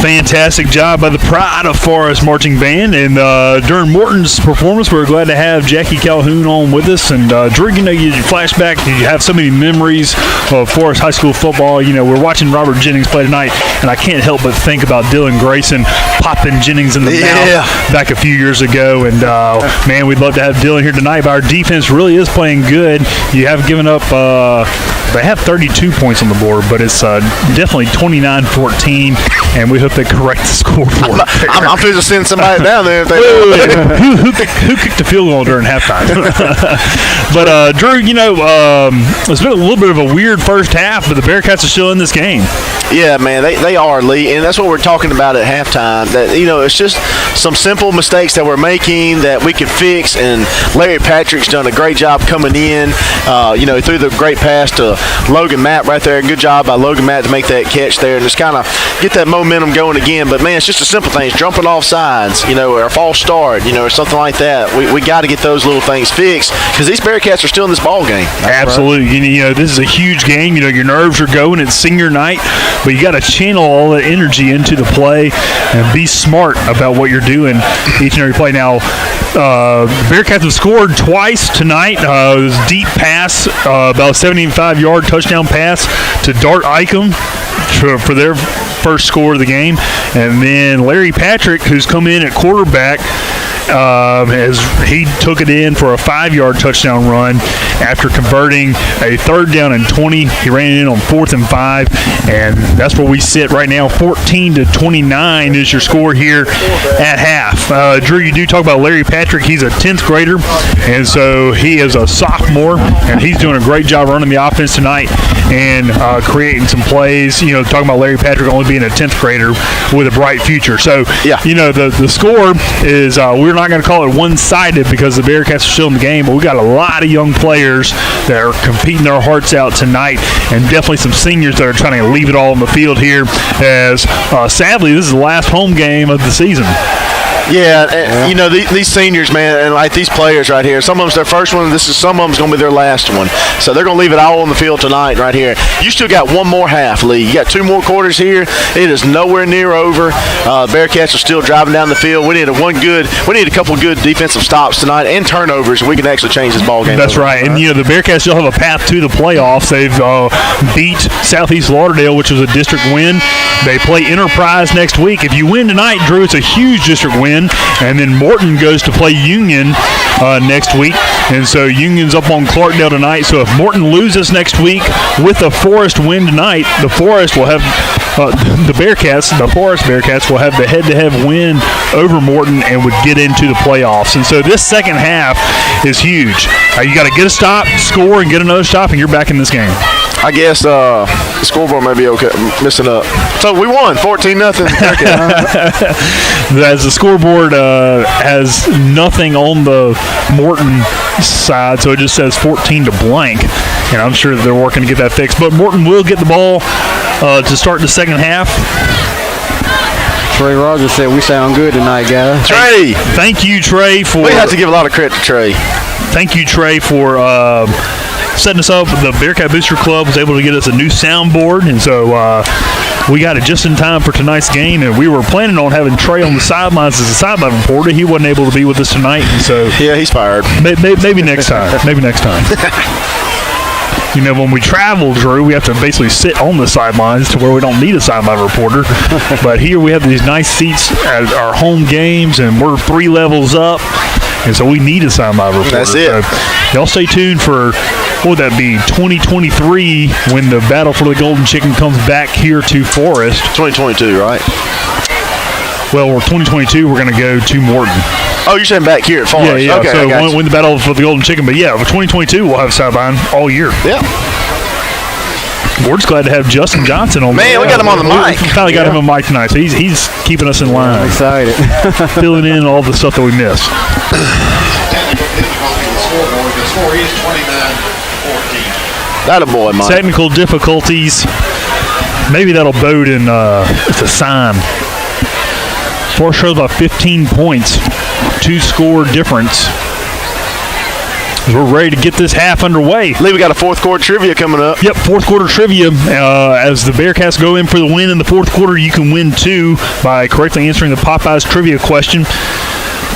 Fantastic job by the Pride of Forest Marching Band. And during Morton's performance, we're glad to have Jackie Calhoun on with us. And Drew, you flashback, you have so many memories of Forest High School football. We're watching Robert Jennings play tonight, and I can't help but think about Dylan Grayson popping Jennings in the mouth back a few years ago. And man, we'd love to have Dylan here tonight. But our defense really is playing good. You have given up. They have 32 points on the board, but it's definitely 29-14, and we hope they correct the score for it. I'm supposed to send somebody down there. If they who kicked the field goal during halftime? But, Drew, it's been a little bit of a weird first half, but the Bearcats are still in this game. Yeah, man, they are, Lee, and that's what we're talking about at halftime. That it's just some simple mistakes that we're making that we can fix, and Larry Patrick's done a great job coming in. Threw the great pass to Logan Matt right there. Good job by Logan Matt to make that catch there and just kind of get that momentum going again. But, man, it's just a simple thing. Jumping off sides, or a false start, or something like that. We got to get those little things fixed because these Bearcats are still in this ball game. Absolutely. Right. This is a huge game. Your nerves are going. It's senior night, but you got to channel all that energy into the play and be smart about what you're doing each and every play. Now, Bearcats have scored twice tonight. It was deep pass, about a 75-yard touchdown pass to Dart Icom for their first score of the game. And then Larry Patrick, who's come in at quarterback, as he took it in for a 5-yard touchdown run after converting a 3rd down and 20. He ran it in on 4th and 5, and that's where we sit right now. 14-29 is your score here at half. Drew, you do talk about Larry Patrick. He's a 10th grader, and so he is a sophomore, and he's doing a great job running the offense tonight and creating some plays. Talking about Larry Patrick only being a 10th grader with a bright future. So, the score is we're not going to call it one-sided because the Bearcats are still in the game, but we got a lot of young players that are competing their hearts out tonight, and definitely some seniors that are trying to leave it all on the field here as, sadly, this is the last home game of the season. Yeah, and, these seniors, man, and like these players right here, some of them's their first one, some of them's going to be their last one. So they're going to leave it all on the field tonight right here. You still got one more half, Lee. You got 2 more quarters here. It is nowhere near over. Bearcats are still driving down the field. We need a couple good defensive stops tonight and turnovers. We can actually change this ball game. That's right. And, the Bearcats still have a path to the playoffs. They've beat Southeast Lauderdale, which was a district win. They play Enterprise next week. If you win tonight, Drew, it's a huge district win. And then Morton goes to play Union next week. And so Union's up on Clarkdale tonight. So if Morton loses next week with the Forest win tonight, the Forest will have the Forest Bearcats will have the head-to-head win over Morton and would get into the playoffs. And so this second half is huge. You got to get a stop, score, and get another stop, and you're back in this game. I guess the scoreboard may be okay, missing up. So we won 14-0. As the scoreboard has nothing on the Morton side, so it just says 14-blank, and I'm sure they're working to get that fixed. But Morton will get the ball to start the second half. Trey Rogers said we sound good tonight, guys. Trey! Thank you, Trey, for... We have to give a lot of credit to Trey. Thank you, Trey, for setting us up. The Bearcat Booster Club was able to get us a new soundboard, and so we got it just in time for tonight's game, and we were planning on having Trey on the sidelines as a sideline reporter. He wasn't able to be with us tonight, and so... Yeah, he's fired. Maybe next time. Maybe next time. When we travel, Drew, we have to basically sit on the sidelines to where we don't need a sideline reporter. But here we have these nice seats at our home games, and we're 3 levels up, and so we need a sideline reporter. That's it. So y'all stay tuned for, what would that be, 2023, when the battle for the Golden Chicken comes back here to Forest. 2022, right? Well, we're 2022, we're going to go to Morton. Oh, you're saying back here at Forest. Yeah. Okay, so win the battle for the Golden Chicken. But, yeah, for 2022, we'll have sideline all year. Yeah. We're just glad to have Justin Johnson on. Man, we got him on the mic. We finally got him on the mic tonight, so he's keeping us in line. I'm excited. Filling in all the stuff that we missed. The score is 29-14. That a boy, Mike. Technical difficulties. Maybe that'll bode in. It's a sign. Forest shows about 15 points, 2-score difference. We're ready to get this half underway. Lee, we got a fourth quarter trivia coming up. Yep, fourth quarter trivia. As the Bearcats go in for the win in the fourth quarter, you can win too by correctly answering the Popeyes trivia question.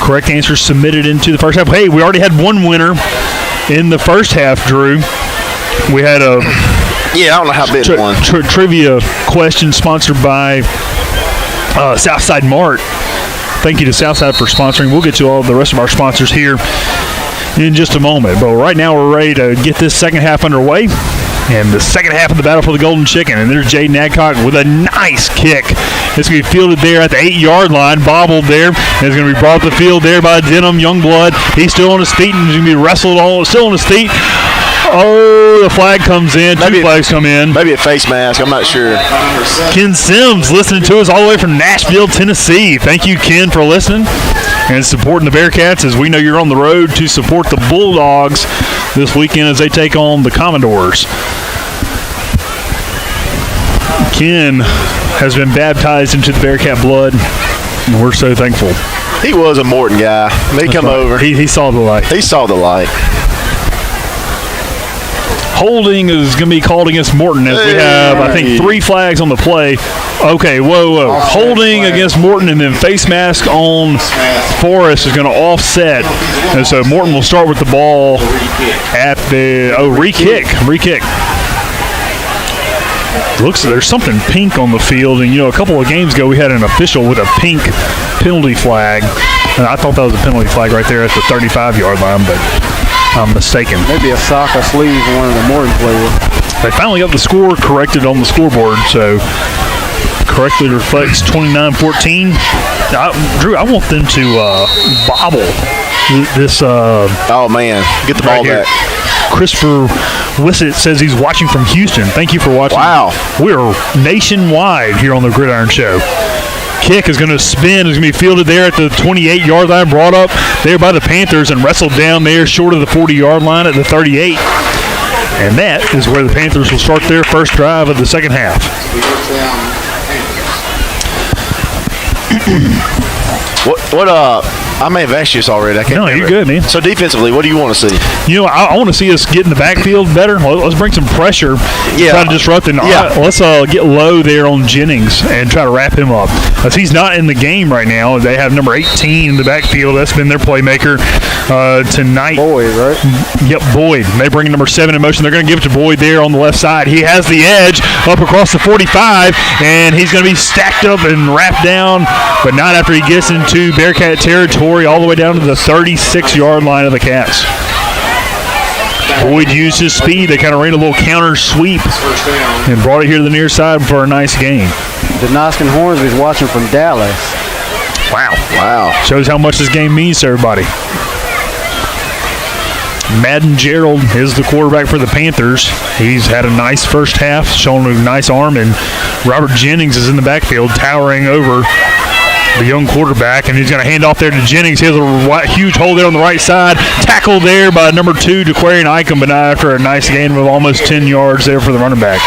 Correct answers submitted into the first half. Hey, we already had one winner in the first half, Drew. We had a I don't know how big one. Trivia question sponsored by Southside Mart. Thank you to Southside for sponsoring. We'll get to all the rest of our sponsors here in just a moment. But right now we're ready to get this second half underway. And the second half of the battle for the Golden Chicken. And there's Jaden Adcock with a nice kick. It's going to be fielded there at the 8-yard line, bobbled there. And it's going to be brought up the field there by Denham Youngblood. He's still on his feet and he's going to be wrestled still on his feet. Oh, the flag comes in. Two flags come in. Maybe a face mask. I'm not sure. Ken Sims listening to us all the way from Nashville, Tennessee. Thank you, Ken, for listening and supporting the Bearcats, as we know you're on the road to support the Bulldogs this weekend as they take on the Commodores. Ken has been baptized into the Bearcat blood, and we're so thankful. He was a Morton guy. He come over. He saw the light. He saw the light. Holding is going to be called against Morton as we have, I think, 3 flags on the play. Okay, whoa. Holding against Morton, and then face mask on Forrest is going to offset. And so Morton will start with the ball at the re-kick. Looks there's something pink on the field, and a couple of games ago we had an official with a pink penalty flag, and I thought that was a penalty flag right there at the 35-yard line, but I'm mistaken. Maybe a sock or sleeve of one of the Morton players. They finally got the score corrected on the scoreboard, so correctly reflects 29-14. Drew, I want them to bobble this. Oh man, get the ball back. Christopher Wissett says he's watching from Houston. Thank you for watching. Wow. We're nationwide here on the Gridiron Show. Kick is going to spin. It's going to be fielded there at the 28-yard line, brought up there by the Panthers and wrestled down there short of the 40-yard line at the 38. And that is where the Panthers will start their first drive of the second half. I may have asked you this already. I can't remember. You're good, man. So defensively, what do you want to see? I want to see us get in the backfield better. Let's bring some pressure. Try to disrupt it. Let's get low there on Jennings and try to wrap him up. As he's not in the game right now. They have number 18 in the backfield. That's been their playmaker tonight. Boyd, right? Yep, Boyd. They bring number 7 in motion. They're going to give it to Boyd there on the left side. He has the edge up across the 45, and he's going to be stacked up and wrapped down, but not after he gets into Bearcat territory all the way down to the 36-yard line of the Cats. Boyd used his speed. They kind of ran a little counter sweep and brought it here to the near side for a nice gain. Denoskin Hornsby's watching from Dallas. Wow. Shows how much this game means to everybody. Madden Gerald is the quarterback for the Panthers. He's had a nice first half, showing a nice arm, and Robert Jennings is in the backfield, towering over the young quarterback, and he's going to hand off there to Jennings. He has a huge hole there on the right side. Tackle there by number 2, DeQuarian Icahn, but not after a nice gain of almost 10 yards there for the running back.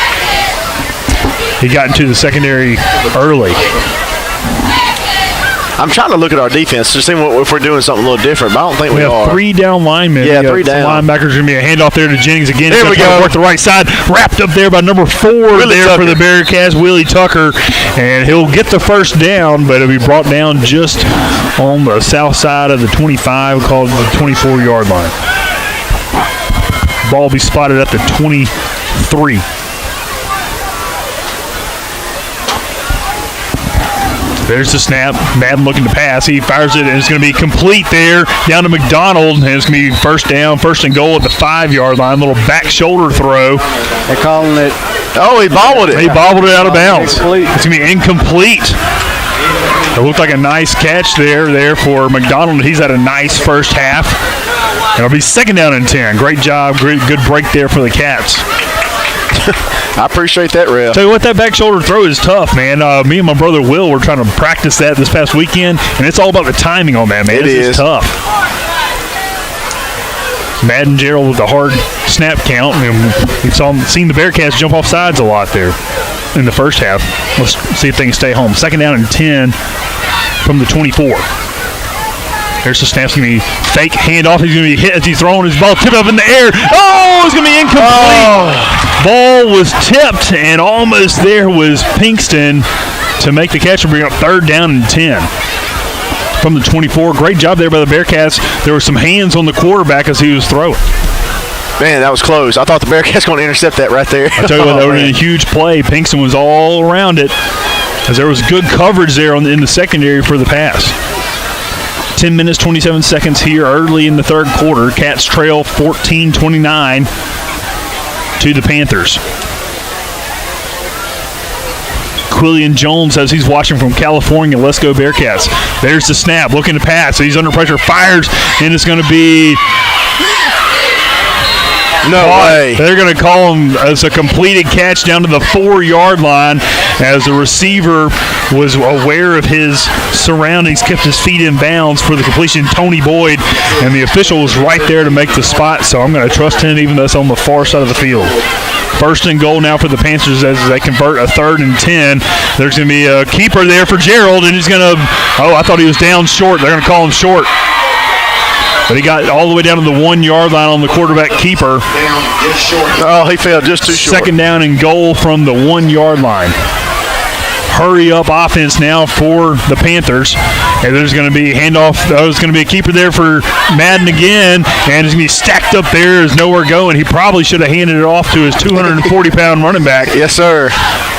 He got into the secondary early. I'm trying to look at our defense to see if we're doing something a little different, but I don't think we are. 3 down linemen. Yeah, 3 down. Linebackers going to be a handoff there to Jennings again. There we go. Work the right side. Wrapped up there by number 4 for the Bearcats, Willie Tucker. And he'll get the first down, but it'll be brought down just on the south side of the 25, called the 24-yard line. Ball will be spotted at the 23. There's the snap. Madden looking to pass. He fires it, and it's going to be complete there down to McDonald. And it's going to be first down, first and goal at the 5-yard line. Little back shoulder throw. They're calling it. Oh, he bobbled it. He bobbled it out of bounds. Incomplete. It's going to be incomplete. It looked like a nice catch there for McDonald. He's had a nice first half. It'll be second down and 10. Great job. Good break there for the Cats. I appreciate that, ref. Tell you what, that back shoulder throw is tough, man. Me and my brother Will were trying to practice that this past weekend, and it's all about the timing on that, man. It is tough. Madden Gerald with the hard snap count, and we've seen the Bearcats jump off sides a lot there in the first half. Let's see if they can stay home. Second down and 10 from the 24. There's the snap. It's going to be fake handoff. He's going to be hit as he's throwing his ball, tipped up in the air. Oh, it's going to be incomplete. Ball was tipped, and almost there was Pinkston to make the catch and bring up 3rd down and 10. From the 24. Great job there by the Bearcats. There were some hands on the quarterback as he was throwing. Man, that was close. I thought the Bearcats going to intercept that right there. I tell you what, that was a huge play. Pinkston was all around it as there was good coverage there in the secondary for the pass. 10 minutes, 27 seconds here early in the 3rd quarter. Cats trail 14-29 to the Panthers. Quillian Jones, as he's watching from California. Let's go Bearcats. There's the snap, looking to pass. He's under pressure, fires, and it's going to be... No way. They're going to call him as a completed catch down to the 4-yard line as the receiver was aware of his surroundings, kept his feet in bounds for the completion, Tony Boyd, and the official was right there to make the spot, so I'm going to trust him even though it's on the far side of the field. 1st and goal now for the Panthers as they convert a 3rd and 10. There's going to be a keeper there for Gerald, and he's going to, I thought he was down short. They're going to call him short. But he got all the way down to the 1-yard line on the quarterback keeper. Oh, he fell just too short. 2nd down and goal from the 1-yard line. Hurry up offense now for the Panthers. And there's going to be handoff. There's going to be a keeper there for Madden again. And it's going to be stacked up there. There's nowhere going. He probably should have handed it off to his 240-pound running back. Yes, sir.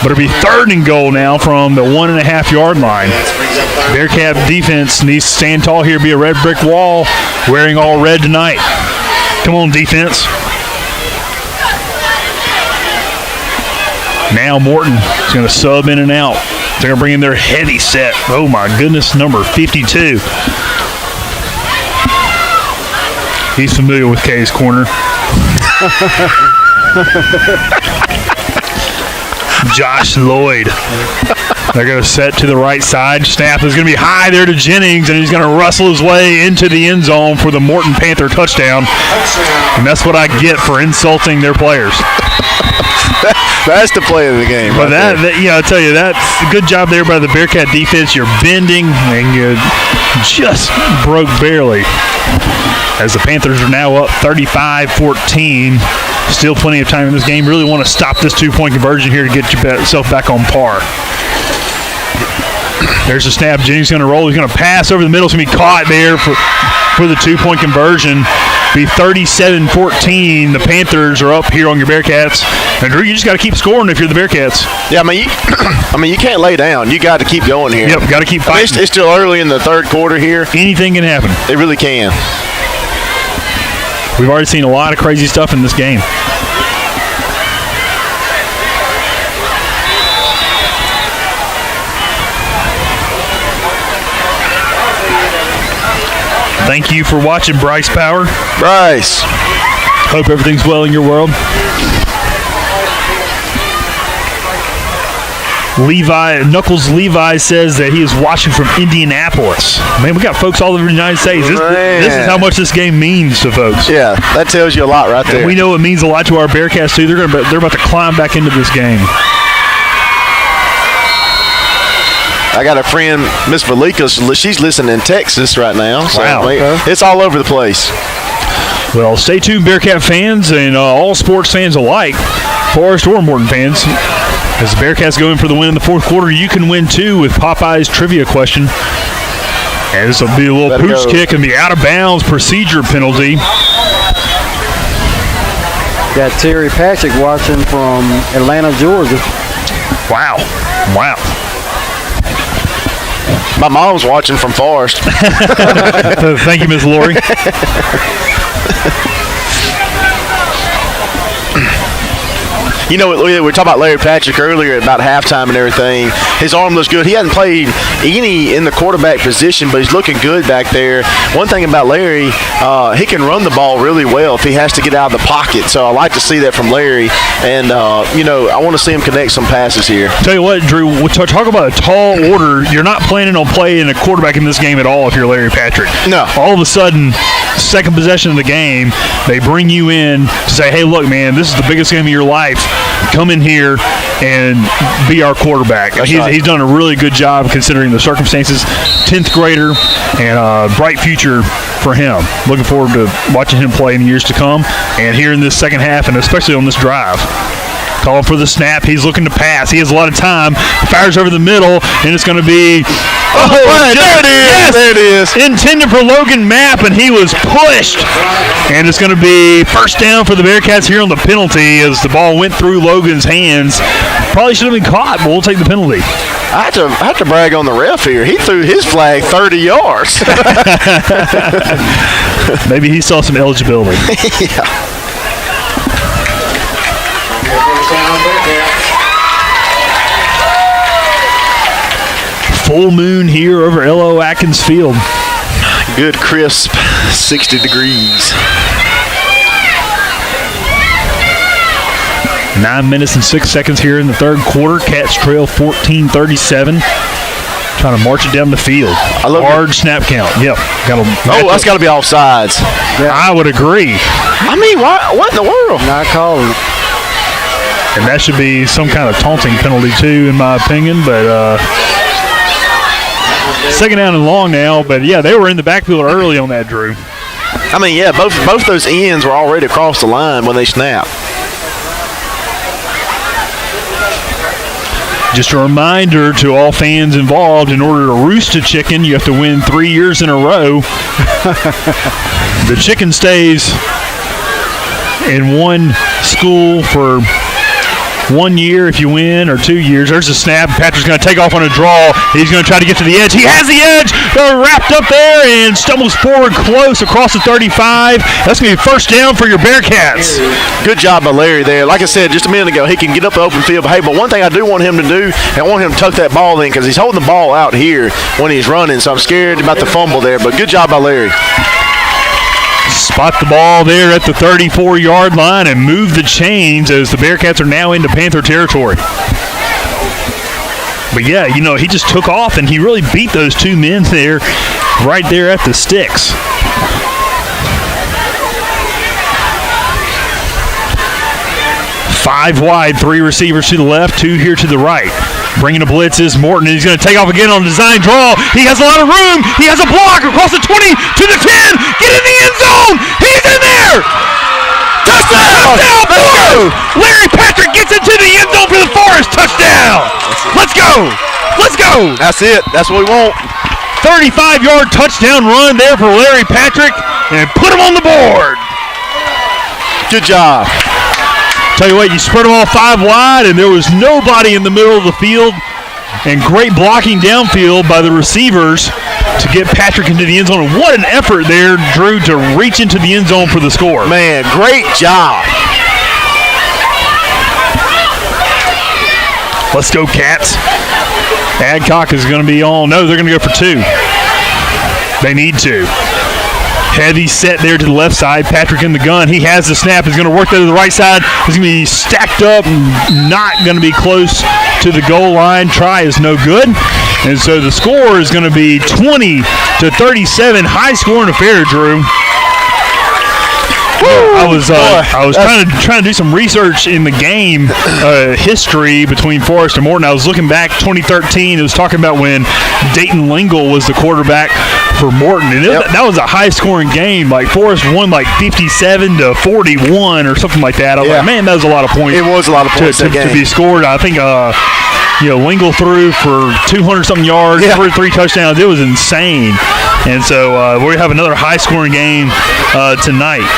But it'll be 3rd and goal now from the 1.5-yard line. Bearcat defense needs to stand tall here, be a red brick wall, wearing all red tonight. Come on, defense. Now Morton is going to sub in and out. They're going to bring in their heavy set. Oh, my goodness, number 52. He's familiar with Kay's corner. Josh Lloyd. They're going to set to the right side. Snap is going to be high there to Jennings, and he's going to rustle his way into the end zone for the Morton Panther touchdown. And that's what I get for insulting their players. That's the play of the game. But that, I'll tell you, that's a good job there by the Bearcat defense. You're bending, and you just broke barely. As the Panthers are now up 35-14. Still plenty of time in this game. Really want to stop this 2-point conversion here to get yourself back on par. There's a snap. Jennings going to roll. He's going to pass over the middle. It's going to be caught there for the 2-point conversion. Be 37-14. The Panthers are up here on your Bearcats. And Drew, you just got to keep scoring if you're the Bearcats. Yeah, I mean, you can't lay down. You got to keep going here. Yep, got to keep fighting. It's still early in the 3rd quarter here. Anything can happen. It really can. We've already seen a lot of crazy stuff in this game. Thank you for watching, Bryce Power. Bryce. Hope everything's well in your world. Knuckles Levi says that he is watching from Indianapolis. Man, we got folks all over the United States. This is how much this game means to folks. Yeah, that tells you a lot right there. And we know it means a lot to our Bearcats, too. They're about to climb back into this game. I got a friend, Miss Valika. She's listening in Texas right now. So wow. It's all over the place. Well, stay tuned, Bearcat fans and all sports fans alike, Forest or Morton fans. As the Bearcats go in for the win in the 4th quarter, you can win, too, with Popeye's trivia question. And this will be a little pooch kick and the out-of-bounds procedure penalty. Got Terry Patrick watching from Atlanta, Georgia. Wow. My mom's watching from Forest. Thank you, Ms. Lori. You know, we were talking about Larry Patrick earlier about halftime and everything. His arm looks good. He hasn't played any in the quarterback position, but he's looking good back there. One thing about Larry, he can run the ball really well if he has to get out of the pocket. So I like to see that from Larry. And, I want to see him connect some passes here. Tell you what, Drew, we'll talk about a tall order. You're not planning on playing a quarterback in this game at all if you're Larry Patrick. No. All of a sudden, second possession of the game, they bring you in to say, hey, look, man, this is the biggest game of your life. come in here and be our quarterback. He's done a really good job considering the circumstances. 10th grader and a bright future for him. Looking forward to watching him play in the years to come and here in this second half and especially on this drive. Calling for the snap. He's looking to pass. He has a lot of time. Fires over the middle, and it's going to be... there it is. Yes, there it is. Intended for Logan Mapp, and he was pushed. And it's going to be first down for the Bearcats here on the penalty as the ball went through Logan's hands. Probably should have been caught, but we'll take the penalty. I have to brag on the ref here. He threw his flag 30 yards. Maybe he saw some eligibility. Yeah. Full moon here over L.O. Atkins Field. Good crisp 60 degrees. 9 minutes and 6 seconds here in the third quarter. Cats trail 14-37. Trying to march it down the field. Large snap count. Yep. That's got to be offsides. Yeah. I would agree. I mean, what in the world? Not calling. And that should be some kind of taunting penalty too, in my opinion. But second down and long now. But yeah, they were in the backfield early on that, Drew. I mean, yeah, both those ends were already across the line when they snapped. Just a reminder to all fans involved, in order to roost a chicken, you have to win 3 years in a row. The chicken stays in one school for 1 year if you win, or 2 years. There's a snap. Patrick's going to take off on a draw. He's going to try to get to the edge. He has the edge. Wrapped up there and stumbles forward close across the 35. That's going to be first down for your Bearcats. Good job by Larry there. Like I said just a minute ago, he can get up the open field. But hey, one thing I do want him to do, I want him to tuck that ball in because he's holding the ball out here when he's running. So I'm scared about the fumble there. But good job by Larry. Spot the ball there at the 34-yard line and move the chains as the Bearcats are now into Panther territory. But yeah, he just took off and he really beat those two men there, right there at the sticks. Five wide, three receivers to the left, two here to the right. Bringing a blitz is Morton, and he's going to take off again on a design draw. He has a lot of room. He has a block across the 20 to the 10. Get in the end zone. He's in there. Touchdown! Touchdown! Larry Patrick gets into the end zone for the Forest. Touchdown! Let's go! Let's go! That's it. That's what we want. 35-yard touchdown run there for Larry Patrick, and put him on the board. Good job. Tell you what, you spread them all five wide, and there was nobody in the middle of the field. And great blocking downfield by the receivers to get Patrick into the end zone. And what an effort there, Drew, to reach into the end zone for the score. Man, great job. Let's go, Cats. Adcock is going to be on. No, they're going to go for two. They need to. Heavy set there to the left side. Patrick in the gun. He has the snap. He's going to work that to the right side. He's going to be stacked up. Not going to be close to the goal line. Try is no good. And so the score is going to be 20-37. High scoring affair, Drew. I was trying to do some research in the game history between Forest and Morton. I was looking back 2013. It was talking about when Dayton Lingle was the quarterback for Morton, and that was a high-scoring game. Like Forest won like 57-41 or something like that. I was like, man, that was a lot of points. It was a lot of points to be scored. I think Lingle threw for 200-something yards, three touchdowns. It was insane. And so we have another high-scoring game tonight.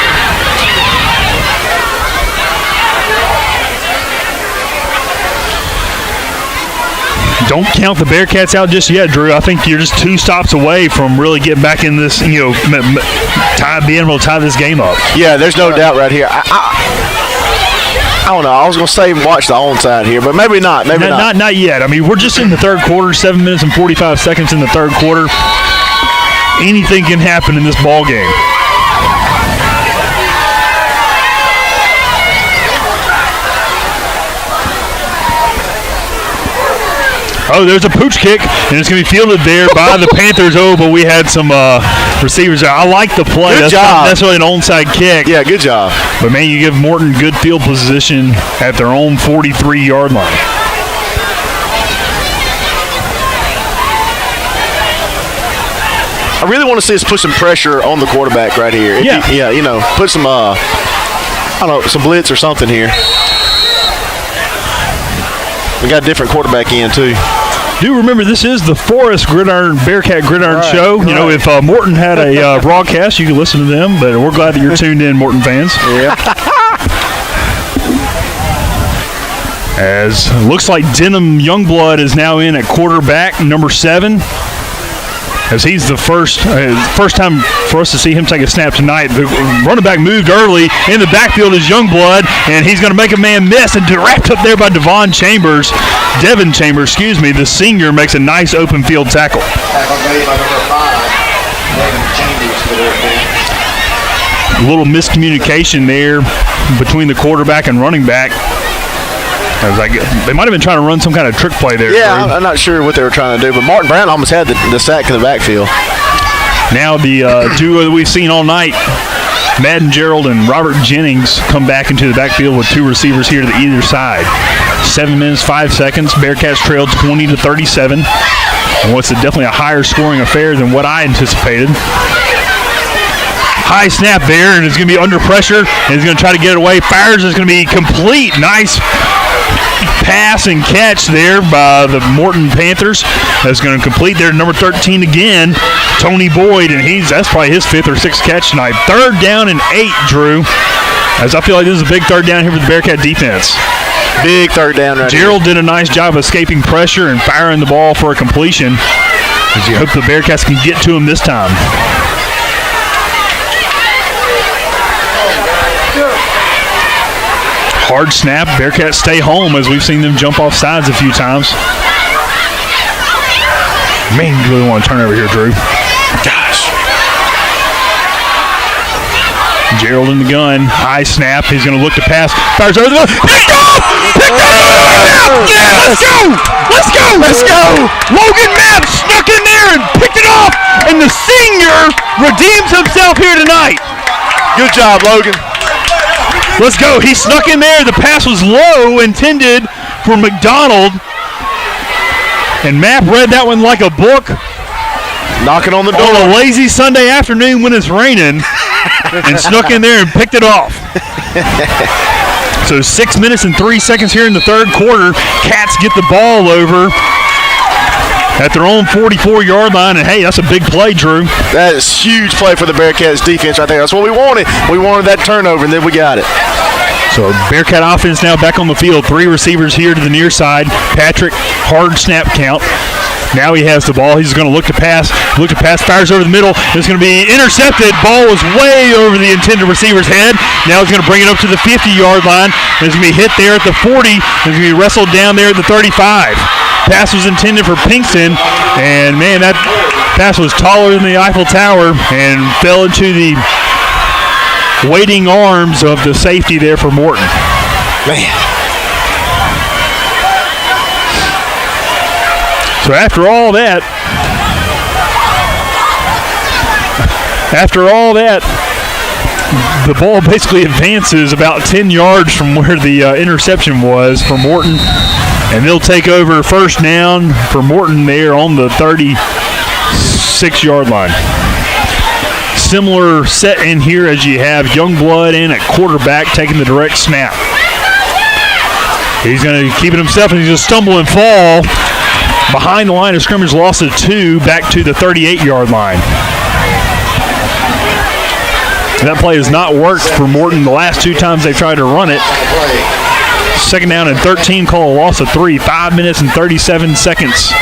Don't count the Bearcats out just yet, Drew. I think you're just two stops away from really getting back in this, being able to tie this game up. Yeah, there's no doubt right here. I don't know. I was going to say watch the onside here, but maybe not. Not yet. I mean, we're just in the third quarter, 7 minutes and 45 seconds in the third quarter. Anything can happen in this ball game. Oh, there's a pooch kick, and it's going to be fielded there by the Panthers. Oh, but we had some receivers there. I like the play. Good That's job. not necessarily an onside kick. Yeah, good job. But, man, you give Morton good field position at their own 43-yard line. I really want to see us put some pressure on the quarterback right here. Put some, some blitz or something here. We got a different quarterback in, too. Do remember, this is the Forest Bearcat Gridiron Show. You know, if Morton had a broadcast, you could listen to them, but we're glad that you're tuned in, Morton fans. Yeah. As looks like Denham Youngblood is now in at quarterback, number 7. As he's the first time for us to see him take a snap tonight. The running back moved early. In the backfield is Youngblood, and he's going to make a man miss, and wrapped up there by Devon Chambers. Devin Chambers, the senior, makes a nice open field tackle. Tackle made by number 5, Devin Chambers for their defense. A little miscommunication there between the quarterback and running back. They might have been trying to run some kind of trick play there. Yeah, I'm not sure what they were trying to do, but Martin Brown almost had the sack in the backfield. Now the duo that we've seen all night, Madden Gerald and Robert Jennings, come back into the backfield with 2 receivers here to either side. 7 minutes, 5 seconds. Bearcats trailed 20-37. And what's definitely a higher scoring affair than what I anticipated. High snap there, and it's going to be under pressure, and he's going to try to get it away. Fires is going to be complete. Nice pass and catch there by the Morton Panthers. That's going to complete there. Number 13 again, Tony Boyd, and that's probably his 5th or 6th catch tonight. 3rd down and 8, Drew, as I feel like this is a big 3rd down here for the Bearcat defense. Big 3rd down right Gerald did a nice job of escaping pressure and firing the ball for a completion, as you hope the Bearcats can get to him this time. Hard snap. Bearcats stay home, as we've seen them jump off sides a few times. Man, you really want to turn over here, Drew. Gosh. Gerald in the gun. High snap. He's going to look to pass. Fires over the middle. Picked off! Picked off! Yeah, let's go! Let's go! Let's go! Logan Mapp snuck in there and picked it off, and the senior redeems himself here tonight. Good job, Logan. Let's go. He snuck in there. The pass was low, intended for McDonald. And Mapp read that one like a book. Knocking on the door. On a lazy Sunday afternoon when it's raining. And snuck in there and picked it off. So 6 minutes and 3 seconds here in the 3rd quarter. Cats get the ball over at their own 44-yard line, and hey, that's a big play, Drew. That is huge play for the Bearcats defense right there. That's what we wanted. We wanted that turnover, and then we got it. So Bearcat offense now back on the field. 3 receivers here to the near side. Patrick, hard snap count. Now he has the ball. He's going to look to pass. Fires over the middle. It's going to be intercepted. Ball was way over the intended receiver's head. Now he's going to bring it up to the 50-yard line. It's going to be hit there at the 40. It's going to be wrestled down there at the 35. Pass was intended for Pinkston, and man, that pass was taller than the Eiffel Tower and fell into the waiting arms of the safety there for Morton. Man. So after all that, the ball basically advances about 10 yards from where the interception was for Morton. And they'll take over first down for Morton there on the 36-yard line. Similar set in here as you have Youngblood in at quarterback taking the direct snap. He's going to keep it himself, and he's going to stumble and fall behind the line of scrimmage, loss of 2, back to the 38-yard line. That play has not worked for Morton the last 2 times they've tried to run it. 2nd down and 13, call a loss of 3. 5 minutes and 37 seconds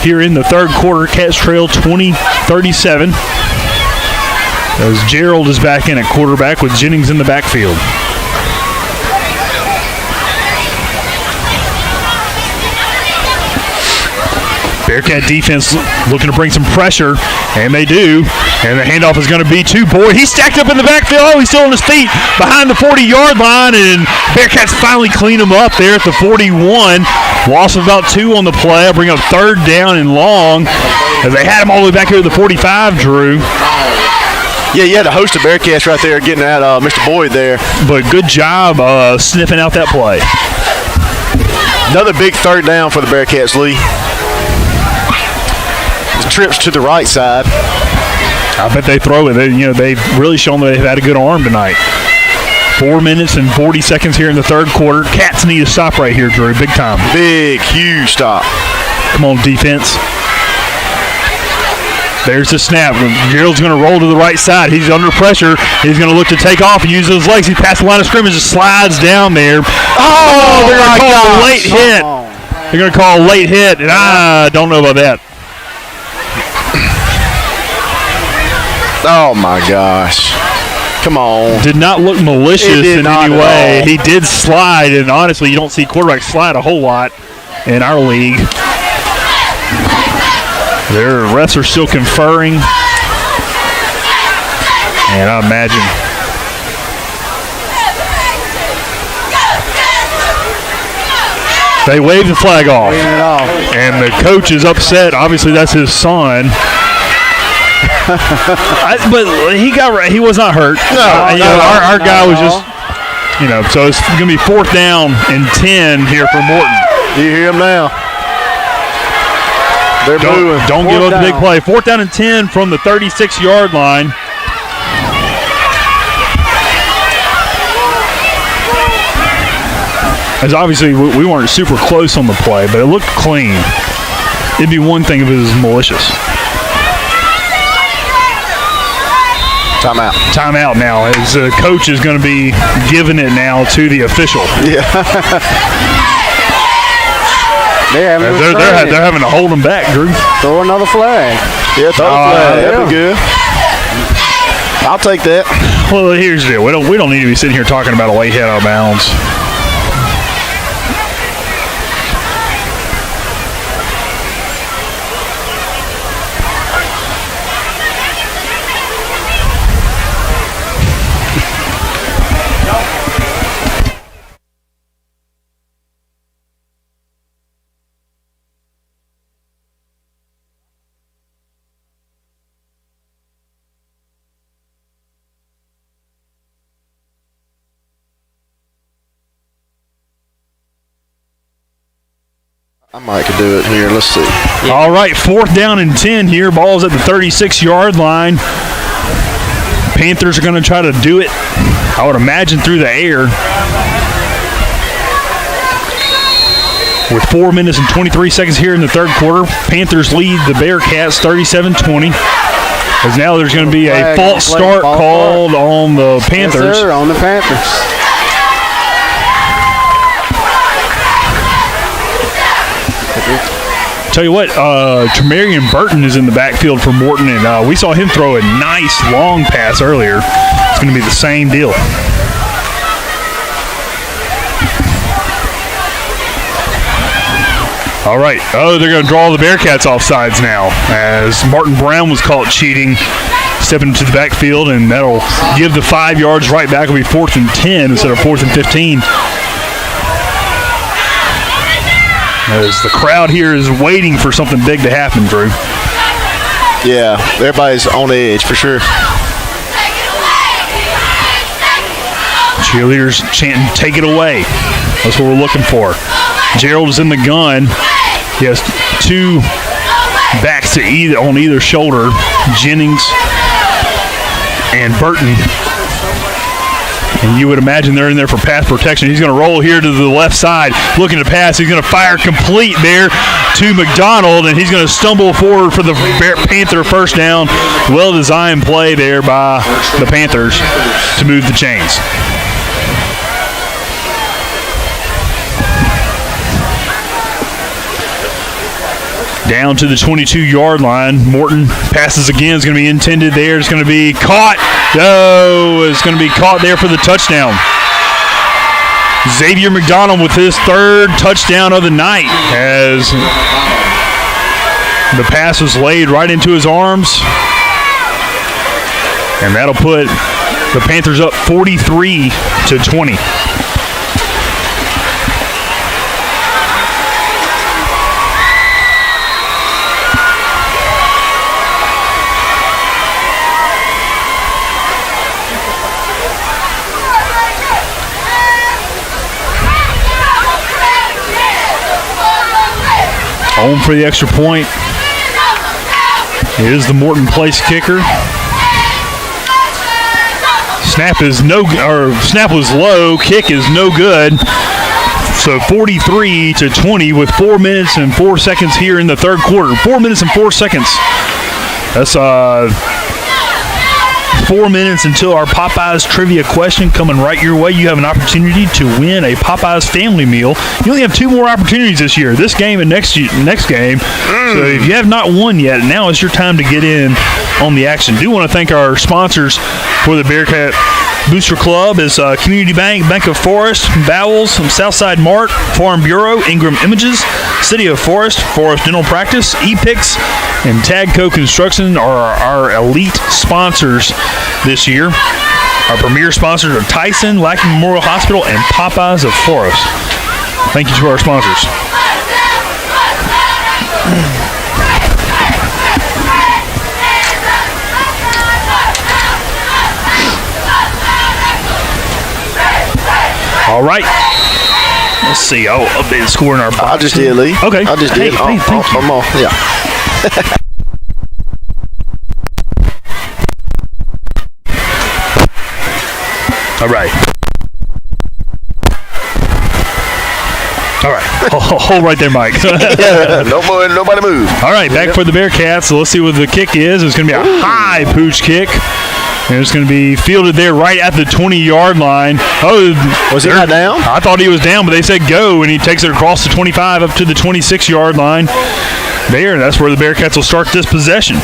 here in the 3rd quarter. Cats trail 20-37. As Gerald is back in at quarterback with Jennings in the backfield. Bearcat defense looking to bring some pressure, and they do. And the handoff is going to be to Boyd. He's stacked up in the backfield. Oh, he's still on his feet behind the 40-yard line, and Bearcats finally clean him up there at the 41. Loss of about 2 on the play. I'll bring up 3rd down and long. As they had him all the way back here at the 45, Drew. Yeah, you had a host of Bearcats right there getting at Mr. Boyd there. But good job sniffing out that play. Another big third down for the Bearcats, Lee. The trips to the right side. I bet they throw it. They've really shown that they've had a good arm tonight. 4 minutes and 40 seconds here in the third quarter. Cats need to stop right here, Drew. Big time. Big, huge stop. Come on, defense. There's the snap. Gerald's going to roll to the right side. He's under pressure. He's going to look to take off and use those legs. He passed the line of scrimmage and slides down there. Oh, they're going to call a late hit. They're going to call a late hit, and I don't know about that. Oh, my gosh. Come on. Did not look malicious in any way. He did slide, and honestly, you don't see quarterbacks slide a whole lot in our league. Their refs are still conferring. And I imagine. They wave the flag off. And the coach is upset. Obviously, that's his son. But he was not hurt. Our guy was just, so it's going to be 4th down and 10 here for Morton. You hear him now? They're booing. Don't give up the big play. 4th down and 10 from the 36-yard line. As obviously we weren't super close on the play, but it looked clean. It'd be one thing if it was malicious. Timeout. Timeout now, as the coach is going to be giving it now to the official. Yeah. They're having to hold him back, Drew. Throw another flag. Yeah, throw a flag. That'd be good. I'll take that. Well, here's the deal. We don't need to be sitting here talking about a late hit out of bounds. I might could do it here. Let's see. Yeah. All right, 4th down and 10 here. Ball's at the 36-yard line. Panthers are going to try to do it, I would imagine, through the air. With 4 minutes and 23 seconds here in the third quarter, Panthers lead the Bearcats 37-20. As now there's going to be a false start called on the Panthers. Yes, sir, on the Panthers. Tell you what, Tremarian Burton is in the backfield for Morton, and we saw him throw a nice long pass earlier. It's going to be the same deal. All right. Oh, they're going to draw the Bearcats offsides now, as Martin Brown was caught cheating, stepping into the backfield, and that'll give the 5 yards right back. It'll be 4th and 10 instead of 4th and 15. As the crowd here is waiting for something big to happen, Drew. Yeah, everybody's on edge for sure. Cheerleaders chanting, "Take it away." That's what we're looking for. Gerald is in the gun. He has 2 backs to on either shoulder, Jennings and Burton. And you would imagine they're in there for pass protection. He's going to roll here to the left side, looking to pass. He's going to fire complete there to McDonald, and he's going to stumble forward for the Panther first down. Well-designed play there by the Panthers to move the chains. Down to the 22-yard line. Morton passes again. It's going to be intended there. It's going to be caught. Oh, it's going to be caught there for the touchdown. Xavier McDonald with his 3rd touchdown of the night, as the pass was laid right into his arms. And that'll put the Panthers up 43-20. Home for the extra point is the Morton place kicker. Snap was low. Kick is no good. So 43-20 with 4 minutes and 4 seconds here in the third quarter. 4 minutes and 4 seconds. That's 4 minutes until our Popeyes trivia question coming right your way. You have an opportunity to win a Popeyes family meal. You only have 2 more opportunities this year, this game and next game. So if you have not won yet, now is your time to get in on the action. Do want to thank our sponsors for the Bearcat Booster Club is Community Bank, Bank of Forest, Bowels, Southside Mart, Farm Bureau, Ingram Images, City of Forest, Forest Dental Practice, ePix, and Tagco Construction are our elite sponsors this year. Our premier sponsors are Tyson, Lackey Memorial Hospital, and Popeyes of Forest. Thank you to our sponsors. All right. Let's see. I'll update the score in our box. I just did, Lee. Okay. I just did. Hey, thank you. I'm on. Yeah. All right. All right. Hold right there, Mike. Nobody move. All right, back for the Bearcats. So let's see what the kick is. It's going to be a high pooch kick. And it's going to be fielded there right at the 20-yard line. Oh, was he not down? I thought he was down, but they said go, and he takes it across the 25 up to the 26-yard line. There, and that's where the Bearcats will start this possession.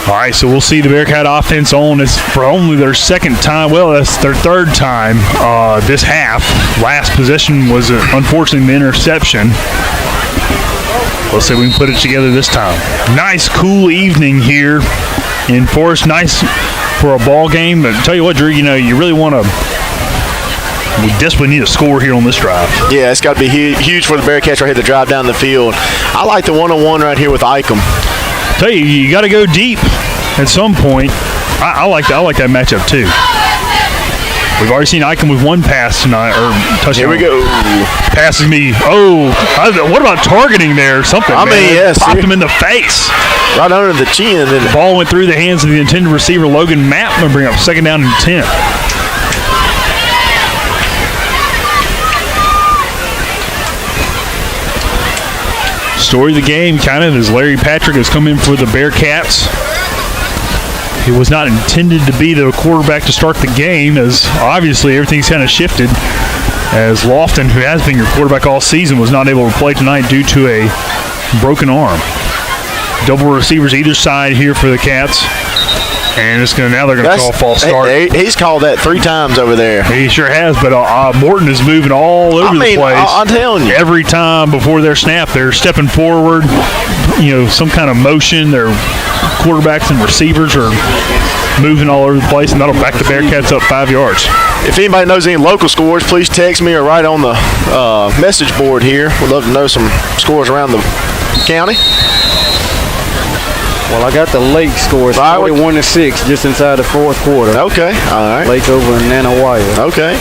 All right, so we'll see the Bearcat offense on this for only their second time. Well, that's their third time this half. Last possession was, unfortunately, the interception. Let's see if we can put it together this time. Nice, cool evening here in Forest. Nice for a ball game. But tell you what, Drew, you really want to. We desperately need a score here on this drive. Yeah, it's got to be huge for the Bearcats right here to drive down the field. I like the one-on-one right here with Icom. Tell you got to go deep at some point. I like that matchup too. We've already seen Icom with one pass tonight, or touchdown. Here we go. Passing me. Oh, what about targeting there or something? I mean, yes. Popped him in the face. Right under the chin. The ball went through the hands of the intended receiver, Logan Mapp. Going to bring up 2nd down and 10. Story of the game, kind of, as Larry Patrick has come in for the Bearcats. He was not intended to be the quarterback to start the game, as obviously everything's kind of shifted, as Lofton, who has been your quarterback all season, was not able to play tonight due to a broken arm. Double receivers either side here for the Cats. And now they're going to call false start. He's called that 3 times over there. He sure has, but Morton is moving all over the place. I'm telling you. Every time before their snap, they're stepping forward, some kind of motion. Their quarterbacks and receivers are moving all over the place, and that'll back the Bearcats up 5 yards. If anybody knows any local scores, please text me or write on the message board here. We'd love to know some scores around the county. Well, I got the Lake score. It's 41-6 just inside the fourth quarter. Okay, all right. Lake over in Nanawaya. Okay.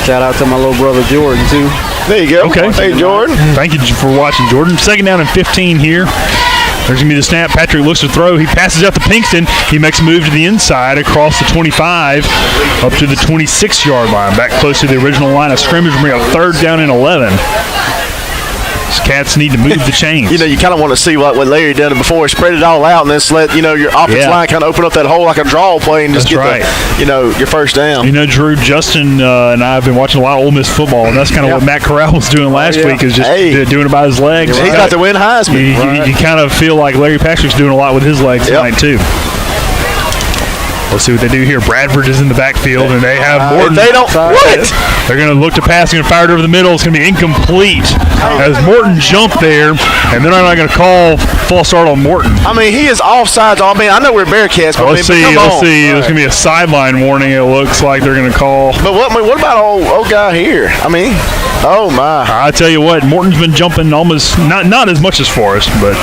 Shout out to my little brother Jordan, too. There you go. Okay. Hey, Jordan. Thank you for watching, Jordan. 2nd down and 15 here. There's going to be the snap. Patrick looks to throw. He passes out to Pinkston. He makes a move to the inside across the 25 up to the 26-yard line. Back close to the original line of scrimmage. We're going to 3rd down and 11. These Cats need to move the chains. You kind of want to see what Larry done before. He spread it all out and then let your offensive line kind of open up that hole like a draw play and just get your first down. Drew, Justin and I have been watching a lot of Ole Miss football, and that's kind of what Matt Corral was doing last week, is just doing it by his legs. He's about to win Heisman. You kind of feel like Larry Patrick's doing a lot with his legs tonight, too. Let's see what they do here. Bradford is in the backfield, and they have Morton. They don't. What? They're going to look to pass and fire it over the middle. It's going to be incomplete as Morton jumped there, and they're not going to call false start on Morton. I mean, he is offsides. I know we're Bearcats, but let's see. There's going to be a sideline warning. It looks like they're going to call. But what about old guy here? I mean, oh my! I tell you what, Morton's been jumping almost not as much as Forrest, but.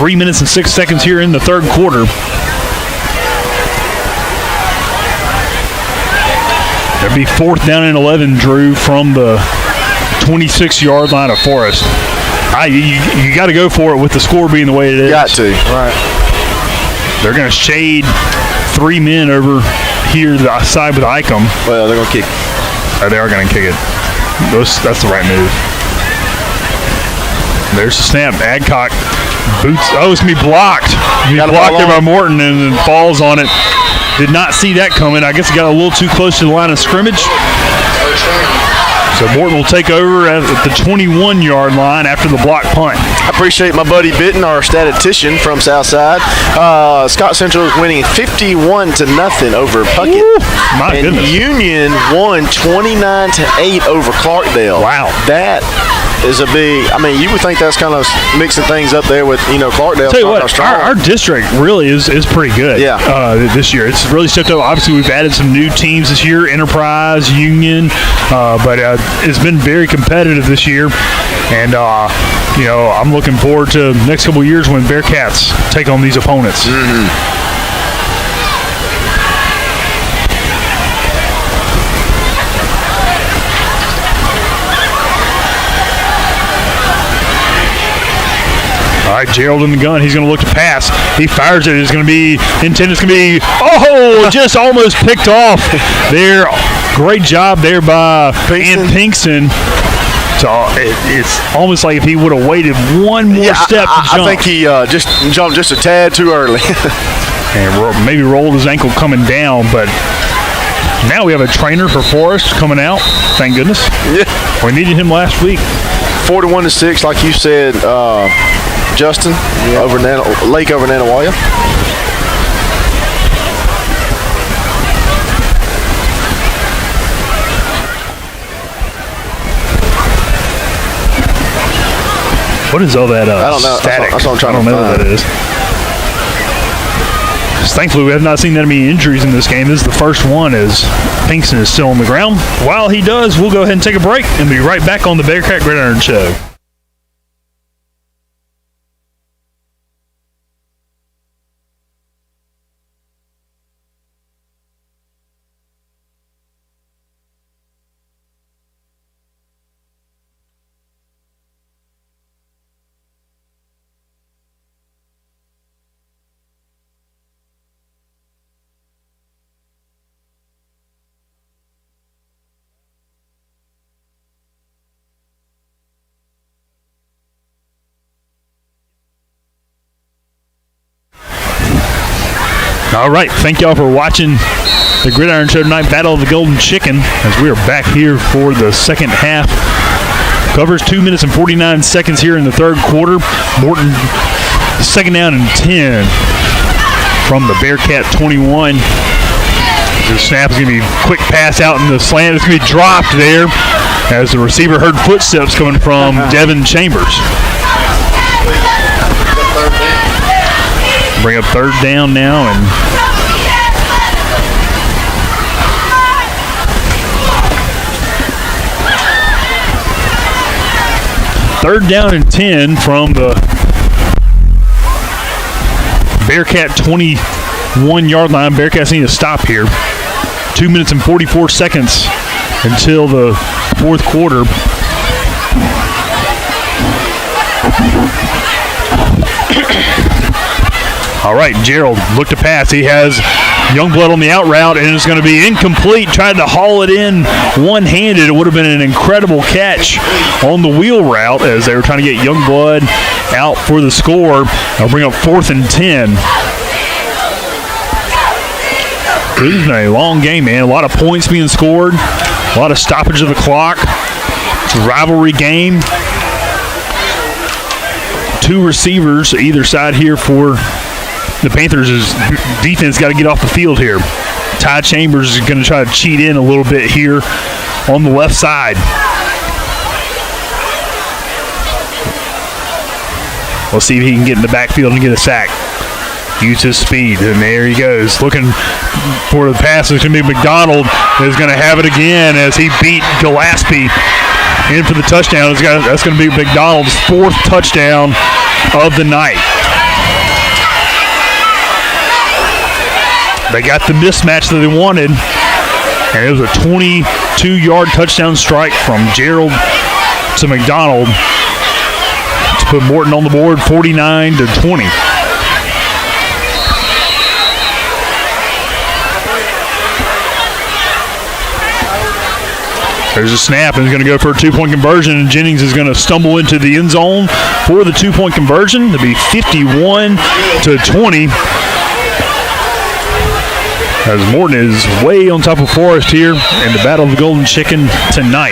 3 minutes and 6 seconds here in the third quarter. There'll be 4th down and 11, Drew, from the 26-yard line of Forest. You got to go for it with the score being the way it is. Got to. Right. They're going to shade 3 men over here to the side with Icom. Well, they're going to kick. They are going to kick it. That's the right move. There's the snap. Adcock boots. Oh, it's going to be blocked. Blocked there by Morton and then falls on it. Did not see that coming. I guess he got a little too close to the line of scrimmage. So Morton will take over at the 21-yard line after the block punt. I appreciate my buddy Bitten, our statistician from Southside. Scott Central is winning 51-0 over Puckett. Ooh, my goodness. Union won 29-8 over Clarkdale. Wow. That is a big. I mean, you would think that's kind of mixing things up there with Clarkdale. Tell you what, our district really is pretty good. Yeah. This year it's really stepped up. Obviously, we've added some new teams this year: Enterprise, Union, but it's been very competitive this year. And I'm looking forward to the next couple of years when Bearcats take on these opponents. Mm-hmm. All right, Gerald in the gun. He's going to look to pass. He fires it. It's going to be intended. It's going to be, just almost picked off there. Great job there by Pinkston. So it's almost like if he would have waited one more step to jump. I think he just jumped just a tad too early. And maybe rolled his ankle coming down, but now we have a trainer for Forest coming out. Thank goodness. Yeah. We needed him last week. 41-6, like you said, Justin, over Lake over Nanawaya. What is all that I don't know. static? That's what I'm trying I don't to know what find. that is. Thankfully, we have not seen that many injuries in this game. This is the first one as Pinkston is still on the ground. While he does, we'll go ahead and take a break and be right back on the Bearcat Gridiron Show. All right, thank y'all for watching the Gridiron Show tonight, Battle of the Golden Chicken, as we are back here for the second half. Covers 2 minutes and 49 seconds here in the third quarter. Morton, second down and 10 from the Bearcat 21. The snap is going to be a quick pass out in the slant. It's going to be dropped there as the receiver heard footsteps coming from Devin Chambers. Bring up third down now, and third down and 10 from the Bearcat 21-yard line. Bearcats need to stop here. 2 minutes and 44 seconds until the fourth quarter. All right, Gerald looked to pass. He has Youngblood on the out route, and it's going to be incomplete. Tried to haul it in one-handed. It would have been an incredible catch on the wheel route as they were trying to get Youngblood out for the score. They'll bring up 4th and 10. This has been a long game, man. A lot of points being scored. A lot of stoppage of the clock. It's a rivalry game. 2 receivers either side here for the Panthers' defense got to get off the field here. Ty Chambers is going to try to cheat in a little bit here on the left side. We'll see if he can get in the backfield and get a sack. Use his speed, and there he goes. Looking for the pass. It's going to be McDonald is going to have it again as he beat Gillespie in for the touchdown. That's going to be McDonald's 4th touchdown of the night. They got the mismatch that they wanted, and it was a 22-yard touchdown strike from Gerald to McDonald to put Morton on the board 49-20. There's a snap, and he's going to go for a two-point conversion, and Jennings is going to stumble into the end zone for the two-point conversion. It'll be 51-20. As Morton is way on top of Forest here in the Battle of the Golden Chicken tonight.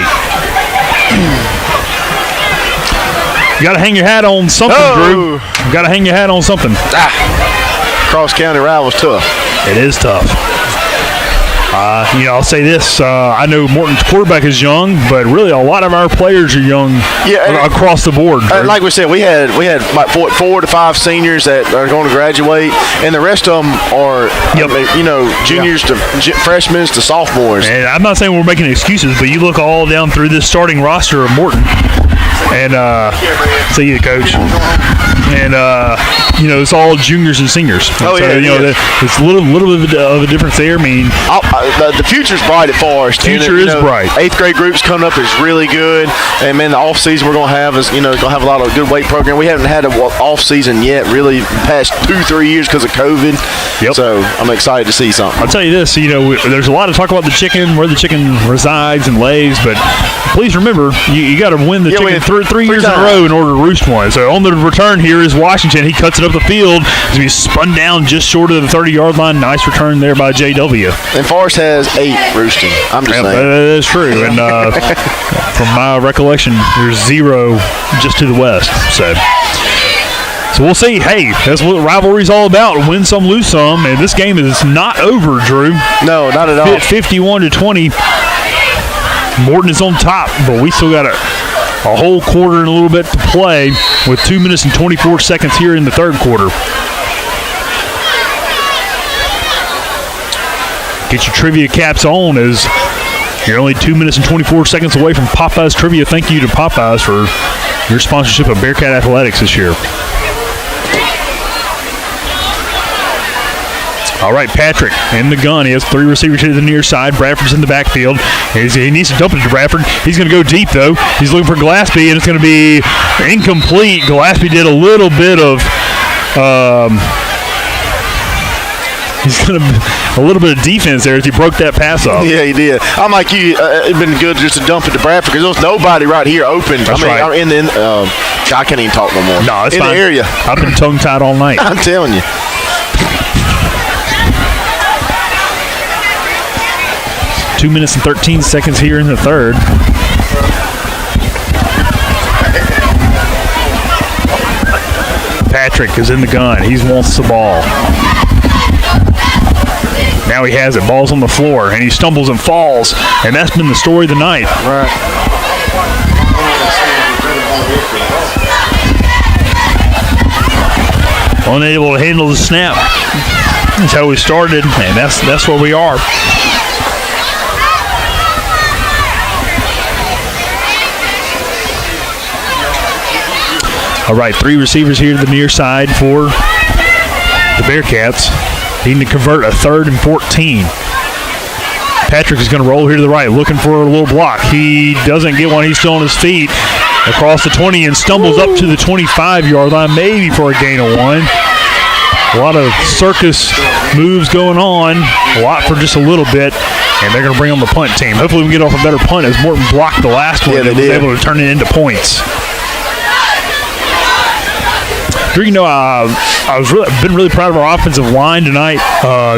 You got to hang your hat on something, Drew. You got to hang your hat on something. Cross-county rival's tough. It is tough. I'll say this. I know Morton's quarterback is young, but really a lot of our players are young across the board. Like we said, we had about 4 to 5 seniors that are going to graduate, and the rest of them are, juniors to freshmen to sophomores. And I'm not saying we're making excuses, but you look all down through this starting roster of Morton, and see you, Coach. And it's all juniors and seniors. It's a little bit of a difference there. I mean, the future's bright at Forest. Future is bright. 8th grade groups coming up is really good, and man, the off season we're going to have is going to have a lot of good weight program. We haven't had an off season yet, really, past 2-3 years because of COVID. Yep. So I'm excited to see something. I'll tell you this. There's a lot of talk about the chicken, where the chicken resides and lays, but please remember, you got to win the chicken three years in a row in order to roost one. So on the return here is Washington. He cuts it up the field. He's going to be spun down just short of the 30-yard line. Nice return there by JW. And Forest has 8 roosting. I'm just saying. That is true. And from my recollection, there's 0 just to the west. So we'll see. Hey, that's what rivalry's all about. Win some, lose some. And this game is not over, Drew. No, not at all. 51-20. Morton is on top, but we still got a whole quarter and a little bit to play with 2 minutes and 24 seconds here in the third quarter. Get your trivia caps on as you're only 2 minutes and 24 seconds away from Popeyes Trivia. Thank you to Popeyes for your sponsorship of Bearcat Athletics this year. All right, Patrick in the gun. He has 3 receivers to the near side. Bradford's in the backfield. He needs to dump it to Bradford. He's going to go deep, though. He's looking for Glaspie, and it's going to be incomplete. Glaspie did a little bit of a little bit of defense there as he broke that pass off. Yeah, he did. I'm like you. It'd been good just to dump it to Bradford because there's nobody right here open. That's right. I'm I can't even talk no more. No, it's in fine. The area. I've been tongue-tied all night. I'm telling you. 2 minutes and 13 seconds here in the third. Patrick is in the gun. He wants the ball. Now he has it. Ball's on the floor, and he stumbles and falls, and that's been the story of the night. Right. Unable to handle the snap. That's how we started, and that's where we are. All right, 3 receivers here to the near side for the Bearcats. Needing to convert a 3rd and 14. Patrick is going to roll here to the right, looking for a little block. He doesn't get one. He's still on his feet across the 20 and stumbles up to the 25-yard line, maybe for a gain of 1. A lot of circus moves going on, a lot for just a little bit, and they're going to bring on the punt team. Hopefully we can get off a better punt as Morton blocked the last one and was able to turn it into points. Drew, I've been really proud of our offensive line tonight.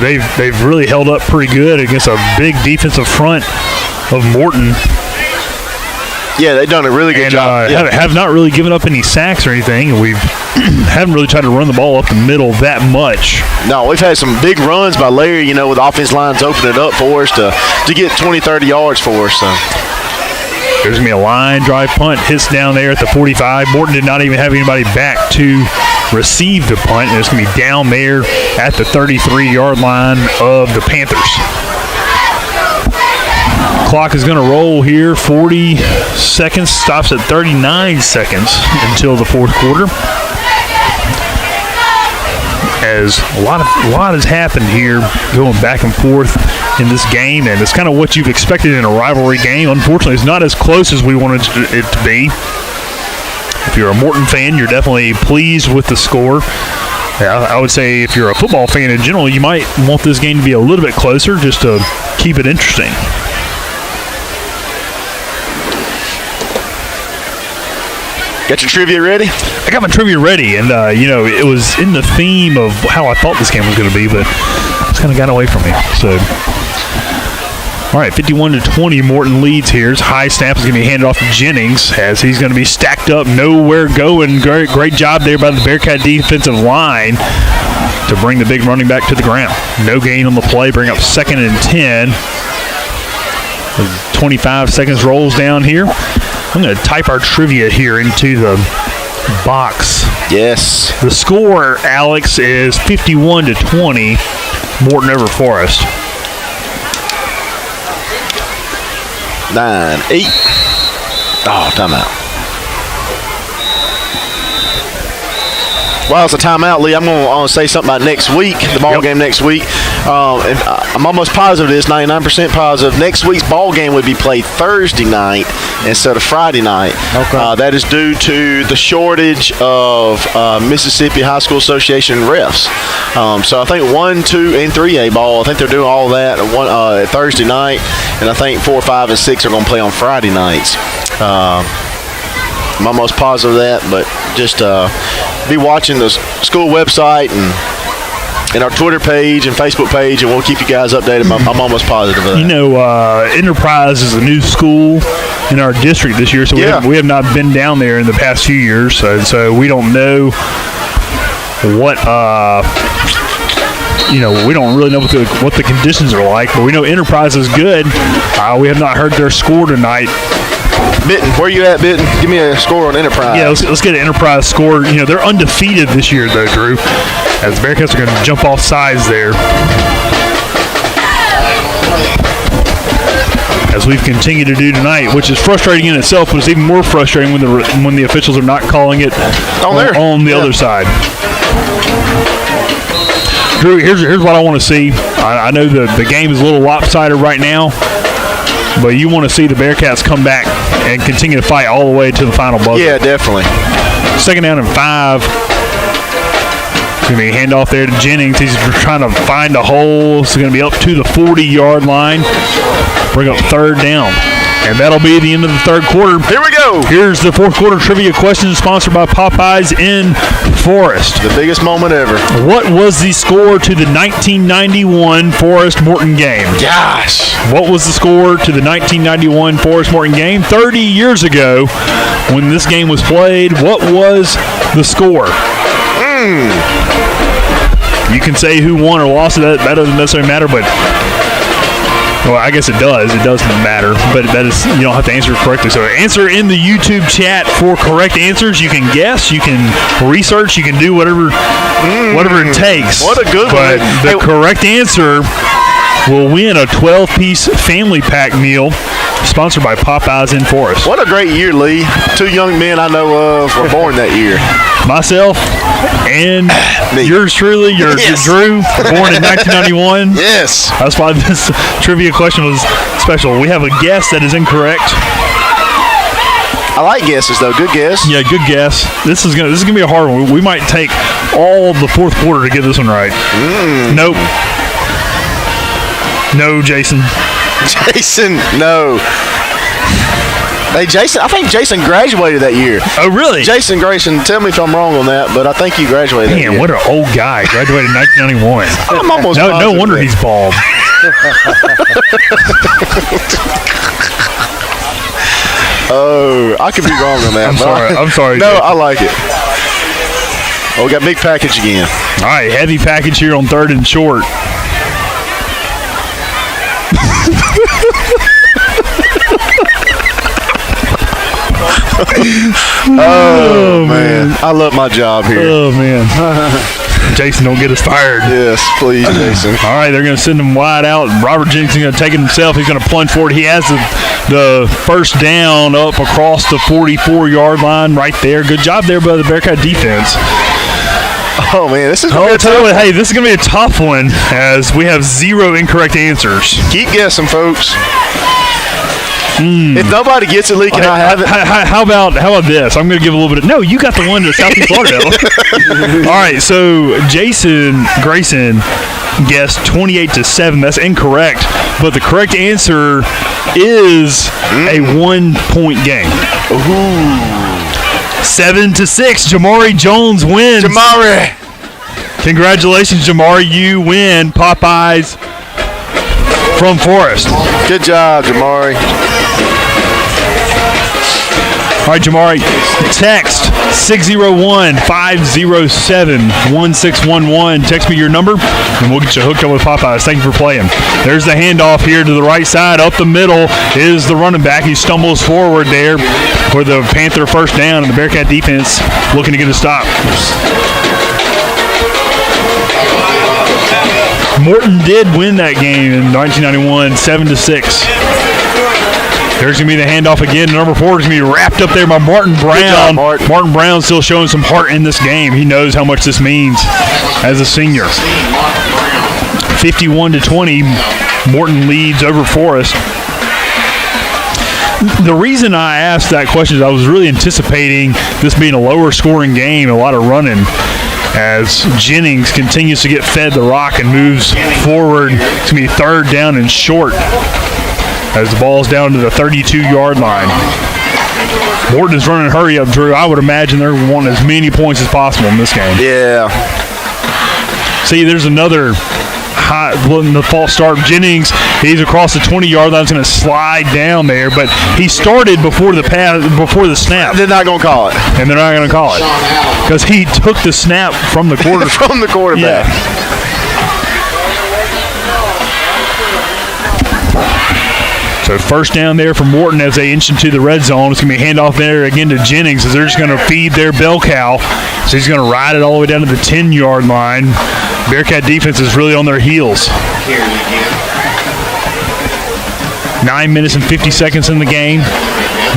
They've really held up pretty good against a big defensive front of Morton. Yeah, they've done a really good job. Have not really given up any sacks or anything, and we haven't really tried to run the ball up the middle that much. No, we've had some big runs by Larry, with the offense lines opening it up for us to get 20, 30 yards for us. So. There's going to be a line drive punt, hits down there at the 45. Morton did not even have anybody back to receive the punt, and it's going to be down there at the 33-yard line of the Panthers. Clock is going to roll here, 40 seconds, stops at 39 seconds until the fourth quarter. as a lot has happened here, going back and forth in this game, and it's kind of what you've expected in a rivalry game. Unfortunately, it's not as close as we wanted it to be. If you're a Morton fan, you're definitely pleased with the score. I would say if you're a football fan in general, you might want this game to be a little bit closer just to keep it interesting. Got your trivia ready? I got my trivia ready, and it was in the theme of how I thought this game was going to be, but it's kind of got away from me. So, all right, 51-20, Morton leads here. His high snap is going to be handed off to Jennings as he's going to be stacked up, nowhere going. Great job there by the Bearcat defensive line to bring the big running back to the ground. No gain on the play, bring up 2nd and 10. 25 seconds rolls down here. I'm going to type our trivia here into the box. Yes. The score, Alex, is 51-20, Morton over Forest. 9-8. Oh, timeout. Well, it's a timeout, Lee. I'm going to say something about next week, the ball game next week. And I'm almost positive of this, 99% positive. Next week's ball game would be played Thursday night instead of Friday night. Okay. That is due to the shortage of Mississippi High School Association refs. So I think 1, 2, and 3A ball, I think they're doing all that Thursday night. And I think 4, 5, and 6 are going to play on Friday nights. I'm almost positive of that, but just be watching the school website and our Twitter page and Facebook page, and we'll keep you guys updated. I'm almost positive of that. Enterprise is a new school in our district this year, so we have not been down there in the past few years, so we don't know what we don't really know what the conditions are like, but we know Enterprise is good. We have not heard their score tonight. Bitten, where you at, Bitten? Give me a score on Enterprise. Yeah, let's get an Enterprise score. They're undefeated this year, though, Drew, as the Bearcats are going to jump off sides there. As we've continued to do tonight, which is frustrating in itself, but it's even more frustrating when the officials are not calling it on the other side. Drew, here's what I want to see. I know the game is a little lopsided right now, but you want to see the Bearcats come back and continue to fight all the way to the final buzzer. Yeah, definitely. 2nd down and 5. It's going to be a handoff there to Jennings. He's trying to find a hole. It's going to be up to the 40-yard line. Bring up 3rd down. And that'll be the end of the 3rd quarter. Here we go. Here's the 4th quarter trivia question sponsored by Popeyes in Forest. The biggest moment ever. What was the score to the 1991 Forest-Morton game? Gosh. What was the score to the 1991 Forest-Morton game? 30 years ago when this game was played, what was the score? You can say who won or lost. That doesn't necessarily matter, but well, I guess it does. It doesn't matter, but that is, you don't have to answer correctly. So answer in the YouTube chat for correct answers. You can guess, you can research, you can do whatever it takes. What a good one! But the correct answer will win a 12-piece family pack meal sponsored by Popeyes in Forest. What a great year, Lee. 2 young men I know of were born that year. Myself and yours truly, Drew, born in 1991. Yes. That's why this trivia question was special. We have a guess that is incorrect. I like guesses, though. Good guess. Yeah, good guess. This is gonna be a hard one. We might take all of the 4th quarter to get this one right. Nope. No, Jason. Jason, no. Hey, Jason, I think Jason graduated that year. Oh, really? Jason Grayson, tell me if I'm wrong on that, but I think you graduated that year. Man, what an old guy. Graduated in 1991. I'm almost no wonder he's bald. Oh, I could be wrong on that. I'm sorry. No, Jason. I like it. Oh, we got big package again. All right, heavy package here on 3rd and short. Oh, man. I love my job here. Oh, man. Jason, don't get us fired. Yes, please, Jason. All right, they're going to send him wide out. Robert Jennings is going to take it himself. He's going to plunge forward. He has the 1st down up across the 44-yard line right there. Good job there by the Bearcat defense. Oh, man, this is Oh, going I'll to tell you be what, hey, this is going to be a tough one as we have 0 incorrect answers. Keep guessing, folks. If nobody gets it, Lee, can I have it? How about this? I'm going to give a little bit of. No, you got the one to Southeast Lauderdale. All right, so Jason Grayson guessed 28-7. That's incorrect, but the correct answer is a 1-point game. Ooh. 7-6. Jamari Jones wins. Jamari. Congratulations, Jamari. You win Popeyes from Forest. Good job, Jamari. All right, Jamari, text 601-507-1611. Text me your number, and we'll get you hooked up with Popeyes. Thank you for playing. There's the handoff here to the right side. Up the middle is the running back. He stumbles forward there for the Panther first down, and the Bearcat defense looking to get a stop. Morton did win that game in 1991, 7-6. There's going to be the handoff again. Number 4 is going to be wrapped up there by Martin Brown. Martin Brown still showing some heart in this game. He knows how much this means as a senior. 51-20, Morton leads over Forest. The reason I asked that question is I was really anticipating this being a lower scoring game, a lot of running, as Jennings continues to get fed the rock and moves forward. It's going to be 3rd down and short as the ball's down to the 32-yard line. Morton is running hurry up, Drew. I would imagine they're wanting as many points as possible in this game. Yeah. See, there's another the false start. Jennings, he's across the 20-yard line. He's going to slide down there, but he started before the snap. They're not going to call it. And they're not going to call it because he took the snap from the quarterback. From the quarterback. Yeah. So first down there for Morton as they inch into the red zone. It's going to be a handoff there again to Jennings as they're just going to feed their bell cow. So he's going to ride it all the way down to the 10-yard line. Bearcat defense is really on their heels. 9 minutes and 50 seconds in the game.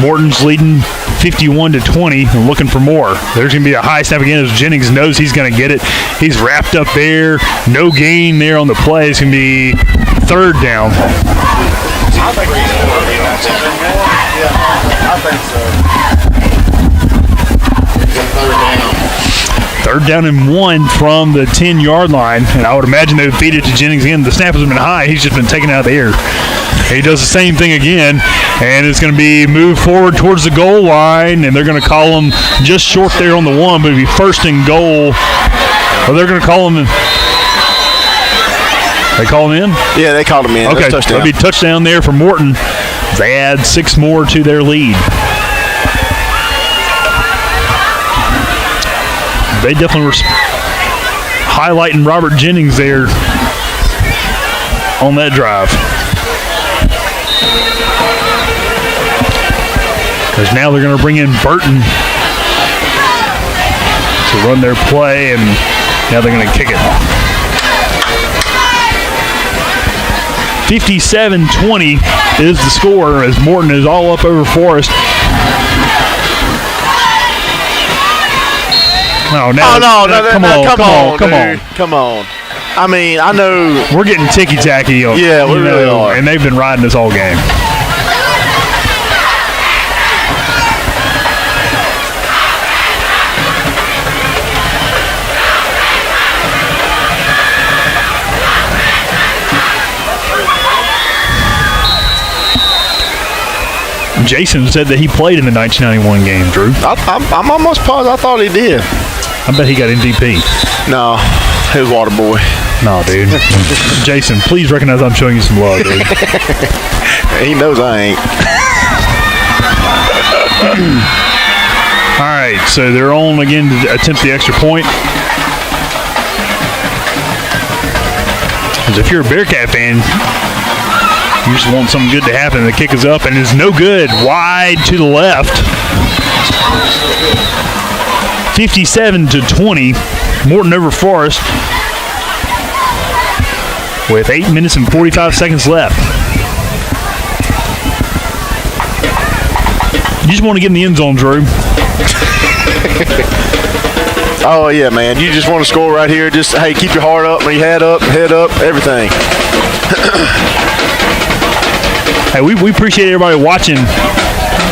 Morton's leading 51-20 and looking for more. There's going to be a high snap again as Jennings knows he's going to get it. He's wrapped up there. No gain there on the play. It's going to be 3rd down. I think so. 3rd down and 1 from the 10-yard line, and I would imagine they would feed it to Jennings again. The snap has been high. He's just been taken out of the air. He does the same thing again, and it's going to be moved forward towards the goal line, and they're going to call him just short there on the 1, but it'll be 1st and goal. Or they're going to call him. They call him in? Yeah, they called him in. Okay, that'll be touchdown there for Morton. They add 6 more to their lead. They definitely were highlighting Robert Jennings there on that drive. Because now they're going to bring in Burton to run their play, and now they're going to kick it. 57-20 is the score as Morton is all up over Forest. Oh, no. Come on. I mean, I know. We're getting ticky-tacky. Yeah, we really are. And they've been riding this all game. Jason said that he played in the 1991 game, Drew. I'm almost positive. I thought he did. I bet he got MVP. No, he was water boy. No, dude. Jason, please recognize I'm showing you some love, dude. He knows I ain't. All right, so they're on again to attempt the extra point. Because if you're a Bearcat fan, you just want something good to happen. The kick is up and is no good. Wide to the left. 57-20. Morton over Forest with 8 minutes and 45 seconds left. You just want to get in the end zone, Drew. Oh, yeah, man. You just want to score right here. Just, hey, keep your heart up, your head up, everything. Hey, we appreciate everybody watching.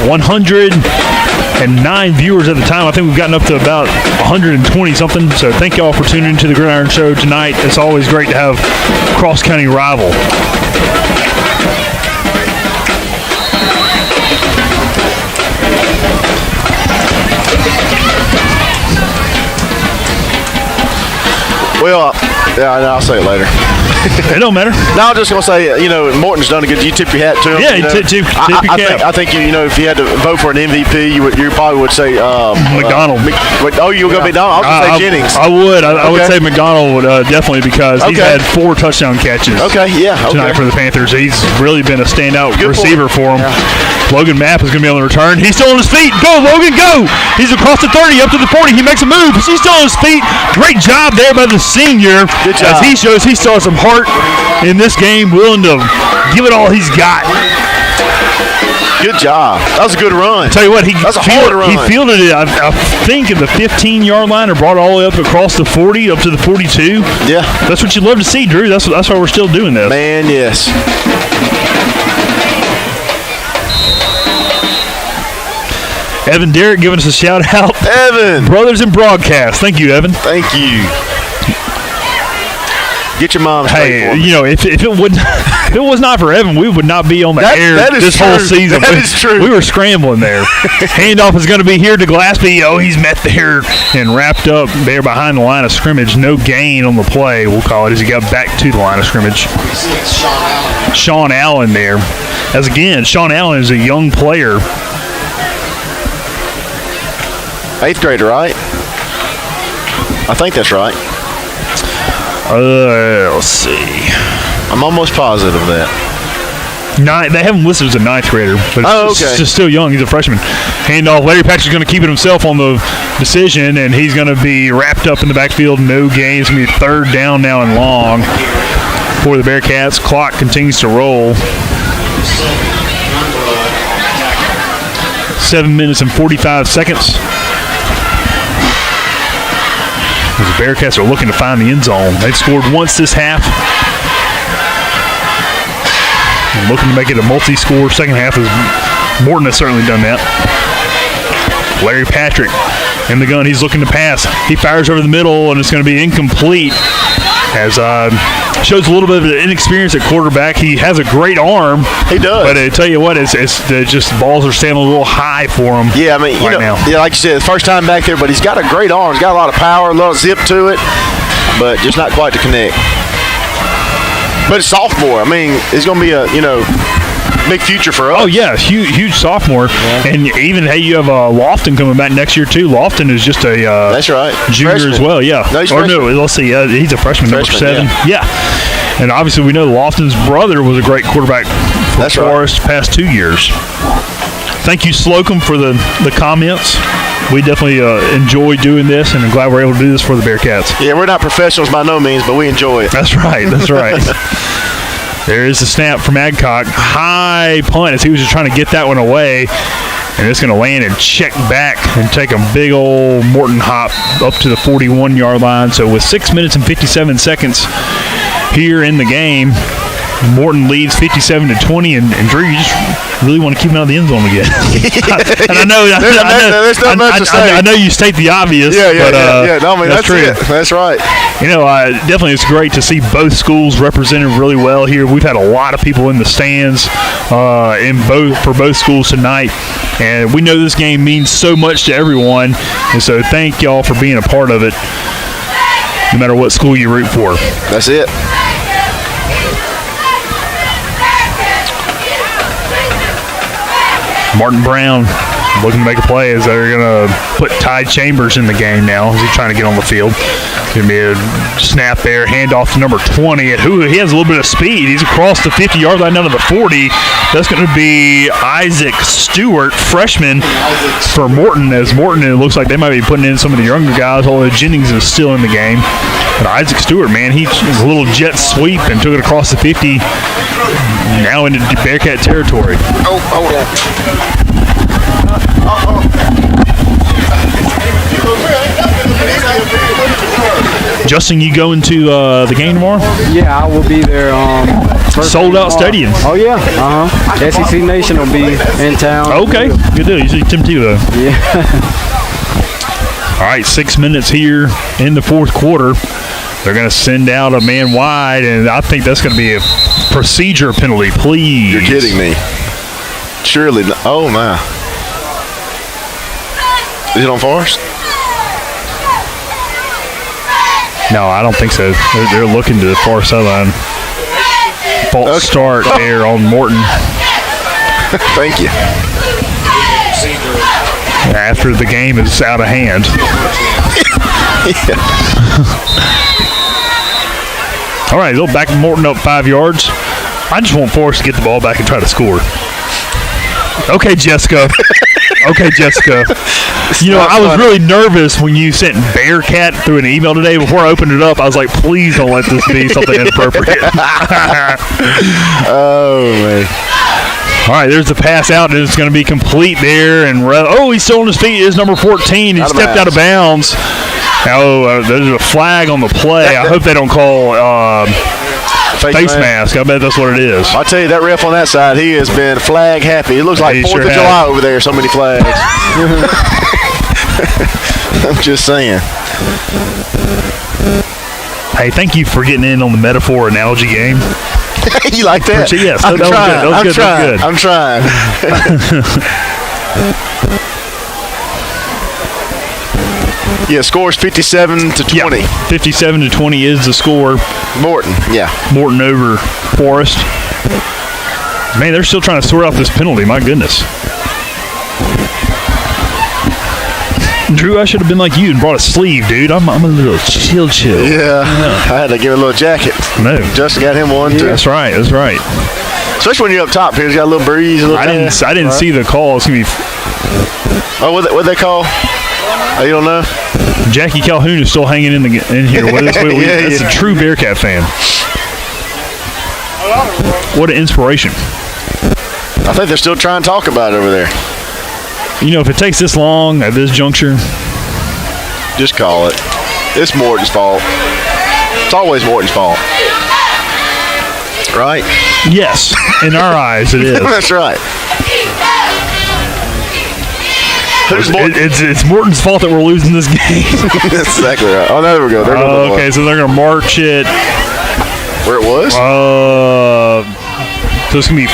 109 viewers at the time. I think we've gotten up to about 120 something. So thank y'all for tuning into the Gridiron Show tonight. It's always great to have cross-county rival. Well, yeah, I'll say it later. It don't matter. No, I'm just gonna say, Morton's done a good. You tip your hat to him. Yeah, tip your cap. I think if you had to vote for an MVP, you probably would say McDonald. You'll go McDonald. I was gonna say Jennings. I would. I would say McDonald would definitely because he's had 4 touchdown catches. Tonight for the Panthers. He's really been a standout receiver for them. Yeah. Logan Mapp is going to be on the return. He's still on his feet. Go, Logan, go! He's across the 30, up to the 40. He makes a move. He's still on his feet. Great job there by the senior. Good job. As he shows he still has some heart in this game, willing to give it all he's got. Good job. That was a good run. Tell you what, that's a hard run. He fielded it, I think, at the 15-yard line and brought it all the way up across the 40, up to the 42. Yeah. That's what you love to see, Drew. That's why we're still doing this. Man, yes. Evan Derrick giving us a shout-out. Evan. Brothers in Broadcast. Thank you, Evan. Thank you. Get your mom straight for me. If it was not for Evan, we would not be on the air this whole season. That is true. We were scrambling there. Handoff is going to be here to Glaspie. Oh, he's met there and wrapped up there behind the line of scrimmage. No gain on the play, we'll call it, as he got back to the line of scrimmage. Sean Allen there. As again, Sean Allen is a young player. 8th grader, right? I think that's right. Let's see. I'm almost positive of that. They have him listed as a 9th grader, but it's still young. He's a freshman. Handoff. Larry Patrick's going to keep it himself on the decision, and he's going to be wrapped up in the backfield. No gain. It's going to be 3rd down now and long for the Bearcats. Clock continues to roll. 7 minutes and 45 seconds. The Bearcats are looking to find the end zone. They've scored once this half. And looking to make it a multi-score second half. As Morton has certainly done that. Larry Patrick in the gun. He's looking to pass. He fires over the middle, and it's going to be incomplete. As shows a little bit of inexperience at quarterback. He has a great arm. He does. But I tell you what, it's just balls are standing a little high for him. Yeah, I mean, now. Yeah, like you said, first time back there, but he's got a great arm. He's got a lot of power, a little zip to it, but just not quite to connect. But it's sophomore. I mean, it's going to be a big future for us. Oh yeah, huge sophomore, and even you have Lofton coming back next year too. Lofton is just a that's right junior freshman as well. Yeah, no, let's see. He's a freshman, number 7. Yeah. And obviously we know Lofton's brother was a great quarterback for Forest past 2 years. Thank you, Slocum, for the comments. We definitely enjoy doing this, and I'm glad we're able to do this for the Bearcats. Yeah, we're not professionals by no means, but we enjoy it. That's right. There is the snap from Adcock. High punt as he was just trying to get that one away. And it's going to land and check back and take a big old Morton hop up to the 41-yard line. So with 6 minutes and 57 seconds here in the game, Morton leads 57-20, and Drew, you just really want to keep him out of the end zone again. And I know you state the obvious. Yeah. No, I mean, that's true. It. That's right. Definitely it's great to see both schools represented really well here. We've had a lot of people in the stands for both schools tonight, and we know this game means so much to everyone, and so thank y'all for being a part of it, no matter what school you root for. That's it. Martin Brown looking to make a play as they're going to put Ty Chambers in the game now as he's trying to get on the field. Going to be a snap there, handoff to number 20. He has a little bit of speed. He's across the 50-yard line down to the 40. That's going to be Isaac Stewart, freshman for Morton. As Morton, it looks like they might be putting in some of the younger guys, although Jennings is still in the game. But Isaac Stewart, man, he was a little jet sweep and took it across the 50, now into Bearcat territory. Oh, hold on. Justin, you going to the game tomorrow? Yeah, I will be there. Sold out stadium. Oh yeah. SEC Nation will be in town. Okay, good deal. You see Tim Tebow. Yeah. All right, 6 minutes here in the fourth quarter. They're going to send out a man wide, and I think that's going to be a procedure penalty, please. You're kidding me. Surely. Oh, my. Is it on Forrest? No, I don't think so. They're looking to the far sideline. False start there on Morton. Thank you. After the game is out of hand. All right, they'll back Morton up 5 yards. I just want Forrest to get the ball back and try to score. Okay, Jessica. Okay, Jessica. You know, I was really nervous when you sent Bearcat through an email today. Before I opened it up, I was like, please don't let this be something inappropriate. Oh, man. All right, there's the pass out, and it's going to be complete there. And he's still on his feet. It is number 14. He stepped out of bounds. There's a flag on the play. I hope they don't call face mask. I bet that's what it is. I'll tell you, that ref on that side, he has been flag happy. It looks like 4th of July over there, so many flags. I'm just saying. Hey, thank you for getting in on the metaphor analogy game. You like that? Yes, that was good. I'm trying. Yeah, score's 57-20. Yeah, 57-20 is the score. Morton, yeah. Morton over Forrest. Man, they're still trying to sort out this penalty. My goodness. Drew, I should have been like you and brought a sleeve, dude. I'm a little chill. Yeah, I had to give him a little jacket. No. Justin got him one, too. That's right. Especially when you're up top here. It's got a little breeze. I didn't see the call. It's going to be... Oh, what'd they call? Oh, you don't know? Jackie Calhoun is still hanging in here with us. That's a true Bearcat fan. What an inspiration. I think they're still trying to talk about it over there. You know, if it takes this long at this juncture, just call it. It's Morton's fault. It's always Morton's fault. Right? Yes. In our eyes, it is. That's right. It's Morton's fault that we're losing this game. That's exactly right. Oh, there we go. Okay, so they're going to march it. Where it was? So it's going to be,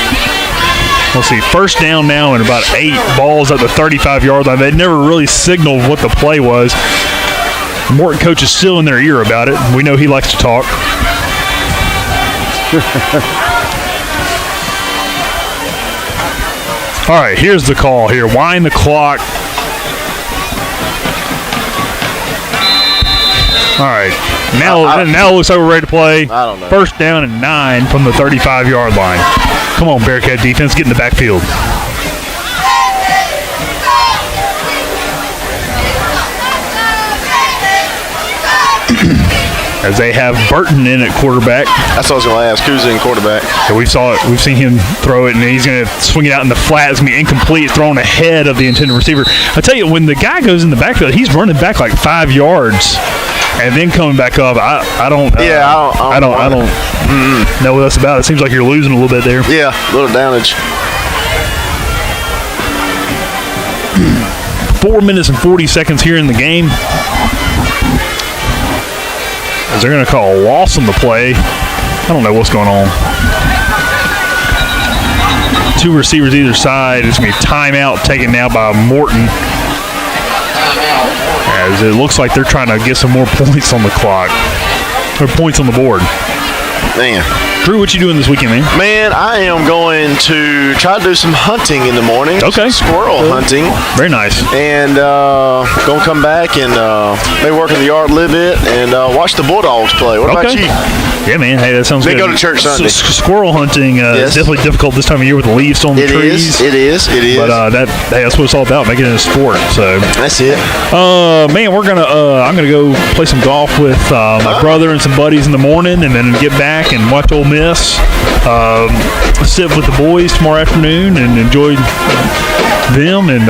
let's see, first down now and about 8 balls at the 35-yard line. They never really signaled what the play was. The Morton coach is still in their ear about it. We know he likes to talk. All right, here's the call here. Wind the clock. All right. Now it looks like we're ready to play. I don't know. First down and 9 from the 35-yard line. Come on, Bearcat defense, get in the backfield. As they have Burton in at quarterback. That's what I was going to ask. Who's in quarterback? So we've seen him throw it, and he's going to swing it out in the flat. It's going to be incomplete, thrown ahead of the intended receiver. I tell you, when the guy goes in the backfield, he's running back like 5 yards, and then coming back up. I don't know what that's about. It seems like you're losing a little bit there. Yeah, a little damage. 4 minutes and 40 seconds here in the game. As they're going to call a loss on the play. I don't know what's going on. 2 receivers either side. It's going to be timeout taken now by Morton. As it looks like they're trying to get some more points on the clock. Or points on the board. Man. Drew, what you doing this weekend, man? Man, I am going to try to do some hunting in the morning. Okay. Squirrel hunting. Very nice. And going to come back and maybe work in the yard a little bit and watch the Bulldogs play. What about you? Yeah, man. Hey, that sounds good. They go to church Sunday. Squirrel hunting is definitely difficult this time of year with the leaves on the trees. It is. But that's what it's all about, making it a sport. So that's it. Man, I'm gonna go play some golf with my brother and some buddies in the morning, and then get back and watch Ole Miss. Sit with the boys tomorrow afternoon and enjoy them, and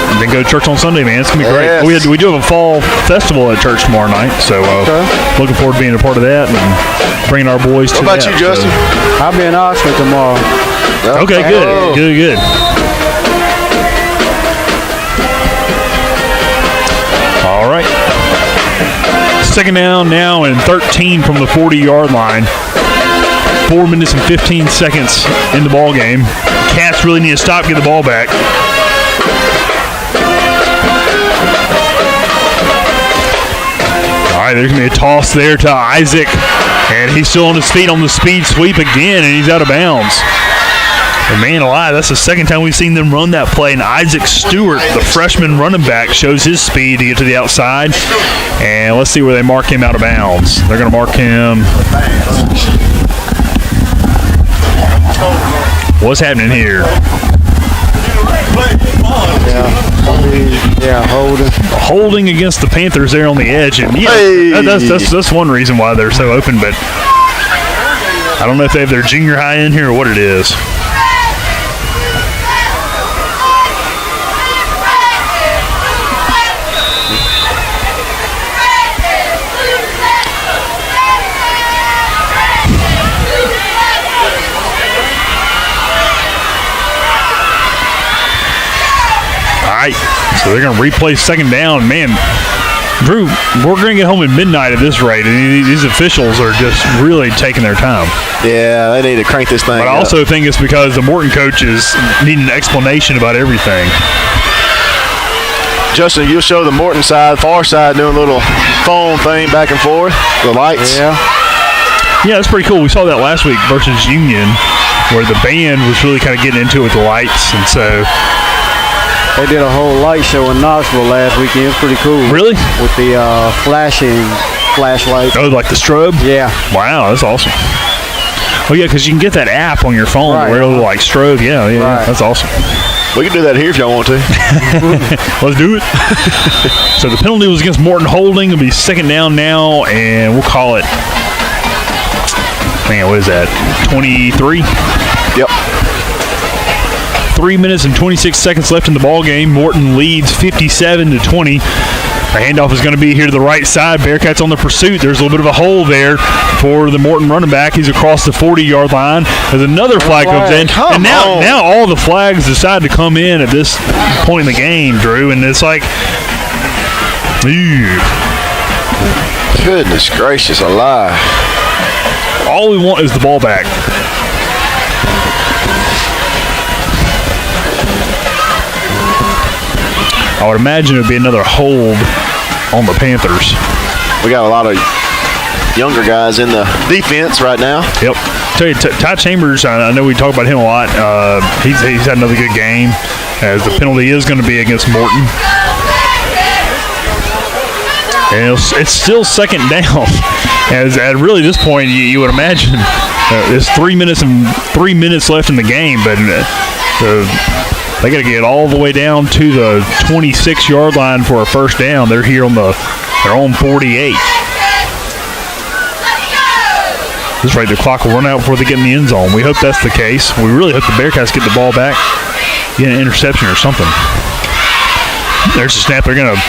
And then go to church on Sunday, man. It's going to be great. Yes. We do have a fall festival at church tomorrow night, so looking forward to being a part of that and bringing our boys to that. What about you, Justin? I'll be in Oxford tomorrow. Okay, good. Good. All right. Second down now and 13 from the 40-yard line. 4 minutes and 15 seconds in the ball game. Cats really need to stop, get the ball back. All right, there's going to be a toss there to Isaac, and he's still on his feet on the speed sweep again, and he's out of bounds. And man alive, that's the second time we've seen them run that play. And Isaac Stewart, the freshman running back, shows his speed to get to the outside. And let's see where they mark him out of bounds. They're going to mark him. What's happening here? Holding against the Panthers there on the edge. And yeah, that's one reason why they're so open. But I don't know if they have their junior high in here or what it is. So they're going to replay second down. Man, Drew, we're going to get home at midnight at this rate, and these officials are just really taking their time. Yeah, they need to crank this thing But I also think it's because the Morton coaches need an explanation about everything. Justin, you'll show the Morton side, far side, doing a little phone thing back and forth. The lights. Yeah, that's pretty cool. We saw that last week versus Union, where the band was really kind of getting into it with the lights, and so they did a whole light show in Knoxville last weekend. It's pretty cool. Really? With the flashing flashlight. Oh, like the strobe? Yeah. Wow, that's awesome. Oh, yeah, because you can get that app on your phone where it'll like strobe. Yeah, that's awesome. We can do that here if y'all want to. Let's do it. So the penalty was against Morton holding. It'll be second down now, and we'll call it, man, what is that, 23? Yep. 3 minutes and 26 seconds left in the ball game. Morton leads 57-20. The handoff is going to be here to the right side. Bearcats on the pursuit. There's a little bit of a hole there for the Morton running back. He's across the 40-yard line. There's another flag comes in. And now all the flags decide to come in at this point in the game, Drew. And it's like, ew. Goodness gracious alive. All we want is the ball back. I would imagine it would be another hold on the Panthers. We got a lot of younger guys in the defense right now. Yep. Tell you, Ty Chambers, I know we talk about him a lot. He's had another good game, as the penalty is going to be against Morton. And it's still second down. As at really this point, you would imagine there's 3 minutes left in the game, but they got to get all the way down to the 26-yard line for a first down. They're here on their own 48. This rate, the clock will run out before they get in the end zone. We hope that's the case. We really hope the Bearcats get the ball back, get an interception or something. There's the snap. They're going to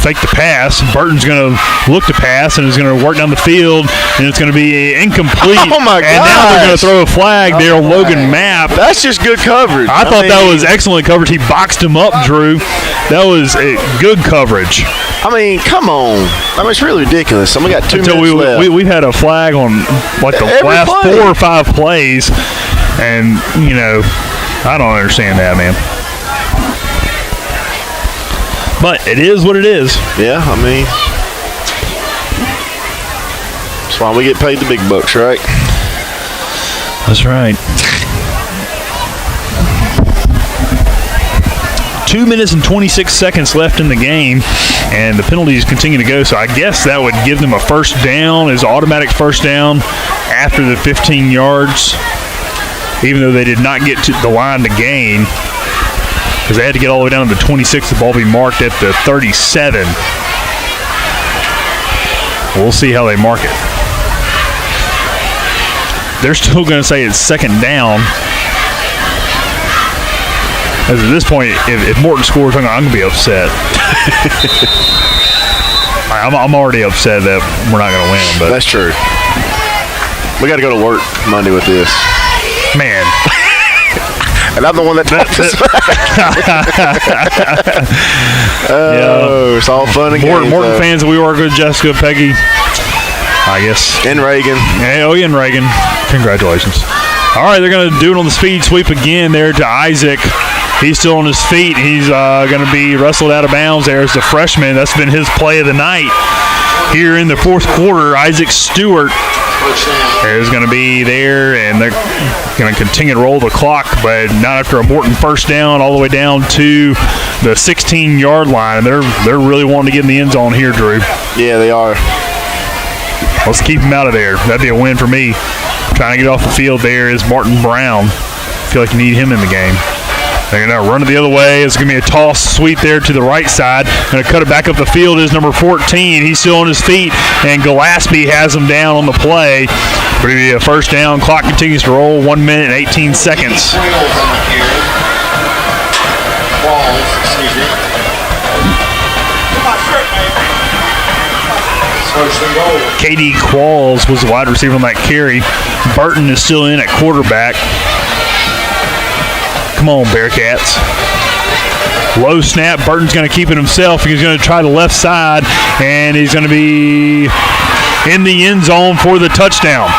fake the pass. Burton's going to look to pass and is going to work down the field, and it's going to be incomplete. Oh, my God. And now they're going to throw a flag there on Logan Mapp. That's just good coverage. I thought that was excellent coverage. He boxed him up, Drew. That was a good coverage. I mean, come on. I mean, it's really ridiculous. We got 2 minutes left. We've had a flag on like the last play. 4 or 5 plays, and, you know, I don't understand that, man. But it is what it is. Yeah, I mean, that's why we get paid the big bucks, right? That's right. 2 minutes and 26 seconds left in the game, and the penalties continue to go. So I guess that would give them a first down, as automatic first down after the 15 yards, even though they did not get to the line to gain, because they had to get all the way down to the 26. The ball be marked at the 37. We'll see how they mark it. They're still going to say it's second down. Because at this point, if Morton scores, I'm going to be upset. I'm already upset that we're not going to win. But that's true. We got to go to work Monday with this. Man. And I'm the one that talked us it's all fun and games. Morton fans, we work with Jessica, Peggy, I guess. And Reagan. And Reagan. Congratulations. All right, they're going to do it on the speed sweep again there to Isaac. He's still on his feet. He's going to be wrestled out of bounds there as the freshman. That's been his play of the night. Here in the fourth quarter, Isaac Stewart is going to be there, and they're going to continue to roll the clock, but not after a Morton first down all the way down to the 16-yard line. And they're really wanting to get in the end zone here, Drew. Yeah, they are. Let's keep him out of there. That'd be a win for me. Trying to get off the field there is Martin Brown. Feel like you need him in the game. They're going to run it the other way. It's going to be a toss sweep there to the right side. Going to cut it back up the field is number 14. He's still on his feet, and Gillespie has him down on the play. Going to be a first down. Clock continues to roll. 1 minute and 18 seconds. Katie Qualls was the wide receiver on that carry. Burton is still in at quarterback. Come on, Bearcats. Low snap. Burton's going to keep it himself. He's going to try the left side, and he's going to be in the end zone for the touchdown.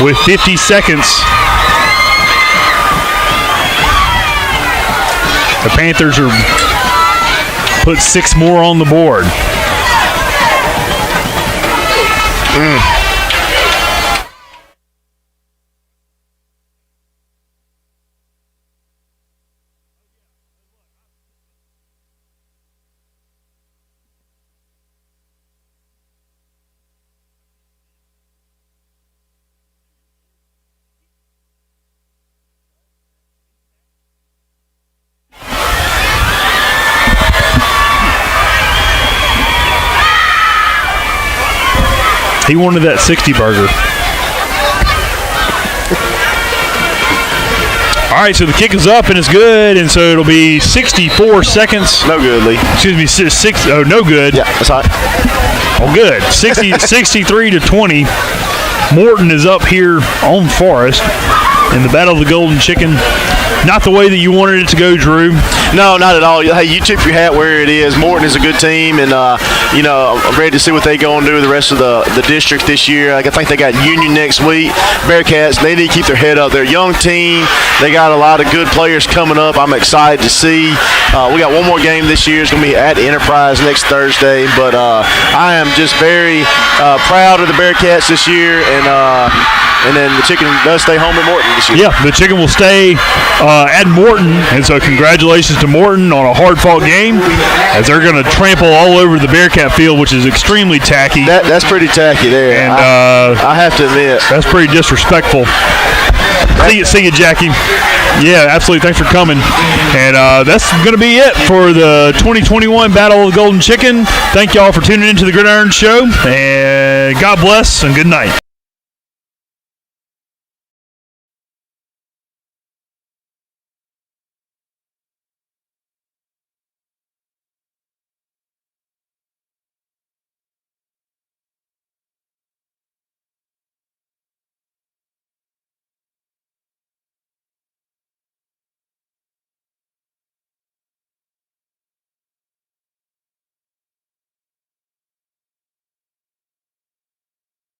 With 50 seconds. The Panthers are put 6 more on the board. He wanted that 60 burger. All right, so the kick is up and it's good, and so it'll be 64 seconds. No good, Lee. Excuse me, no good. Yeah, that's all right. Oh, good. 63 to 20. Morton is up here on Forest in the Battle of the Golden Chicken. Not the way that you wanted it to go, Drew. No, not at all. Hey, you tip your hat where it is. Morton is a good team, and I'm ready to see what they go and do with the rest of the district this year. I think they got Union next week. Bearcats, they need to keep their head up. They're a young team. They got a lot of good players coming up. I'm excited to see. We got one more game this year. It's going to be at Enterprise next Thursday, but I am just very proud of the Bearcats this year, and then the Chicken does stay home at Morton this year. Yeah, the Chicken will stay at Morton, and so congratulations to Morton on a hard-fought game, as they're going to trample all over the Bearcat field, which is extremely tacky. That's pretty tacky there. And I have to admit. That's pretty disrespectful. See you, Jackie. Yeah, absolutely. Thanks for coming. And that's going to be it for the 2021 Battle of the Golden Chicken. Thank you all for tuning into the Gridiron Show, and God bless and good night.